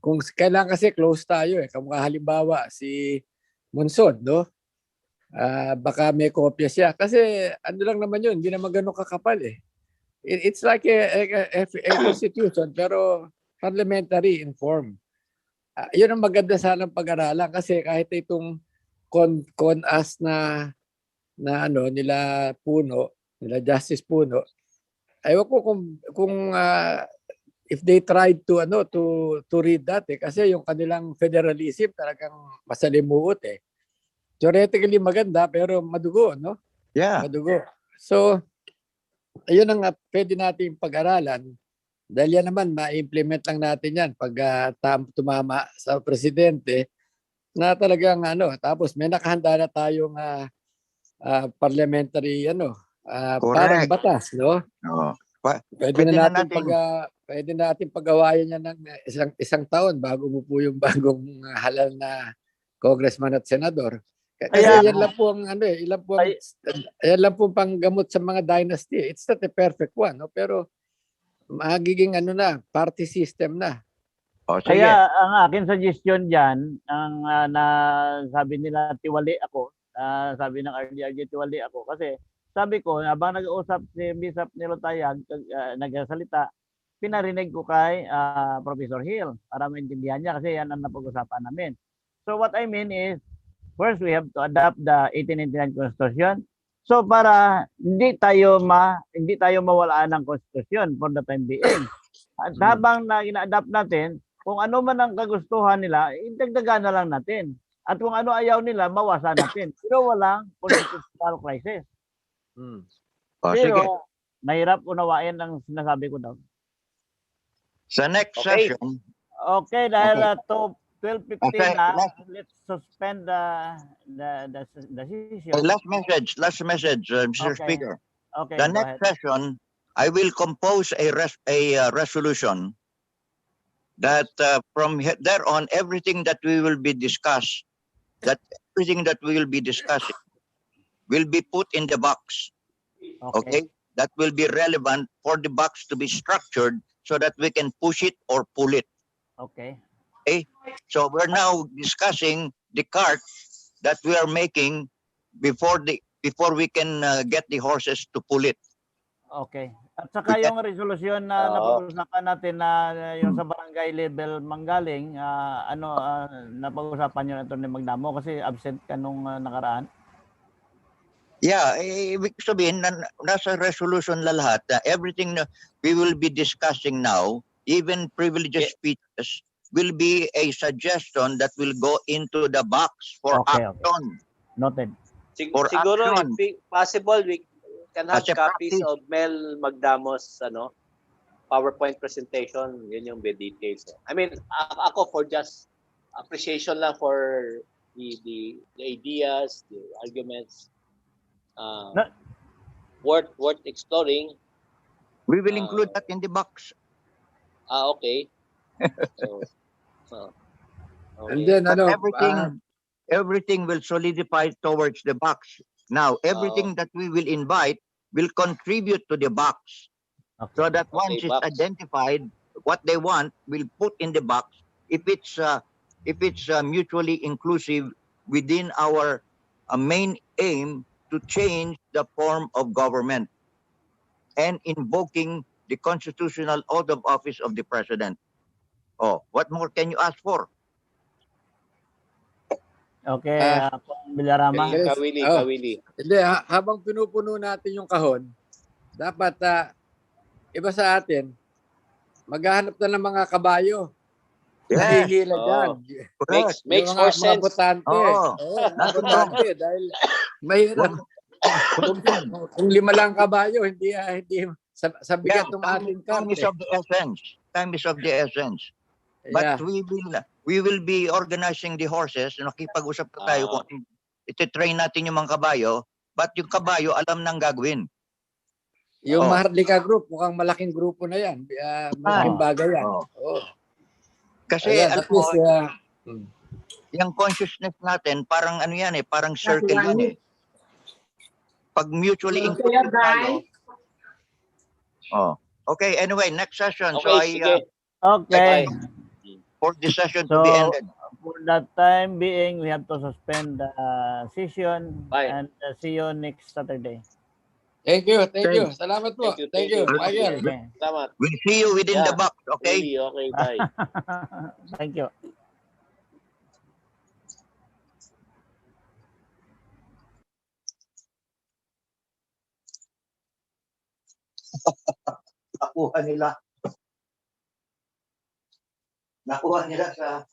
kung kailangan kasi close tayo kung halimbawa si Monsod, no? Baka may kopya siya kasi ano lang naman yun, hindi naman ganun kakapal It's like a constitution pero parliamentary in form. Yun ang maganda sanang pag-aralan kasi kahit itong CONAS na nila Puno, nila Justice Puno, ayaw ko kung if they tried to read that kasi yung kanilang federalism talagang masalimuot Theoretically maganda pero madugo, no? Yeah. Madugo. So ayun ang pwede nating pag-aralan dahil yan naman ma-implement lang natin yan pag tumama sa presidente na talagang tapos may nakahanda na tayong parliamentary parang batas, no? Pwede natin pag-awayan yan ng isang taon bago mo po yung bagong halal na congressman at senador. Kasi yan lang po ang yan lang po panggamot sa mga dynasty. It's not a perfect one, no? Pero magiging party system na. Kaya ang akin suggestion diyan, ang sabi nila tiwali ako, sabi ng RDRJ tiwali ako kasi sabi ko habang nag-uusap si Bishop Nilotayag nagsasalita, pinarinig ko kay Professor Hill para maintindihan niya kasi yan ang napag-usapan namin. So what I mean is first, we have to adopt the 1899 Constitution. So para hindi tayo mawalaan ng Constitution for the time being. At habang ina-adapt natin, kung ano man ang kagustuhan nila, idagdagan na lang natin. At kung ano ayaw nila, mawasan natin. Pero walang constitutional crisis. Pero mahirap unawain ang sinasabi ko daw. Sa next session. Okay, dahil 12:15 let's suspend the session. Last message, Mr. Okay. Speaker. Okay, The next session I will compose a resolution that from there on, everything that we will be discussing will be put in the box. Okay? That will be relevant for the box to be structured so that we can push it or pull it. Okay. Okay? So we're now discussing the cart that we are making before we can get the horses to pull it. Okay. At saka yung resolusyon na napag-usapan natin na yung sa barangay level manggaling, napag-usapan nyo na ito ni Magdamo kasi absent ka nung nakaraan? Yeah, ibig sabihin, nasa resolution lahat. Everything na we will be discussing now, even privileged speeches, will be a suggestion that will go into the box for action. Noted. Siguro, if possible, we can have As a copies practice. of Mel Magdamo's PowerPoint presentation. Yun yung the details. I mean, ako for just appreciation lang for the ideas, the arguments, worth exploring. We will include that in the box. Okay. And then everything will solidify towards the box. Now, everything that we will invite will contribute to the box. So that once it's identified what they want, we'll put in the box. If it's mutually inclusive within our main aim to change the form of government and invoking the constitutional oath of office of the president. Oh, what more can you ask for? Okay, Villarama. Kawili. Hindi, habang pinupuno natin yung kahon, dapat iba sa atin, maghahanap na ng mga kabayo. Yes. Mahihila dyan. Makes more sense. Mga botante. Mga botante. Dahil mahirap. Kung 5 lang kabayo, hindi sa bigat ng ating time is of the essence. Time is of the essence. But we will be organizing the horses. Nakipag-usap na tayo kung ititrain natin yung mga kabayo. But yung kabayo, alam nang gagawin. Yung Maharlika Group, mukhang malaking grupo na yan. Malaking bagay yan. Kasi alam mo, yung consciousness natin, parang ano yan parang circle yan Pag mutually inclusive tayo. Okay, anyway, next session. Okay. For the session to be ended. For that time being, we have to suspend the session and see you next Saturday. Thank you. Salamat po. Thank you. Salamat. We'll see you within the box, okay? Okay, bye. Thank you. Nakuha nila sa